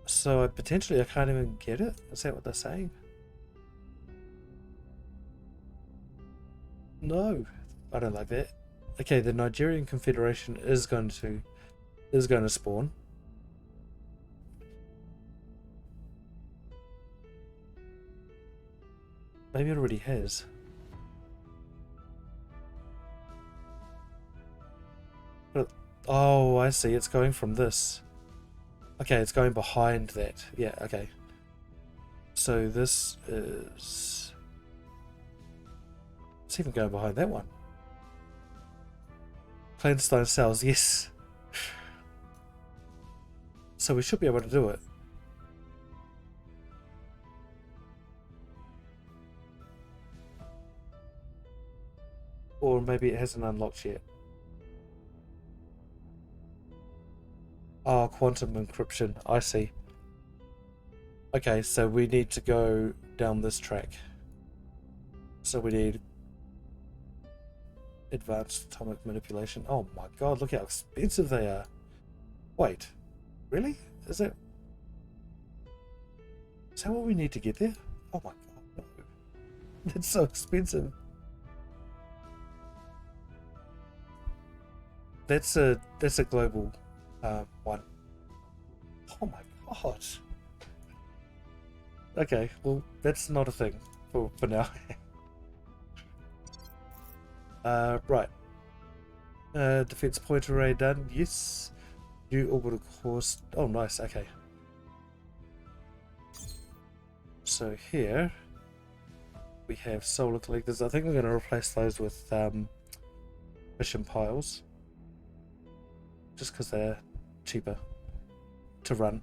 So potentially I can't even get it? Is that what they're saying? No, I don't like that. Okay, the Nigerian Confederation is going to spawn. Maybe it already has. But, oh, I see. It's going from this. Okay, it's going behind that. Yeah, okay. So this is... It's even going behind that one. Clandestine cells, yes. So we should be able to do it. Or maybe it hasn't unlocked yet. Oh, quantum encryption, I see. Okay, so we need to go down this track. So we need advanced atomic manipulation. Oh my god, look how expensive they are. Wait, really? Is that what we need to get there? Oh my god, no. That's so expensive. That's a global one. Oh my god. Okay, well that's not a thing for now. Right. Defense point array done. Yes. New orbital course. Oh, nice. Okay. So here we have solar collectors. I think we're going to replace those with mission piles, just because they're cheaper to run.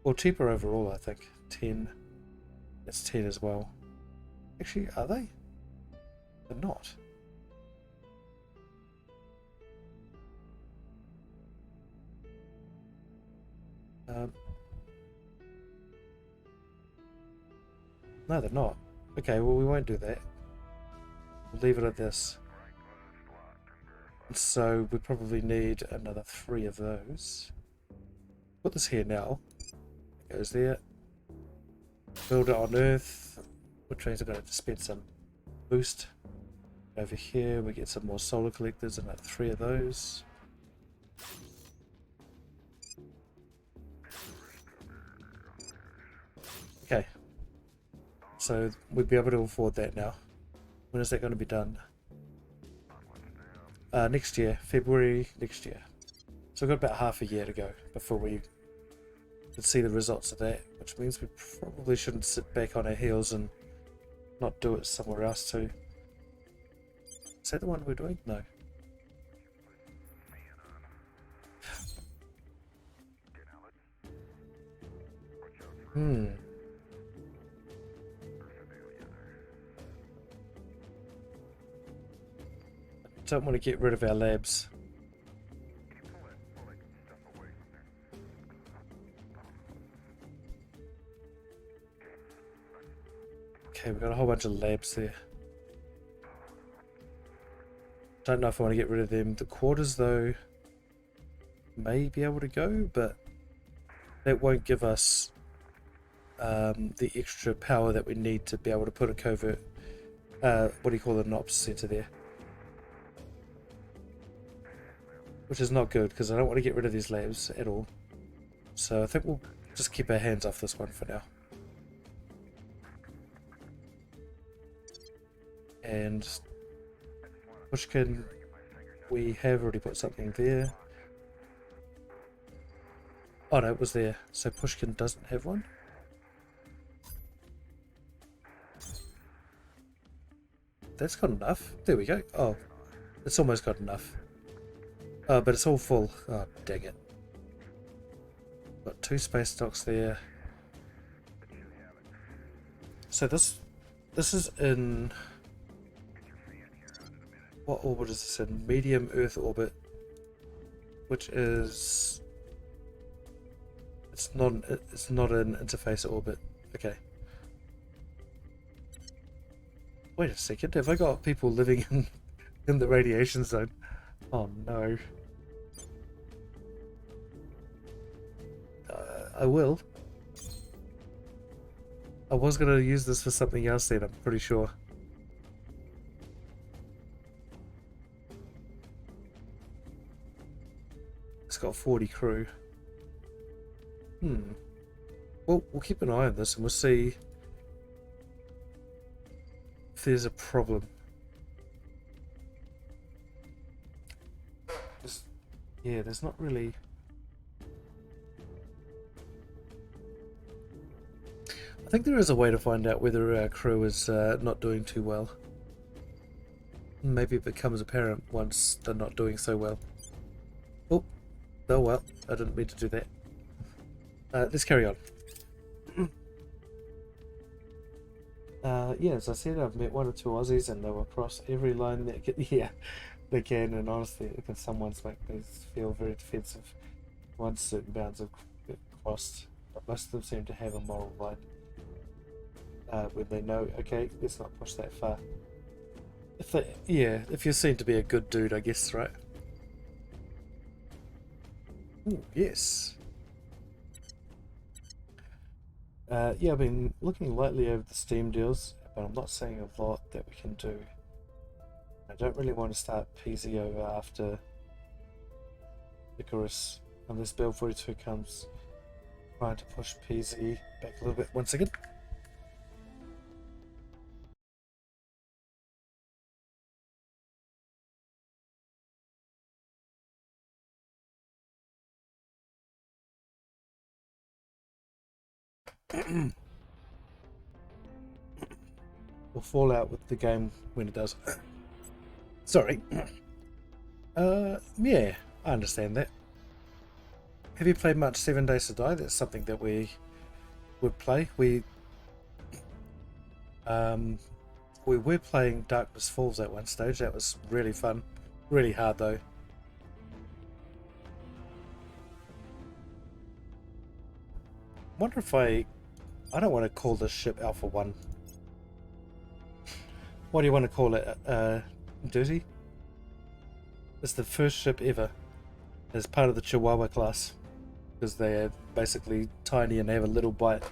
Well, cheaper overall, I think. 10. That's 10 as well. Actually, are they? They're not. No, they're not. Okay, well, we won't do that. We'll leave it at this. So we probably need another 3 of those. Put this here now. Goes there. Build it on Earth, which means I'm going to spend some boost. Over here we get some more solar collectors, another 3 of those. Okay. So we'd be able to afford that now. When is that going to be done? Next year, February next year. So we've got about half a year to go before we can see the results of that, which means we probably shouldn't sit back on our heels and not do it somewhere else too. Is that the one we're doing? No. Don't want to get rid of our labs. Okay, we've got a whole bunch of labs there. Don't know if I want to get rid of them. The quarters, though, may be able to go, but that won't give us the extra power that we need to be able to put a covert, what do you call it, an ops center there. Which is not good, because I don't want to get rid of these labs at all. So I think we'll just keep our hands off this one for now. And Pushkin, we have already put something there. Oh no, it was there. So Pushkin doesn't have one. That's got enough. There we go. Oh, it's almost got enough. But it's all full. Oh, dang it. Got 2 space docks there. So this is in... What orbit is this in? Medium Earth orbit. Which is... It's not an interface orbit. Okay. Wait a second, have I got people living in the radiation zone? Oh no. I will. I was going to use this for something else then, I'm pretty sure. It's got 40 crew. Well, we'll keep an eye on this and we'll see if there's a problem. Yeah, there's not really... I think there is a way to find out whether our crew is not doing too well. Maybe it becomes apparent once they're not doing so well. Oh well, I didn't mean to do that. Let's carry on. Yeah, as I said, I've met 1 or 2 Aussies and they will cross every line that they can, and honestly, if someone's make me feel very defensive once certain bounds have crossed, but most of them seem to have a moral line. When they know, okay, let's not push that far. If you're seen to be a good dude, I guess, right? Ooh, yes. Yeah, I've been looking lightly over the Steam deals, but I'm not seeing a lot that we can do. I don't really want to start PZ over after Icarus, unless Build 42 comes trying to push PZ back a little bit. 1 second. We'll fall out with the game when it does. Sorry. Yeah, I understand that. Have you played much 7 Days to Die? That's something that we would play. We We were playing Darkness Falls at one stage. That was really fun. Really hard though. Wonder if I don't want to call this ship Alpha 1. What do you want to call it? Dirty? It's the first ship ever as part of the Chihuahua class. Because they're basically tiny and have a little bite.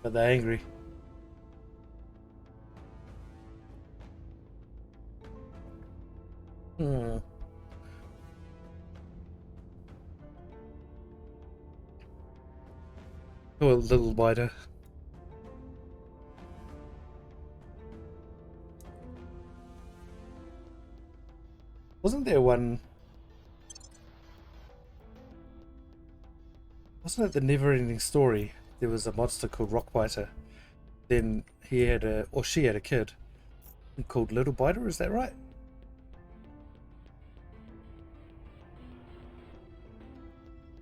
But they're angry. Go a little wider. Wasn't there one? Wasn't it the Never-Ending Story? There was a monster called Rockbiter. Then he had or she had a kid called Little Biter. Is that right?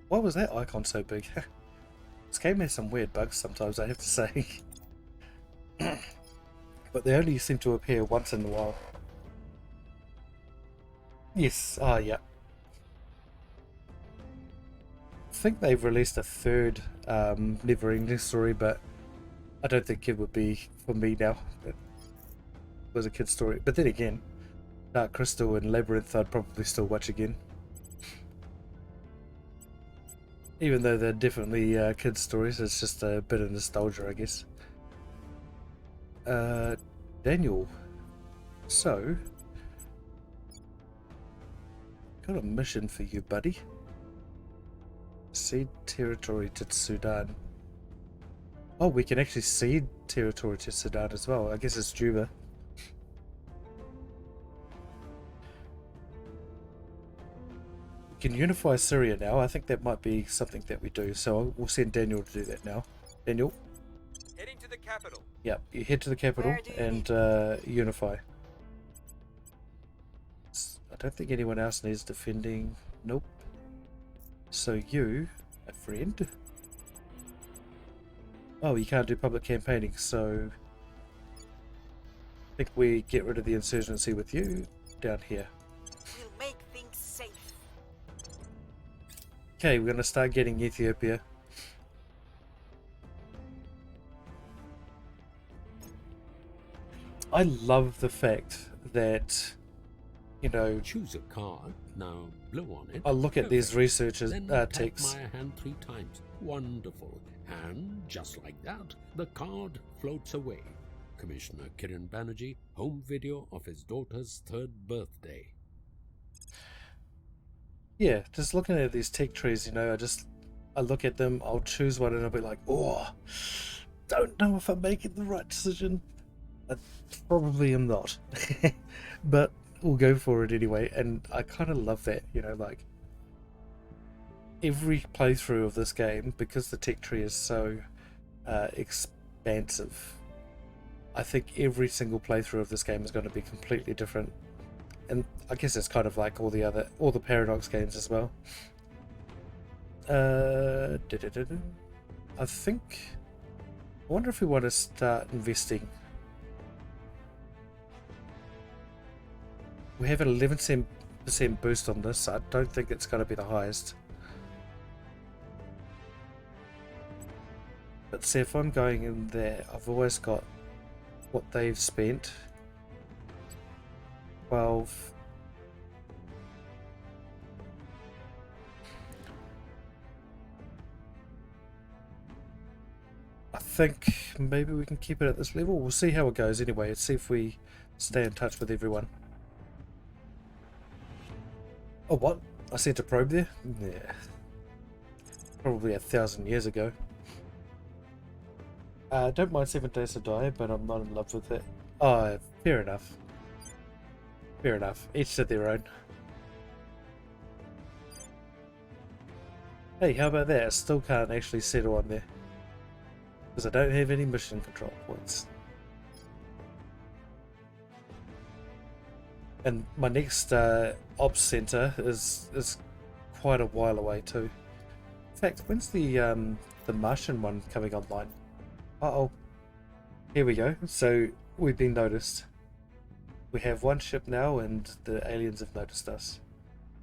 Why was that icon so big? This game has some weird bugs sometimes, I have to say. But they only seem to appear once in a while. Yes, yeah. I think they've released a third Never-Ending Story, but I don't think it would be for me now. It was a kid's story. But then again, Dark Crystal and Labyrinth I'd probably still watch again. Even though they're definitely kids' stories, it's just a bit of nostalgia, I guess. Daniel. So, got a mission for you, buddy. Cede territory to Sudan. Oh, we can actually cede territory to Sudan as well. I guess it's Juba. We can unify Syria now. I think that might be something that we do. So we'll send Daniel to do that now. Daniel? Heading to the capital. Yeah, you head to the capital and unify. I don't think anyone else needs defending. Nope. So you, my friend. Oh, you can't do public campaigning, so I think we get rid of the insurgency with you down here. We'll make things safe. Okay, we're going to start getting Ethiopia. I love the fact that, you know, Choose a card, now blow on it. I look at these researchers' Then tap texts. my hand 3 times. Wonderful. And just like that, the card floats away. Commissioner Kiran Banerjee, home video of his daughter's 3rd birthday. Yeah, just looking at these tech trees, you know, I look at them, I'll choose one and I'll be like, oh, don't know if I'm making the right decision. I probably am not. But we'll go for it anyway, and I kind of love that, you know, like, every playthrough of this game, because the tech tree is so expansive, I think every single playthrough of this game is going to be completely different. And I guess it's kind of like all the Paradox games as well. I wonder if we want to start investing. We have an 11% boost on this. I don't think it's going to be the highest. But see, if I'm going in there, I've always got what they've spent. 12. I think maybe we can keep it at this level. We'll see how it goes anyway. Let's see if we stay in touch with everyone. Oh, what? I sent a probe there? Yeah. Probably 1,000 years ago. Don't mind 7 Days to Die, but I'm not in love with it. Oh, fair enough. Fair enough. Each to their own. Hey, how about that? I still can't actually settle on there. Because I don't have any mission control points. And my next ops center is quite a while away too. In fact, when's the Martian one coming online? Uh-oh. Here we go. So we've been noticed. We have one ship now and the aliens have noticed us.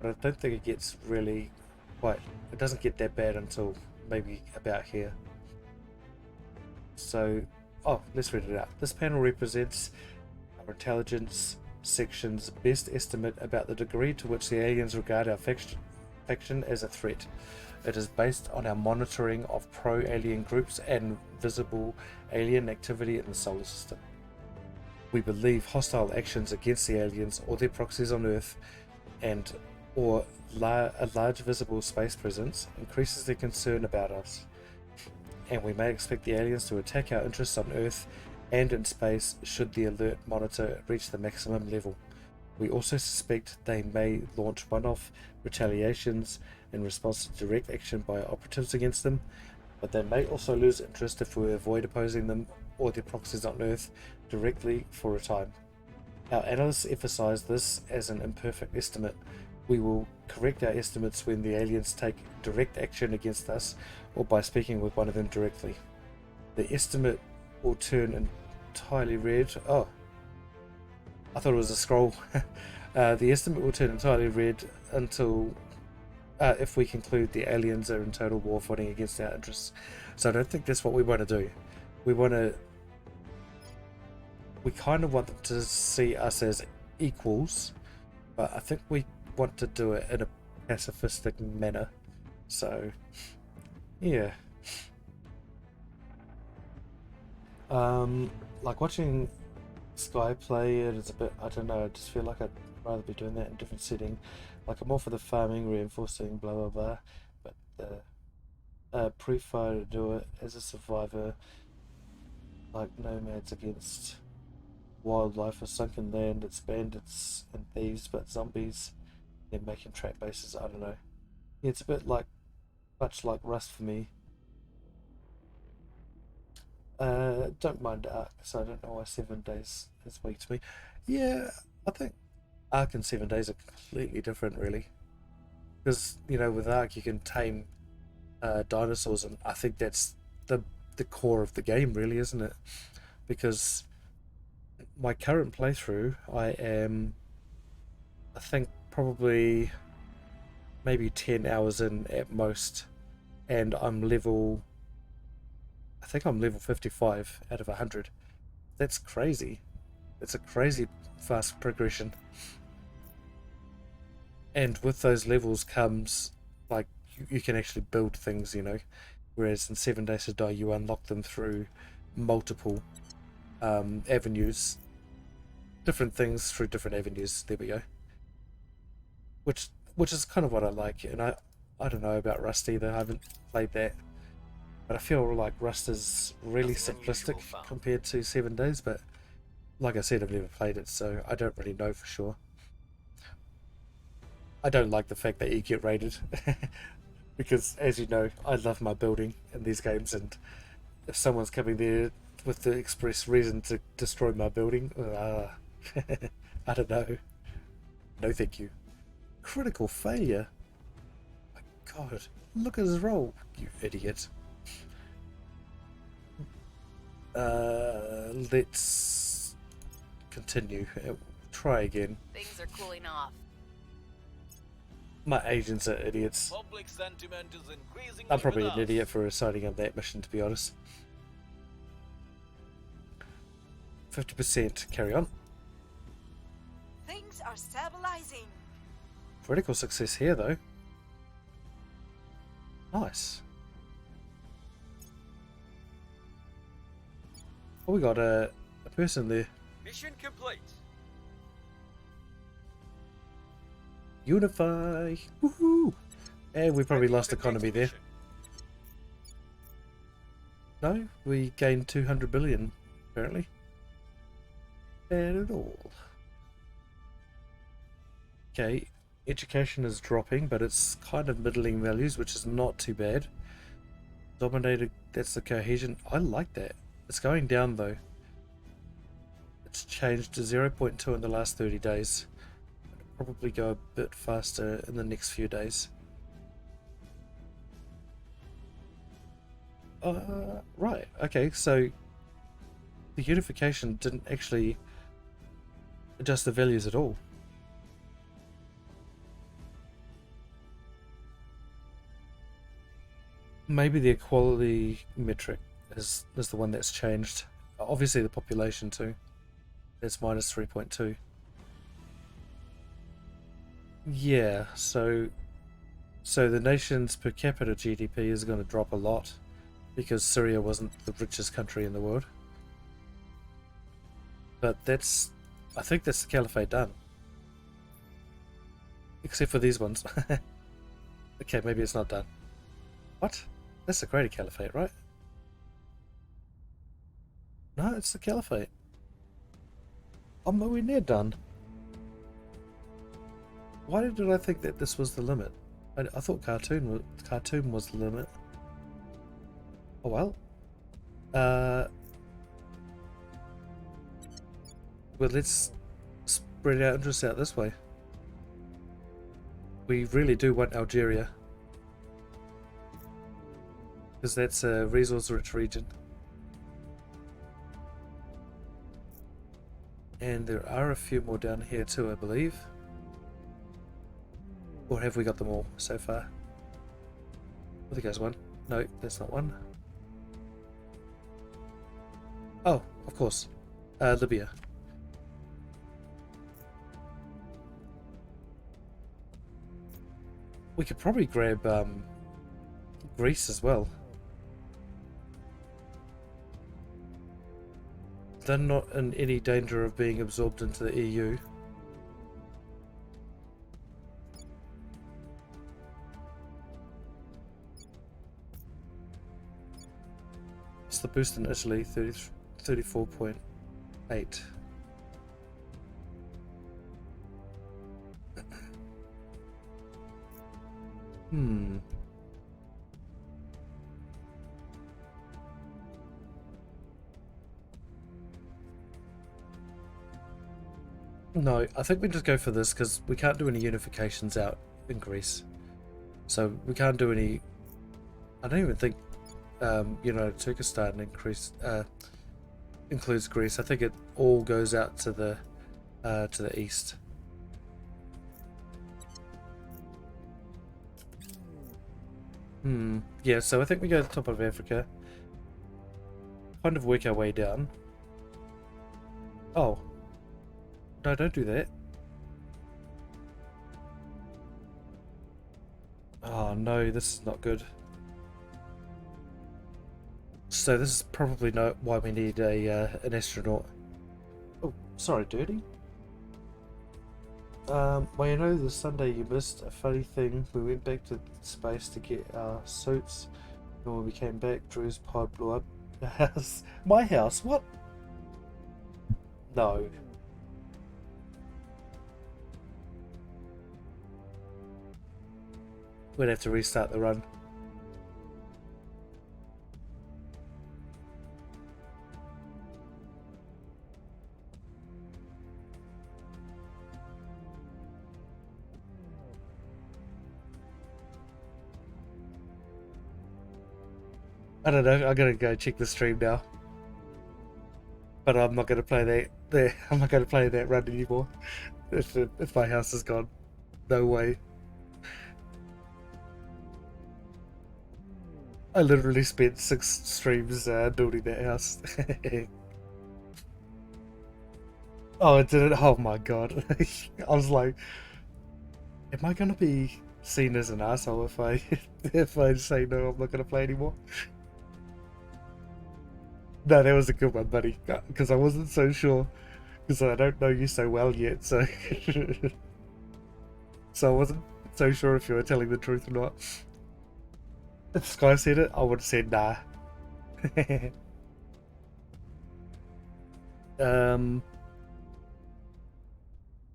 But I don't think it gets really quite... It doesn't get that bad until maybe about here. So, oh, let's read it out. This panel represents our intelligence section's best estimate about the degree to which the aliens regard our faction as a threat. It is based on our monitoring of pro-alien groups and visible alien activity in the solar system. We believe hostile actions against the aliens or their proxies on Earth and or a large visible space presence increases their concern about us, and we may expect the aliens to attack our interests on Earth and in space should the alert monitor reach the maximum level. We also suspect they may launch one-off retaliations in response to direct action by operatives against them, but they may also lose interest if we avoid opposing them or their proxies on Earth directly for a time. Our analysts emphasize this as an imperfect estimate. We will correct our estimates when the aliens take direct action against us or by speaking with one of them directly. The estimate will turn entirely red. Oh, I thought it was a scroll. The estimate will turn entirely red until if we conclude the aliens are in total war footing against our interests. So I don't think that's what we want to do. We kind of want them to see us as equals, but I think we want to do it in a pacifistic manner. So, yeah. Like watching Sky play it is a bit, I don't know, I just feel like I'd rather be doing that in a different setting. Like I'm all for the farming, reinforcing, blah blah blah, but prefer to do it as a survivor, like nomads against wildlife or sunken land. It's bandits and thieves, but zombies. They're making trap bases. I don't know. Yeah, it's a bit like, much like Rust for me. Don't mind Ark, so I don't know why 7 days is weak to me. Yeah, I think Ark and 7 days are completely different, really. Because, you know, with Ark you can tame dinosaurs, and I think that's the core of the game, really, isn't it? Because my current playthrough, I think probably maybe 10 hours in at most, and I think I'm level 55 out of 100. That's crazy. It's a crazy fast progression. And with those levels comes, like, you can actually build things, you know. Whereas in 7 Days to Die, you unlock them through multiple avenues. Different things through different avenues. There we go. Which is kind of what I like. And I don't know about Rust either. I haven't played that. But I feel like Rust is really simplistic compared to 7 Days, but like I said, I've never played it, so I don't really know for sure. I don't like the fact that you get raided, because as you know, I love my building in these games, and if someone's coming there with the express reason to destroy my building, I don't know. No thank you. Critical failure? My god, look at his roll, you idiot. Let's continue. Try again. Things are cooling off. My agents are idiots. Public sentiment is increasing. I'm probably an idiot for signing on that mission, to be honest. 50%. Carry on. Things are stabilizing. Critical success here, though. Nice. Oh, we got a person there. Mission complete. Unify! Woohoo! And we probably lost economy there. No, we gained 200 billion, apparently. Bad at all. Okay, education is dropping, but it's kind of middling values, which is not too bad. Dominated, that's the cohesion. I like that. It's going down though. It's changed to 0.2 in the last 30 days. It'll probably go a bit faster in the next few days. Right, okay, so the unification didn't actually adjust the values at all. Maybe the equality metric is the one that's changed. Obviously the population too. That's minus 3.2. Yeah, so the nation's per capita GDP is going to drop a lot because Syria wasn't the richest country in the world. But I think that's the caliphate done. Except for these ones. Okay, maybe it's not done. What? That's the Greater Caliphate, right? No, it's the Caliphate. I'm nowhere near done. Why did I think that this was the limit? I thought Khartoum was the limit. Oh well. Well, let's spread our interests out this way. We really do want Algeria, because that's a resource-rich region. And there are a few more down here too, I believe. Or have we got them all so far? I think there's one. No, that's not one. Oh, of course. Libya. We could probably grab Greece as well. They're not in any danger of being absorbed into the EU. What's the boost in Italy? 34.8. No, I think we just go for this because we can't do any unifications out in Greece. So we can't do any... I don't even think United Turkestan includes Greece. I think it all goes out to the east. Yeah, so I think we go to the top of Africa. Kind of work our way down. Oh. No, don't do that. Oh no, this is not good. So this is probably not why we need an astronaut. Oh, sorry, Dirty. Well, you know, the Sunday you missed a funny thing. We went back to space to get our suits, and when we came back, Drew's pod blew up the house. My house? What? No. We'd have to restart the run. I don't know, I'm gonna go check the stream now. But I'm not gonna play that I'm not gonna play that run anymore. If my house is gone. No way. I literally spent 6 streams building that house. Oh, it didn't. Oh my god. I was like, am I gonna be seen as an asshole if I if I say no, I'm not gonna play anymore? No, that was a good one, buddy. Because I wasn't so sure. Because I don't know you so well yet, so so I wasn't so sure if you were telling the truth or not. If Sky said it, I would have said nah.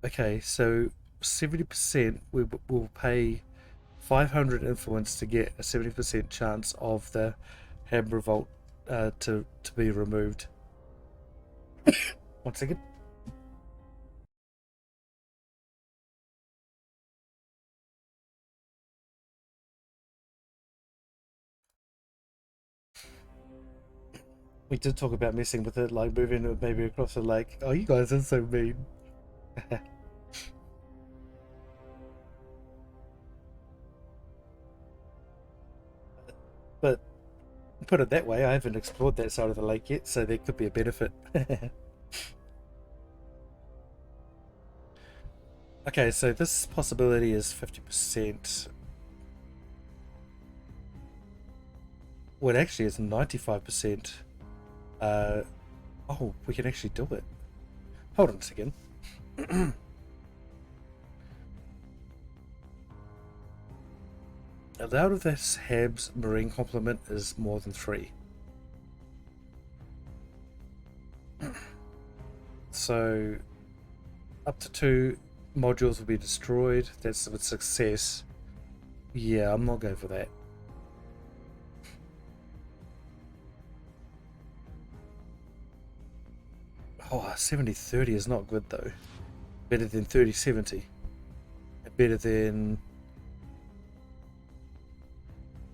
Okay, so 70% we will pay 500 influence to get a 70% chance of the Ham Revolt to be removed. 1 second. We did talk about messing with it, like moving it maybe across the lake. Oh, you guys are so mean. But put it that way, I haven't explored that side of the lake yet, so there could be a benefit. Okay, so this possibility is 50%. Well, actually, it's 95%. Oh, we can actually do it. Hold on a second. Allowed of this Hab's marine complement is more than 3. So, up to 2 modules will be destroyed. That's with success. Yeah, I'm not going for that. Oh, 70-30 is not good though. Better than 30-70. Better than...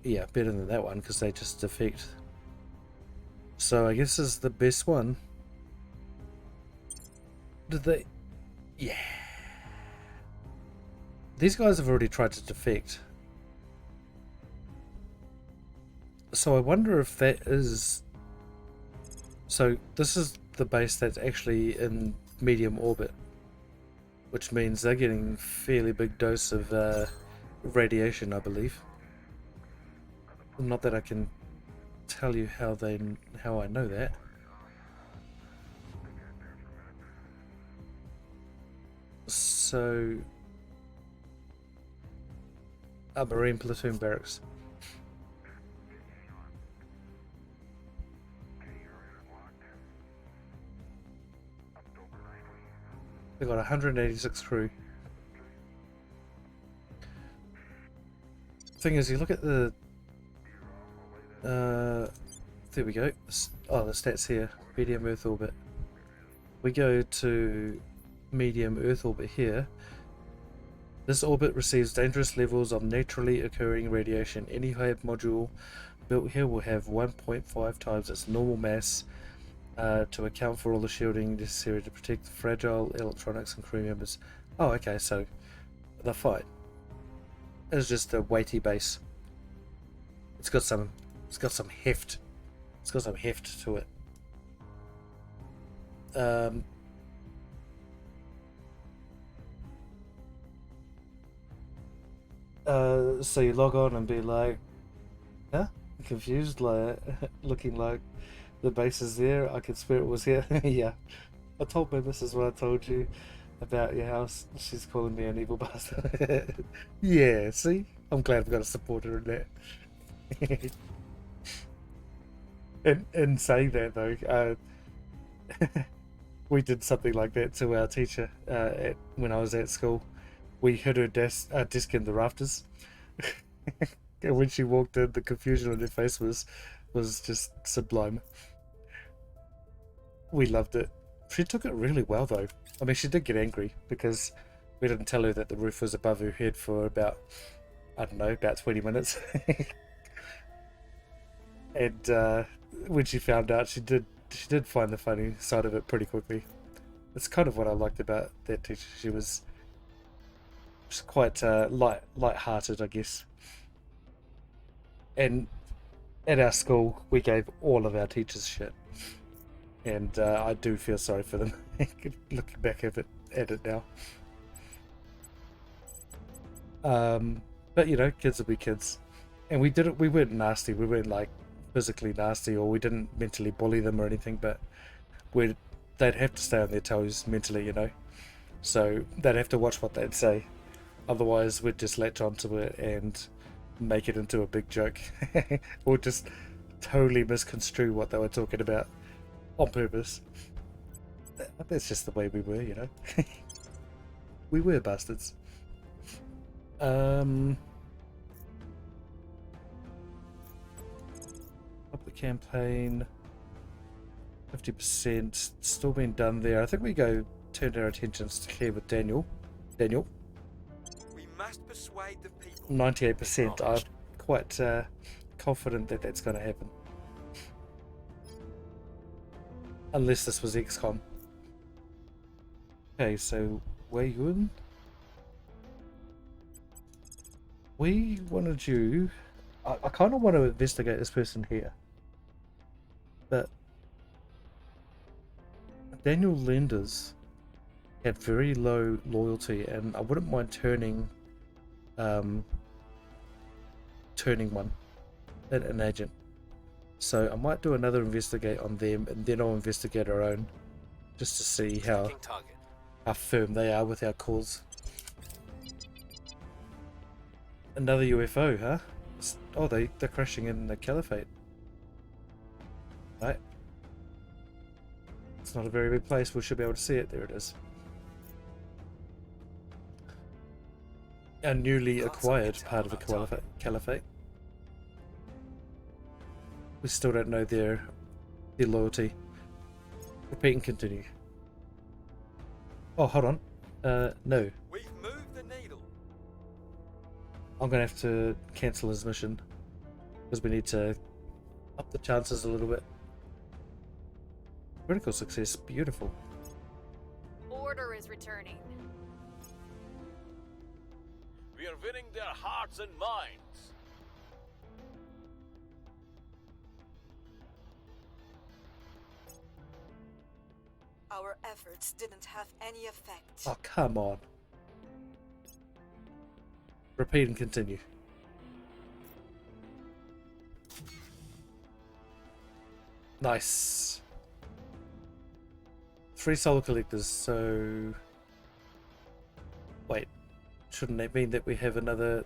Yeah, better than that one because they just defect. So I guess this is the best one. Did they... Yeah. These guys have already tried to defect. So I wonder if that is... So this is the base that's actually in medium orbit, which means they're getting a fairly big dose of radiation, I believe. Not that I can tell you how I know that. So, a Marine platoon barracks. They got 186 crew. Thing is, you look at the there we go. Oh, the stats here. Medium Earth orbit. We go to medium Earth orbit here. This orbit receives dangerous levels of naturally occurring radiation. Any HAB module built here will have 1.5 times its normal mass to account for all the shielding necessary to protect the fragile electronics and crew members. Oh, okay, so they're fine. It's just a weighty base. It's got some heft. It's got some heft to it. So you log on and be like, huh? Confused, like looking like the base is there. I could swear it was here. Yeah. I told my missus what I told you about your house. She's calling me an evil bastard. Yeah, see? I'm glad I've got a supporter in that. And saying that though, we did something like that to our teacher when I was at school. We hid her desk in the rafters. And when she walked in, the confusion on her face was just sublime. We loved it. She took it really well though. I mean, she did get angry because we didn't tell her that the roof was above her head for about, I don't know, about 20 minutes. And when she found out, she did find the funny side of it pretty quickly. It's kind of what I liked about that teacher. She was quite light-hearted, I guess. And at our school, we gave all of our teachers shit, and I do feel sorry for them. Looking back at it now. But you know, kids will be kids, and we did it. We weren't nasty. We weren't like physically nasty, or we didn't mentally bully them or anything. But they'd have to stay on their toes mentally, you know. So they'd have to watch what they'd say. Otherwise, we'd just latch onto it and make it into a big joke, or just totally misconstrue what they were talking about on purpose. That's just the way we were, you know. We were bastards. Public campaign, 50% still being done there. I think we turned our attentions to here with Daniel. We must persuade the people. 98%. I'm quite confident that that's going to happen. Unless this was XCOM. Okay, so Wei Yun. We wanted you... I kind of want to investigate this person here. But Daniel Lenders had very low loyalty, and I wouldn't mind turning one, an agent. So I might do another investigate on them, and then I'll investigate our own, just to see how firm they are with our cause. Another UFO, huh? Oh, they're crashing in the Caliphate. Right. It's not a very big place. We should be able to see it. There it is. Our newly acquired part of the Caliphate. We still don't know their loyalty. Repeat and continue. Oh, hold on. No. We've moved the needle. I'm gonna have to cancel his mission because we need to up the chances a little bit. Critical success, beautiful. Order is returning. We are winning their hearts and minds. Our efforts didn't have any effect. Oh, come on. Repeat and continue. Nice. 3 solar collectors, so... Wait, shouldn't that mean that we have another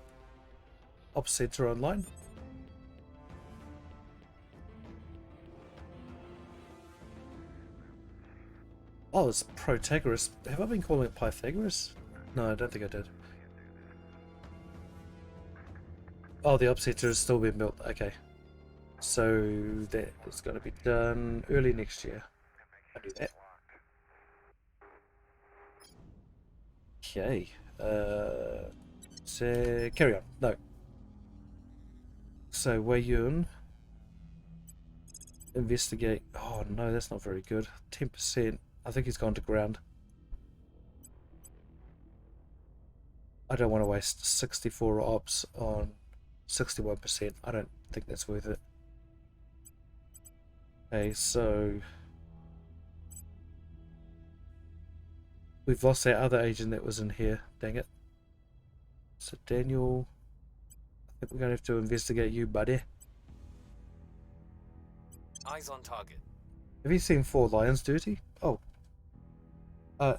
ops center online? Oh, it's Protagoras. Have I been calling it Pythagoras? No, I don't think I did. Oh, the ops center is still being built. Okay. So that is going to be done early next year. I'll do that. Okay. So carry on. No. So Wei Yun. Investigate. Oh no, that's not very good. 10%. I think he's gone to ground. I don't want to waste 64 ops on 61%. I don't think that's worth it. Okay, so we've lost our other agent that was in here. Dang it. So Daniel, I think we're going to have to investigate you, buddy. Eyes on target. Have you seen Four Lions Dirty? Oh.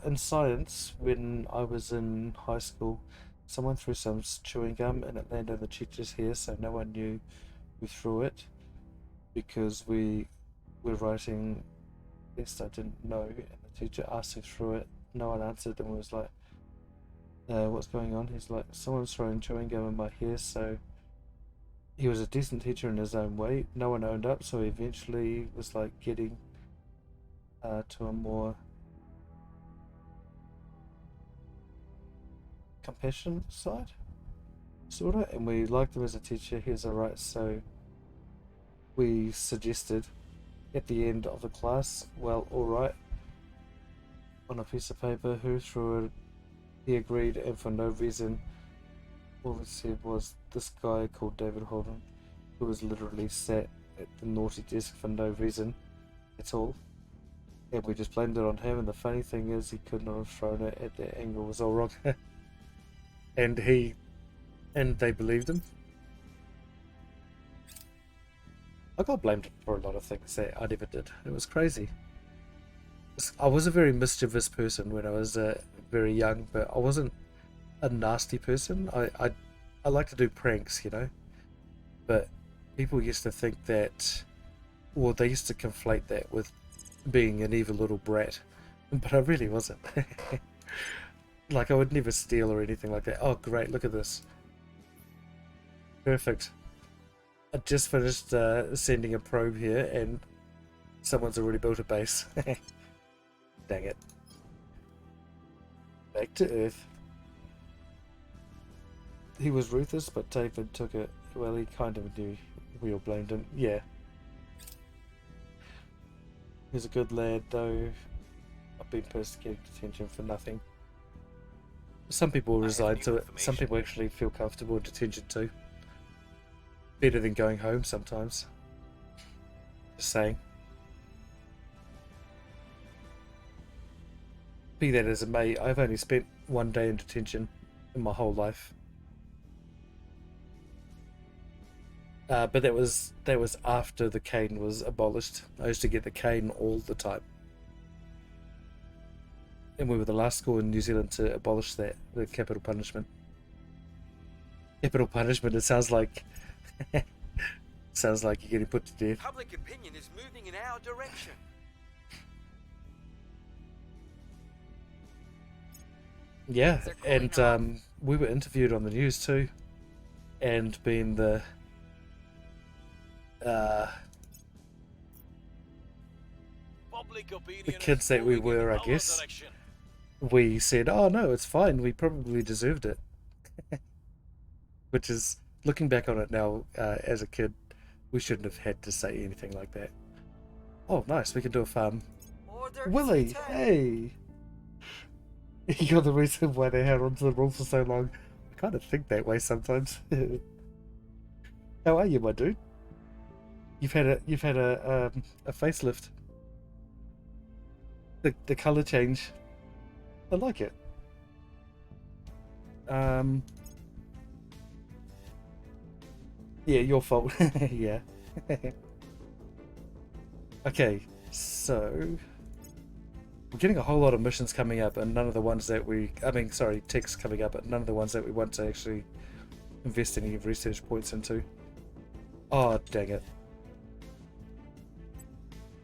In science, when I was in high school, someone threw some chewing gum and it landed on the teacher's hair, so no one knew who threw it because we were writing tests I didn't know, and the teacher asked who threw it. No one answered and was like, what's going on? He's like, someone's throwing chewing gum in my hair. So he was a decent teacher in his own way. No one owned up, so he eventually was like getting to a more compassion side, sorta, and we liked him as a teacher. He was alright, so we suggested at the end of the class, well, alright, on a piece of paper, who threw it. He agreed, and for no reason. All we said was this guy called David Holden, who was literally sat at the naughty desk for no reason at all, and we just blamed it on him. And the funny thing is, he could not have thrown it at that angle. It was all wrong. And they believed him. I got blamed for a lot of things that I never did. It was crazy. I was a very mischievous person when I was very young, but I wasn't a nasty person. I like to do pranks, you know. But people used to think that, well, they used to conflate that with being an evil little brat, but I really wasn't. Like, I would never steal or anything like that. Oh, great, look at this. Perfect. I just finished sending a probe here, and someone's already built a base. Dang it. Back to Earth. He was ruthless, but David took it. Well, he kind of knew we all blamed him. Yeah. He's a good lad, though. I've been persecuted detention for nothing. Some people resign to it. Some people actually feel comfortable in detention too. Better than going home sometimes. Just saying. Be that as it may, I've only spent 1 day in detention in my whole life. But that was after the cane was abolished. I used to get the cane all the time. And we were the last school in New Zealand to abolish that, the capital punishment. Capital punishment, it sounds like sounds like you're getting put to death. Public opinion is moving in our direction. Yeah, They're cooling and off. we were interviewed on the news too, and being the Public opinion kids is that we moving in were, I our guess, direction. we said, "Oh no, it's fine. We probably deserved it," which is, looking back on it now, as a kid, we shouldn't have had to say anything like that. Oh, nice. We can do a farm. Order is Willie, returned. hey. You're the reason why they held onto the rule for so long. I kind of think that way sometimes. How are you, my dude? You've had a facelift. The color change. I like it. Yeah, your fault. Yeah. Okay, so we're getting a whole lot of missions coming up, and none of the ones that texts coming up, but none of the ones that we want to actually invest any research points into. Oh, dang it.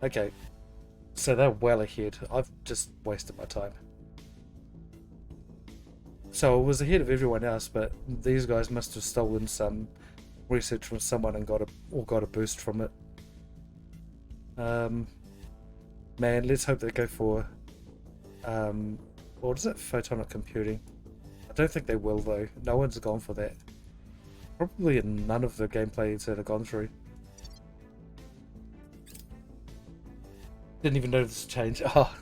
Okay, so they're well ahead. I've just wasted my time. So I was ahead of everyone else, but these guys must have stolen some research from someone and got a boost from it. Man, let's hope they go for what is it? Photonic computing. I don't think they will though. No one's gone for that. Probably in none of the gameplays that have gone through. Didn't even notice the change. Oh.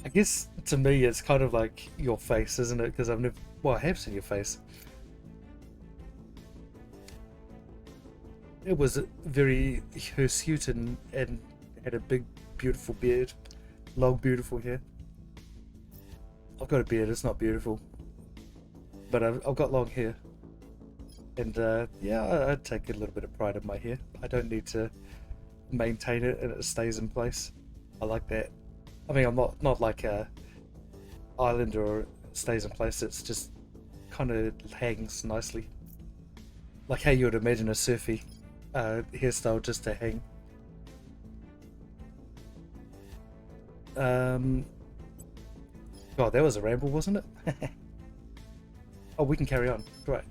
I guess to me it's kind of like your face, isn't it? Because I have seen your face. It was very hirsute and had a big, beautiful beard, long, beautiful hair. I've got a beard; it's not beautiful, but I've got long hair, and yeah, I take a little bit of pride in my hair. I don't need to maintain it, and it stays in place. I like that. I mean, I'm not like a islander or it stays in place. It's just kind of hangs nicely, like how you would imagine a surfy hairstyle just to hang. God, that was a ramble, wasn't it? Oh, we can carry on. Right.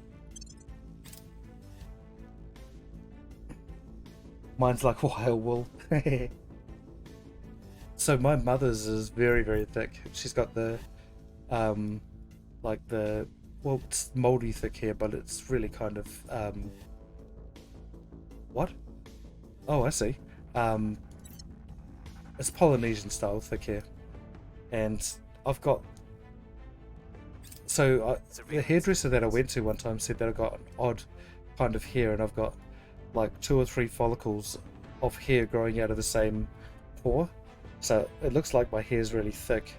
Mine's like wild wool. So my mother's is very, very thick. She's got the, like the, well, it's moldy thick hair, but it's really kind of, what? Oh, I see. It's Polynesian style thick hair. And I've got, so the hairdresser that I went to one time said that I got an odd kind of hair, and I've got like 2 or 3 follicles of hair growing out of the same pore. So it looks like my hair's really thick,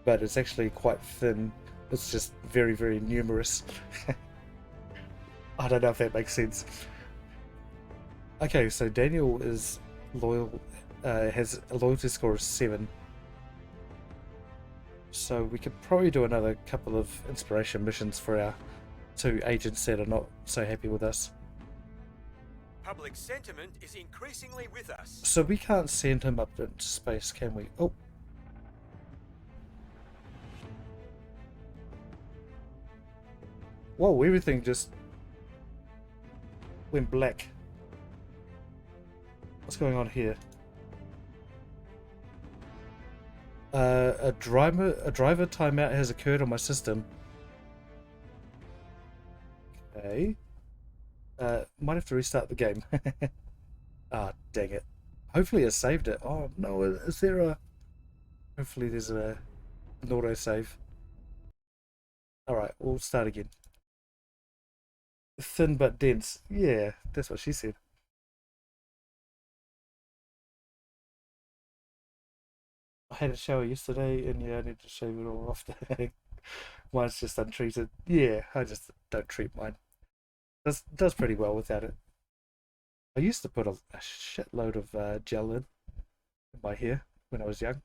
but it's actually quite thin. It's just very, very numerous. I don't know if that makes sense. Okay, so Daniel is loyal, has a loyalty score of 7. So we could probably do another couple of inspiration missions for our 2 agents that are not so happy with us. Public sentiment is increasingly with us. So we can't send him up into space, can we? Oh. Whoa, everything just went black. What's going on here? A driver timeout has occurred on my system. Okay. Might have to restart the game. Ah, dang it. Hopefully it saved it. Oh no, is there a... Hopefully there's an auto-save. Alright, we'll start again. Thin but dense. Yeah, that's what she said. I had a shower yesterday and yeah, I need to shave it all off today. Mine's just untreated. Yeah, I just don't treat mine. Does pretty well without it. I used to put a shitload of gel in my hair when I was young.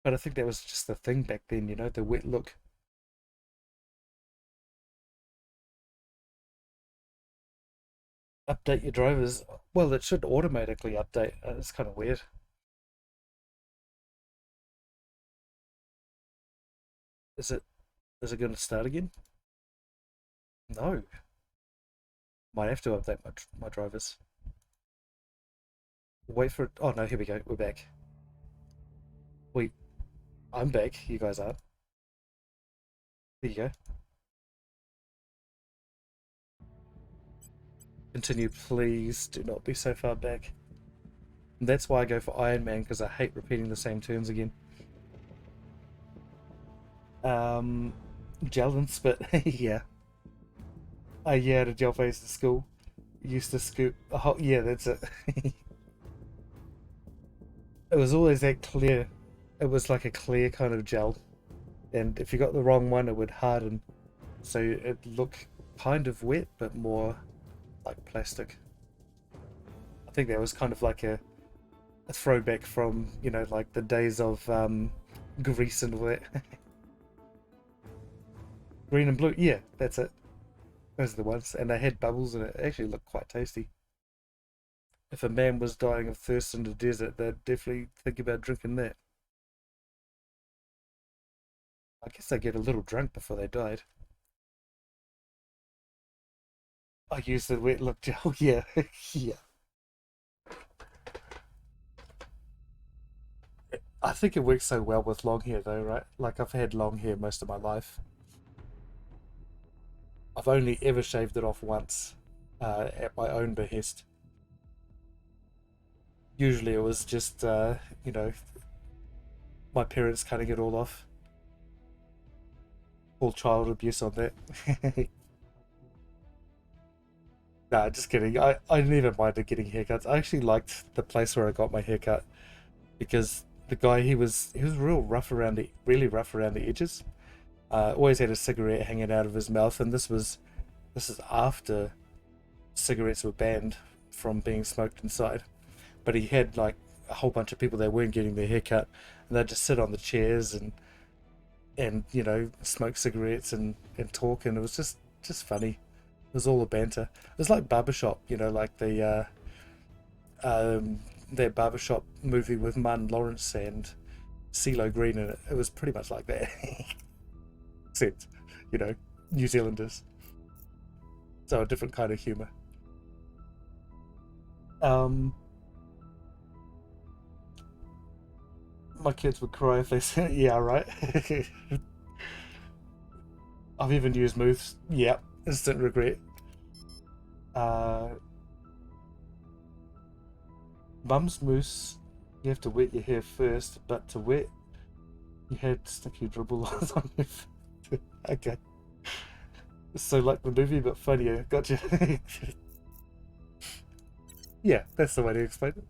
But I think that was just the thing back then, you know, the wet look. Update your drivers. Well, it should automatically update. It's kind of weird. Is it going to start again? No. Might have to update my drivers. Wait for it. Oh no, here we go. We're back. Wait, I'm back. You guys aren't. There you go. Continue, please. Do not be so far back. And that's why I go for Iron Man, because I hate repeating the same turns again. Gel and spit. Yeah. Yeah, the gel face at school. Used to scoop. Oh, yeah, that's it. It was always that clear. It was like a clear kind of gel. And if you got the wrong one, it would harden. So it looked kind of wet, but more like plastic. I think that was kind of like a throwback from, you know, like the days of grease and all that. Green and blue, yeah, that's it. Those are the ones. And they had bubbles and it actually looked quite tasty. If a man was dying of thirst in the desert, they'd definitely think about drinking that. I guess they get a little drunk before they died. I used the wet look gel, yeah, yeah. I think it works so well with long hair though, right? Like I've had long hair most of my life. I've only ever shaved it off once, at my own behest. Usually it was just, you know, my parents cutting it all off. All child abuse on that. Nah, just kidding. I never minded getting haircuts. I actually liked the place where I got my haircut because the guy he was real rough around the really rough around the edges. Always had a cigarette hanging out of his mouth, and this is after cigarettes were banned from being smoked inside. But he had like a whole bunch of people that weren't getting their haircut, and they'd just sit on the chairs and you know smoke cigarettes and talk, and it was just funny. It was all a banter. It was like Barbershop, you know, like the that Barbershop movie with Martin Lawrence and CeeLo Green in it. It was pretty much like that. Except, you know, New Zealanders. So a different kind of humour. My kids would cry if they said, yeah, right. I've even used moves. Yep, instant regret. Mum's mousse, you have to wet your hair first, but to wet, you had sticky dribble on your face. Okay. So like the movie, but funnier. Gotcha. Yeah, that's the way to explain it.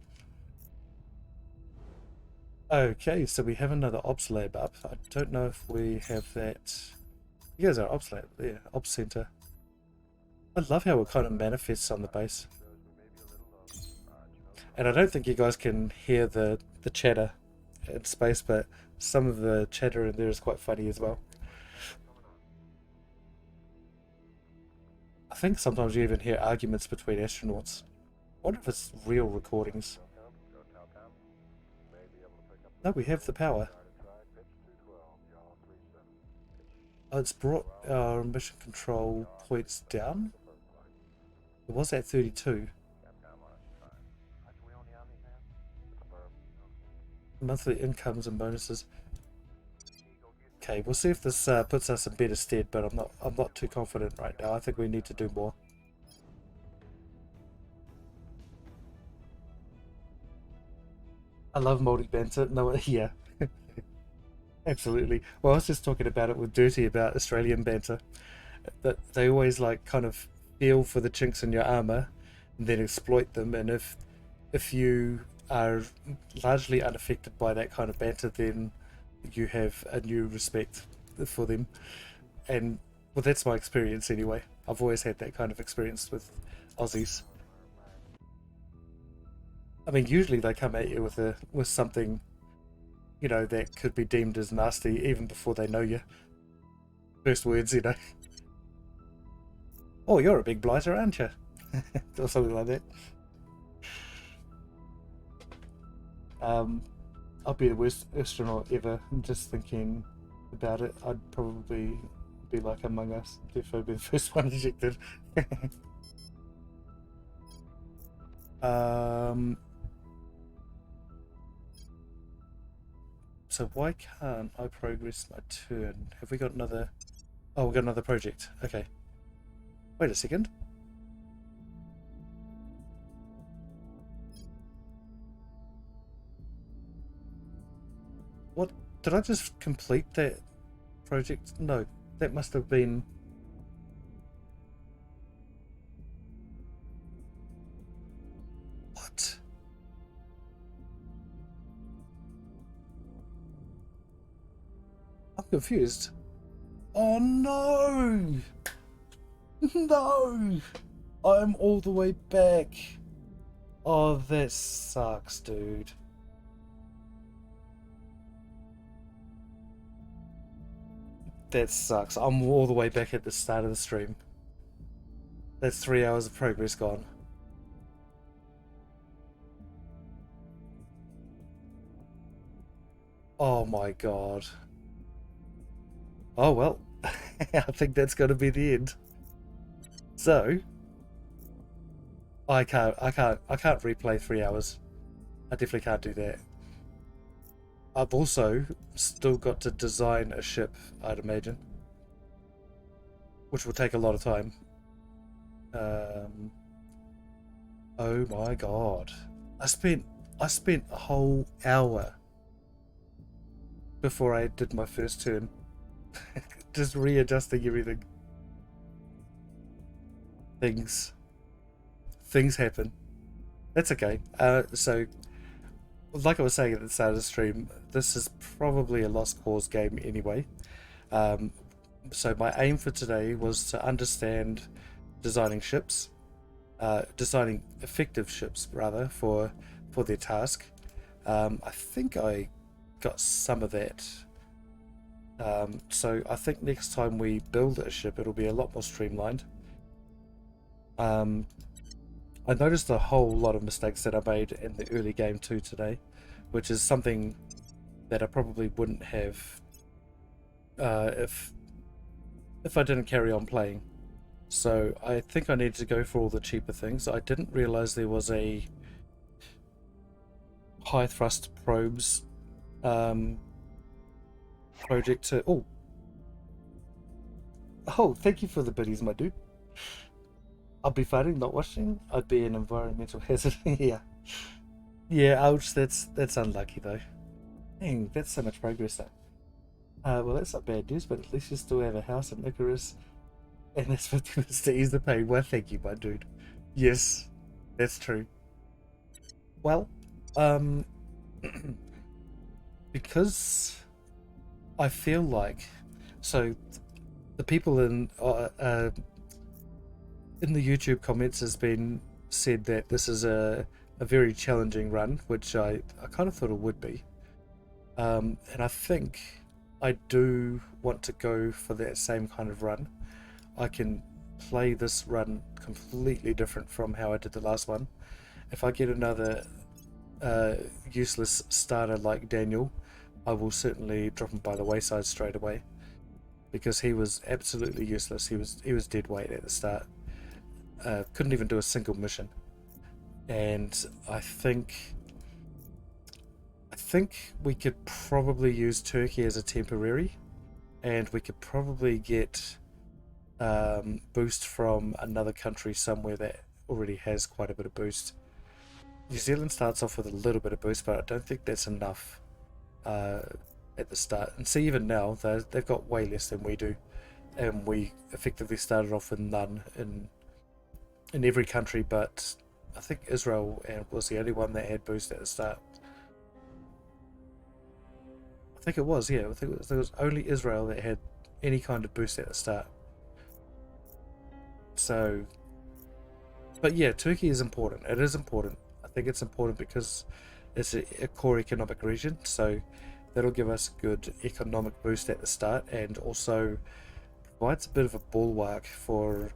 Okay, so we have another ops lab up. I don't know if we have that. You guys are ops lab, yeah, ops center. I love how it kind of manifests on the base. And I don't think you guys can hear the chatter in space, but some of the chatter in there is quite funny as well. I think sometimes you even hear arguments between astronauts. I wonder if it's real recordings. No, we have the power. Oh, it's brought our mission control points down. It was at 32. Monthly incomes and bonuses. Okay, we'll see if this puts us in better stead, but I'm not too confident right now. I think we need to do more. I love moldy banter. No, yeah, absolutely. Well, I was just talking about it with Dirty about Australian banter. That they always like kind of feel for the chinks in your armor and then exploit them. And if you are largely unaffected by that kind of banter, then you have a new respect for them. And well, that's my experience anyway. I've always had that kind of experience with Aussies. I mean, usually they come at you with something, that could be deemed as nasty even before they know you. First words. Oh, you're a big blighter, aren't you? Or something like that. I'll be the worst astronaut ever. I'm just thinking about it. I'd probably be like Among Us. Definitely be the first one ejected. So why can't I progress my turn? Have we got another... Oh, we've got another project. Okay. Wait a second. What? Did I just complete that project? No, that must have been... What? I'm confused. Oh no! No! I'm all the way back. Oh, that sucks, dude. That sucks. I'm all the way back at the start of the stream. That's 3 hours of progress gone. Oh my god. Oh well. I think that's gonna be the end. So I can't replay 3 hours. I definitely can't do that. I've also still got to design a ship, I'd imagine, which will take a lot of time. Oh my god. I spent a whole hour before I did my first turn just readjusting everything. Things happen. That's okay. So like I was saying at the start of the stream, this is probably a lost cause game anyway. So my aim for today was to understand designing ships, designing effective ships rather for their task. I think I got some of that. So I think next time we build a ship, it'll be a lot more streamlined. I noticed a whole lot of mistakes that I made in the early game too today, which is something that I probably wouldn't have if I didn't carry on playing. So I think I need to go for all the cheaper things. I didn't realize there was a high thrust probes project to... Oh, thank you for the biddies, my dude. I'll be fighting, not watching. I'd be an environmental hazard. Yeah. Yeah, ouch, that's unlucky though. Dang, that's so much progress though. Well, that's not bad news, but at least you still have a house in Icarus, and that's 50 minutes to ease the pain. Well, thank you, my dude. Yes, that's true. Well, because I feel like, so the people in the YouTube comments has been said that this is a very challenging run, which I kind of thought it would be. And I think I do want to go for that same kind of run. I can play this run completely different from how I did the last one. If I get another useless starter like Daniel, I will certainly drop him by the wayside straight away, because he was absolutely useless. He was dead weight at the start. Couldn't even do a single mission. And I think we could probably use Turkey as a temporary, and we could probably get boost from another country somewhere that already has quite a bit of boost. New Zealand starts off with a little bit of boost, but I don't think that's enough at the start. And see, even now, they've got way less than we do. And we effectively started off with none in every country, but I think Israel was the only one that had boost at the start. I think it was, yeah. I think it was only Israel that had any kind of boost at the start. So, but yeah, Turkey is important. It is important. I think it's important because it's a core economic region, so that'll give us a good economic boost at the start, and also provides a bit of a bulwark for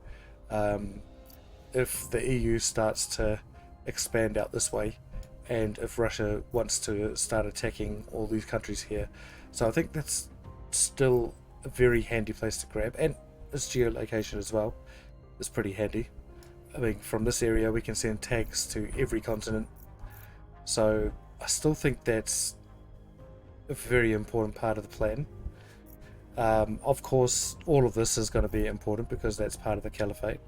if the EU starts to expand out this way, and if Russia wants to start attacking all these countries here. So I think that's still a very handy place to grab, and its geolocation as well is pretty handy. I mean, from this area we can send tags to every continent, so I still think that's a very important part of the plan. Of course, all of this is going to be important because that's part of the caliphate.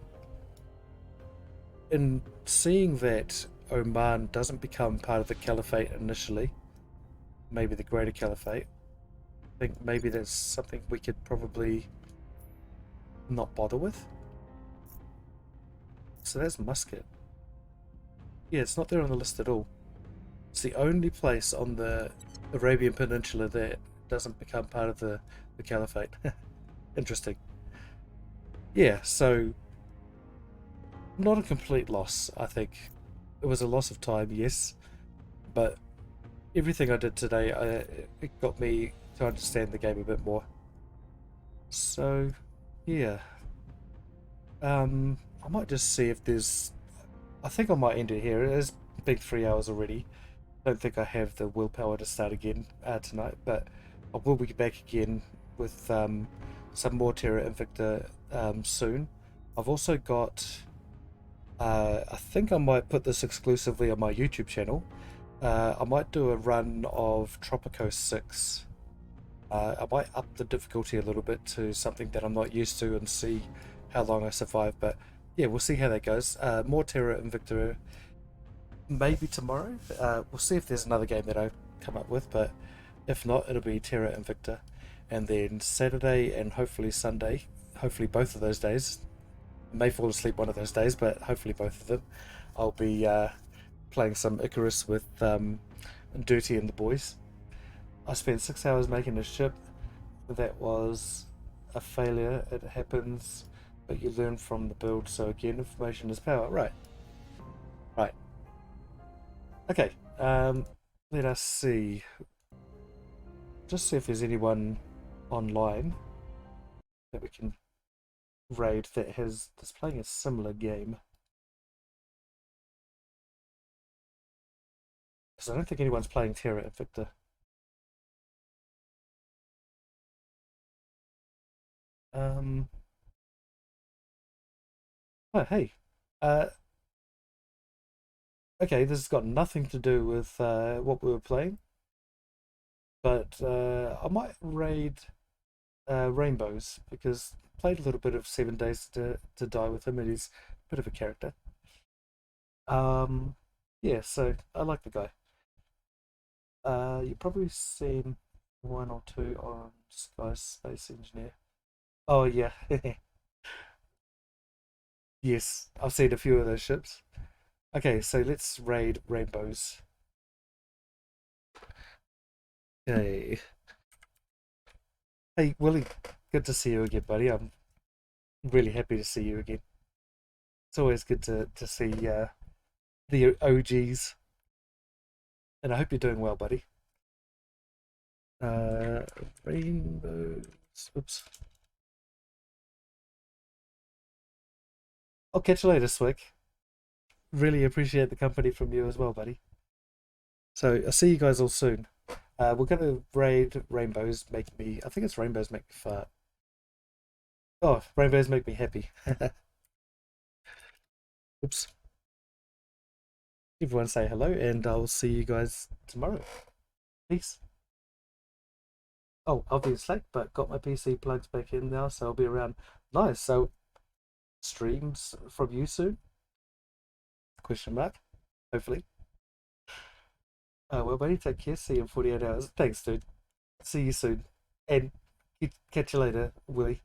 In seeing that Oman doesn't become part of the caliphate initially, maybe the greater caliphate, I think maybe that's something we could probably not bother with. So that's Muscat. Yeah, it's not there on the list at all. It's the only place on the Arabian Peninsula that doesn't become part of the caliphate. Interesting. Yeah, so not a complete loss, I think. It was a loss of time, yes, but everything I did today, it got me to understand the game a bit more. So, yeah. I might just see if there's... I think I might end it here. It has been 3 hours already. I don't think I have the willpower to start again tonight, but I will be back again with some more TERRA INVICTA soon. I've also got... I think I might put this exclusively on my YouTube channel. I might do a run of Tropico 6. I might up the difficulty a little bit to something that I'm not used to and see how long I survive, but yeah, we'll see how that goes. More TERRA INVICTA maybe tomorrow. We'll see if there's another game that I come up with, but if not, it'll be TERRA INVICTA. And then Saturday and hopefully Sunday, hopefully both of those days, I may fall asleep one of those days, but hopefully both of them, I'll be playing some Icarus with Dirty and the boys. I spent 6 hours making a ship. That was a failure. It happens, but you learn from the build. So again, information is power. Right. Okay. Let us see. Just see if there's anyone online that we can raid that's playing a similar game. Because I don't think anyone's playing TERRA INVICTA. Oh, hey. Okay, this has got nothing to do with what we were playing, but I might raid Rainbows, because I played a little bit of 7 Days to Die with him, and he's a bit of a character. Yeah, so I like the guy. You've probably seen one or two on Space Engineer. Oh yeah, yes, I've seen a few of those ships. Okay, so let's raid Rainbows. Okay. Hey, Willie, good to see you again, buddy. I'm really happy to see you again. It's always good to see the OGs. And I hope you're doing well, buddy. Rainbows. Oops. I'll catch you later, Swick. Really appreciate the company from you as well, buddy. So I'll see you guys all soon. We're gonna raid Rainbows. I think it's Rainbows make me fart. Oh, Rainbows make me happy. Oops. Everyone say hello, and I'll see you guys tomorrow. Peace. Oh, I'll be in Slack, but got my PC plugs back in now, so I'll be around. Nice. So streams from you soon? Question mark. Hopefully. Well, buddy, take care. See you in 48 hours. Thanks, dude. See you soon. And catch you later, Willie.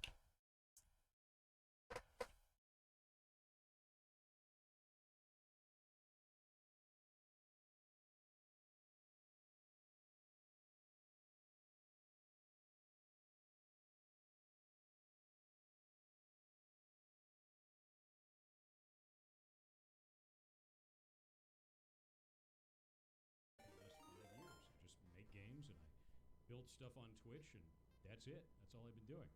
Just make games and I build stuff on Twitch and that's it. That's all I've been doing.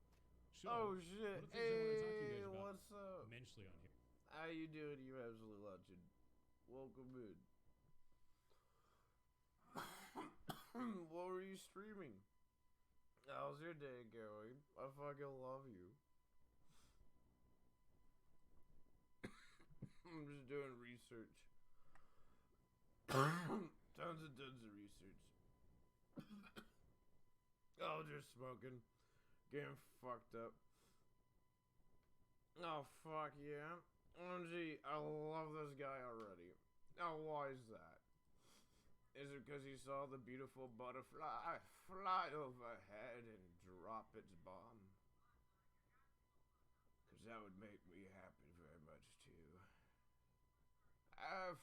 So, oh shit! One of the things I want to talk to you Hey, guys about what's up? immensely on here. How you doing, you absolute legend? Welcome in. What were you streaming? How's your day going? I fucking love you. I'm just doing research. tons of research. Oh, just smoking. Getting fucked up. Oh, fuck yeah. OMG, I love this guy already. Now, why is that? Is it because he saw the beautiful butterfly fly overhead and drop its bomb? Because that would make me happy very much, too.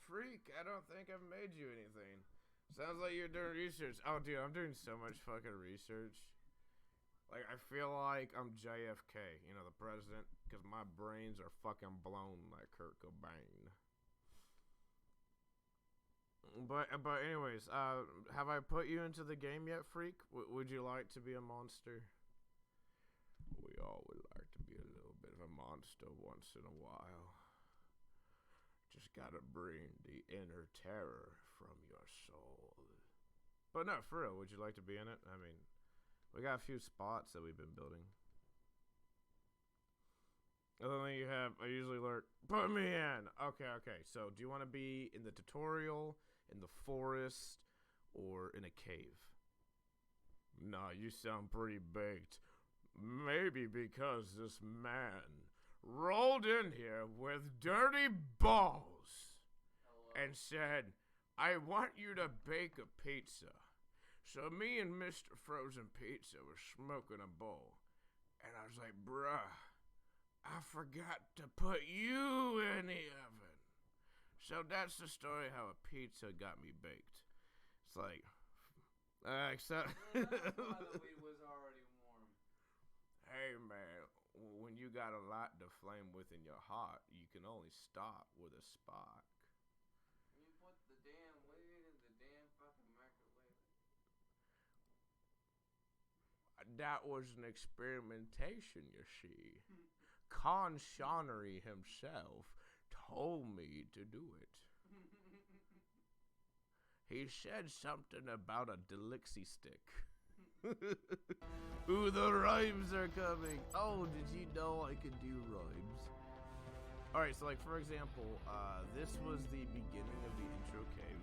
Freak, I don't think I've made you anything. Sounds like you're doing research. Oh, dude, I'm doing so much fucking research. Like, I feel like I'm JFK, you know, the president, because my brains are fucking blown like Kurt Cobain. But anyways, have I put you into the game yet, Freak? Would you like to be a monster? We all would like to be a little bit of a monster once in a while. Just gotta bring the inner terror from your soul. But no, for real, would you like to be in it? I mean, we got a few spots that we've been building. Other than you have, I usually lurk. Put me in! Okay. So, do you want to be in the tutorial, in the forest, or in a cave? Nah, you sound pretty baked. Maybe because this man rolled in here with dirty balls and said, I want you to bake a pizza. So me and Mr. Frozen Pizza were smoking a bowl. And I was like, bruh, I forgot to put you in the oven. So that's the story how a pizza got me baked. It's like, except... the weed was already warm. Hey, man, when you got a lot to flame within your heart, you can only start with a spark. You put the damn weed in the damn fucking microwave. That was an experimentation, you see. Con Shawnery himself told me to do it. He said something about a Delixie stick. Ooh, the rhymes are coming. Oh, did you know I could do rhymes? Alright, so like for example, this was the beginning of the intro cave.